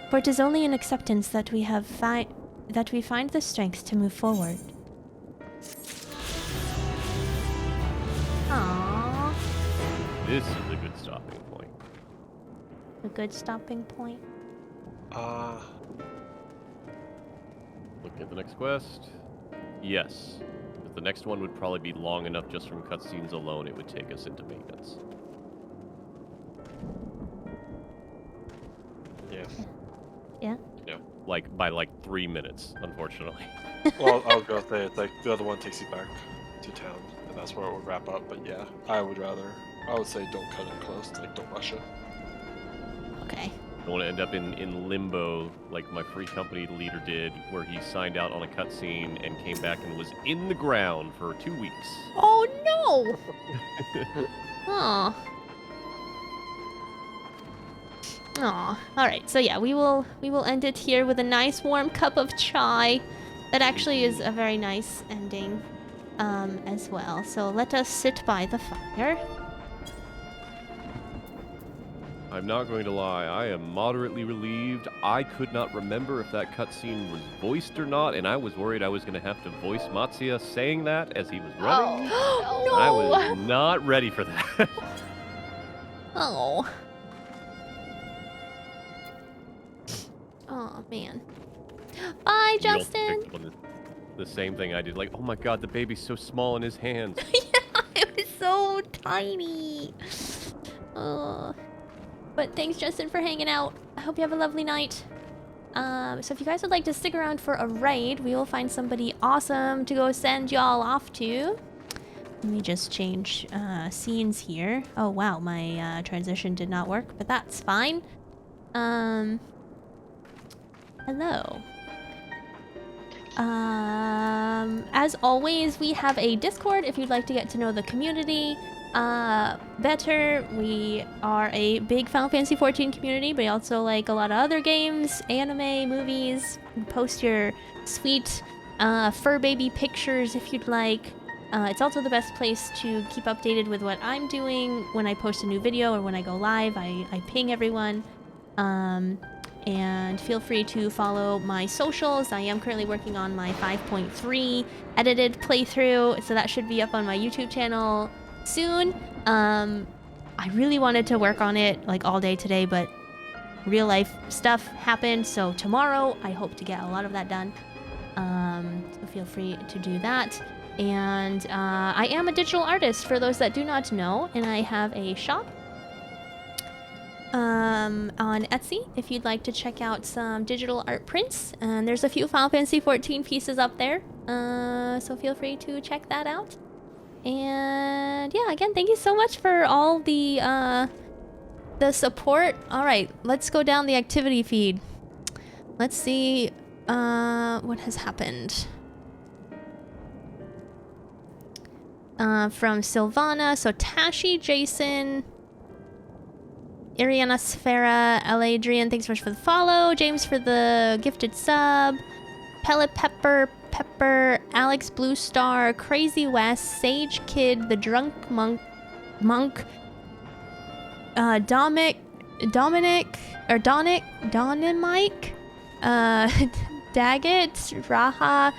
for it is only in acceptance that we find the strength to move forward. Aww. This is a good stopping point. A good stopping point. Looking at the next quest. Yes. But the next one would probably be long enough just from cutscenes alone. It would take us into maintenance. Yeah. Yeah? Yeah. By 3 minutes, unfortunately. Well, I was gonna say, it's like the other one takes you back to town, and that's where it would wrap up, but yeah, I would say don't cut it close, like don't rush it. Okay. I want to end up in limbo like my free company leader did, where he signed out on a cutscene and came back and was in the ground for 2 weeks. Oh no! Aw. Aw. Alright, so yeah, we will end it here with a nice warm cup of chai. That actually is a very nice ending as well. So let us sit by the fire. I'm not going to lie, I am moderately relieved. I could not remember if that cutscene was voiced or not, and I was worried I was going to have to voice Matsuya saying that as he was running. Oh, no! I was not ready for that. Oh. Oh, man. Bye, You all Justin! picked up on the same thing I did. Like, oh my god, the baby's so small in his hands. Yeah, it was so tiny. But thanks, Justin, for hanging out. I hope you have a lovely night. So if you guys would like to stick around for a raid, we will find somebody awesome to go send y'all off to. Let me just change scenes here. Oh, wow, my transition did not work, but that's fine. Hello. As always, we have a Discord if you'd like to get to know the community better. We are a big Final Fantasy XIV community, but also like a lot of other games, anime, movies. Post your sweet fur baby pictures if you'd like. It's also the best place to keep updated with what I'm doing when I post a new video or when I go live. I ping everyone. And feel free to follow my socials. I am currently working on my 5.3 edited playthrough, so that should be up on my YouTube channel soon. I really wanted to work on it like all day today, but real life stuff happened, so tomorrow I hope to get a lot of that done. So feel free to do that. And I am a digital artist for those that do not know, and I have a shop on Etsy if you'd like to check out some digital art prints, and there's a few Final Fantasy XIV pieces up there, so feel free to check that out. And yeah, again, thank you so much for all the support. All right, let's go down the activity feed. Let's see what has happened. From Sylvana, so Tashi, Jason, Ariana Sfera, Adrian, thanks so much for the follow. James for the gifted sub. Pellet Pepper, Alex Blue Star, Crazy West, Sage Kid, The Drunk Monk, Dominic Dominic, or Donimike, Daggett, Raha,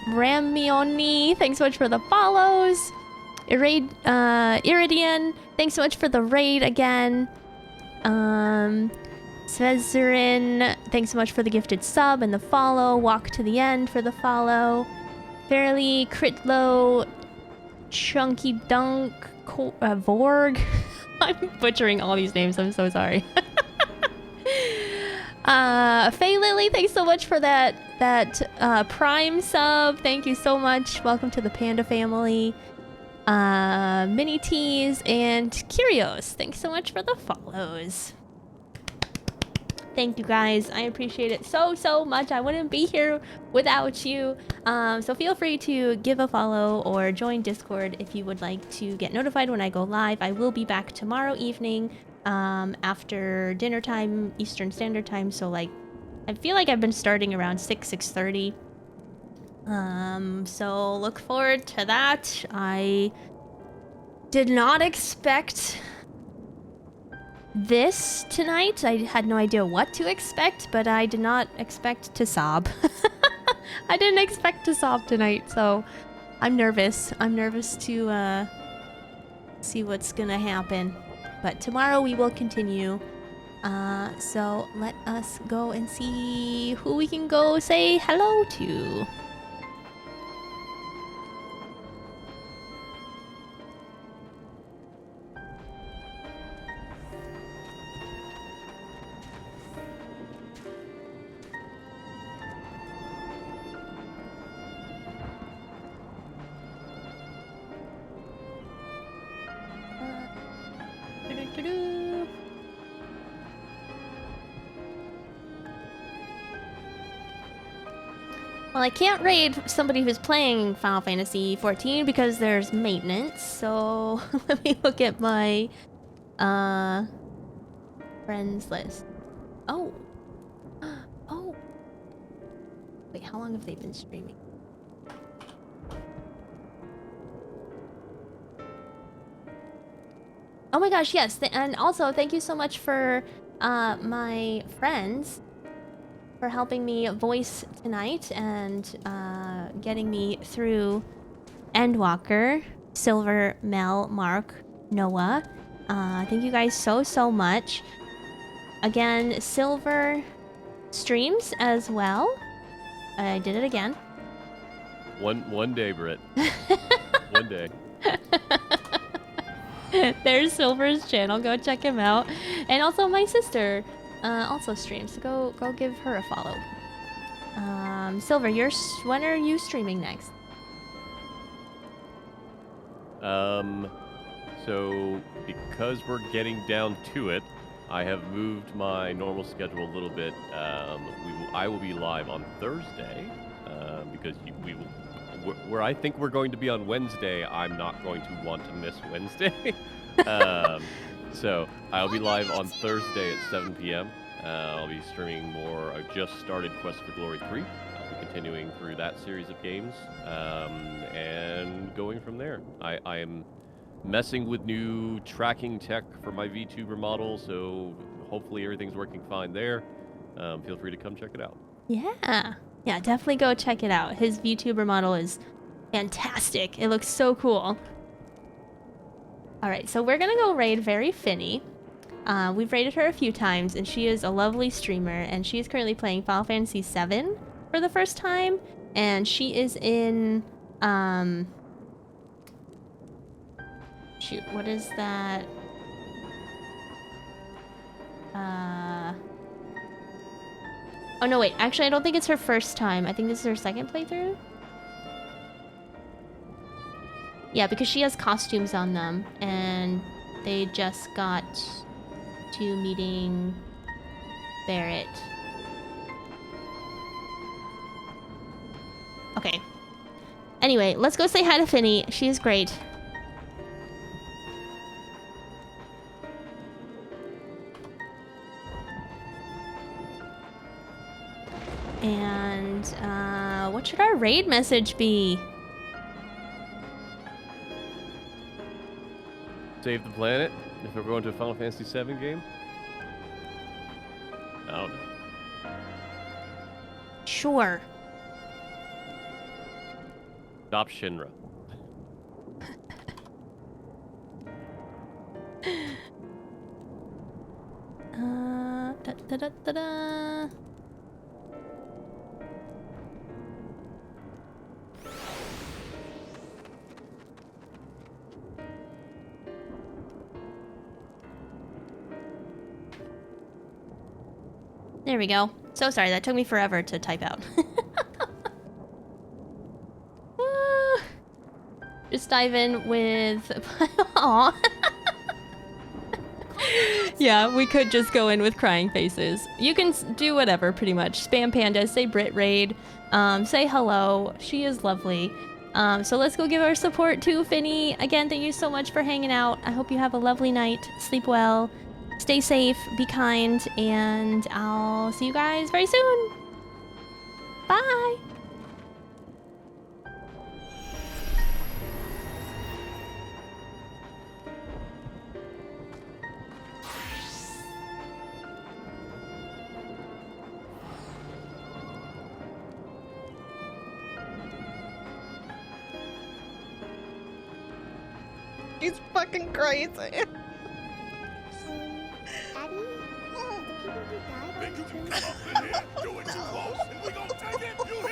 Ramioni, thanks so much for the follows. Iridian, thanks so much for the raid again. Svezerin, thanks so much for the gifted sub and the follow. Walk to the end for the follow. Fairly, Critlow, Chunky Dunk, Vorg. I'm butchering all these names, I'm so sorry. Faye Lily, thanks so much for that Prime sub. Thank you so much. Welcome to the Panda family. Mini Tees and Curios, thanks so much for the follows. Thank you guys, I appreciate it so much. I wouldn't be here without you. So feel free to give a follow or join Discord if you would like to get notified when I go live. I will be back tomorrow evening after dinner time, Eastern Standard Time. So like, I feel like I've been starting around 6:30. So look forward to that. I did not expect this tonight. I had no idea what to expect, but I did not expect to sob. I didn't expect to sob tonight, so I'm nervous. I'm nervous to see what's gonna happen. But tomorrow we will continue. So let us go and see who we can go say hello to. Well, I can't raid somebody who's playing Final Fantasy XIV because there's maintenance, so let me look at my friends list. Oh. Oh. Wait, how long have they been streaming? Oh my gosh, yes. And also, thank you so much for my friends for helping me voice tonight and getting me through Endwalker, Silver, Mel, Mark, Noah. Thank you guys so much. Again, Silver streams as well. I did it again. One day, Britt. One day. There's Silver's channel. Go check him out. And also my sister also streams. So go give her a follow. Silver, when are you streaming next? So because we're getting down to it, I have moved my normal schedule a little bit. I will be live on Thursday because we will. Where I think we're going to be on Wednesday, I'm not going to want to miss Wednesday. So I'll be live on Thursday at 7 p.m. I'll be streaming more. I just started Quest for Glory 3. I'll be continuing through that series of games and going from there. I am messing with new tracking tech for my VTuber model, so hopefully everything's working fine there. Feel free to come check it out. Yeah, definitely go check it out. His VTuber model is fantastic. It looks so cool. Alright, so we're gonna go raid Very Finny. We've raided her a few times, and she is a lovely streamer, and she is currently playing Final Fantasy VII for the first time, and she is in, shoot, what is that? Oh no, wait, actually I don't think it's her first time. I think this is her second playthrough. Yeah, because she has costumes on them, and they just got to meeting Barrett. Okay. Anyway, let's go say hi to Finny. She is great. And, what should our raid message be? Save the planet if we're going to a Final Fantasy VII game? I don't know. Sure. Stop Shinra. Da, da, da, da, da. There we go. So sorry, that took me forever to type out. Just dive in with... Aww. Yeah, we could just go in with crying faces. You can do whatever, pretty much. Spam Panda, say Brit Raid, say hello. She is lovely. So let's go give our support to Finny. Again, thank you so much for hanging out. I hope you have a lovely night. Sleep well. Stay safe, be kind, and I'll see you guys very soon. Bye. He's fucking crazy. Abby? The people who died Then you can come up in here, do it too close, and we gon' take it, you hear?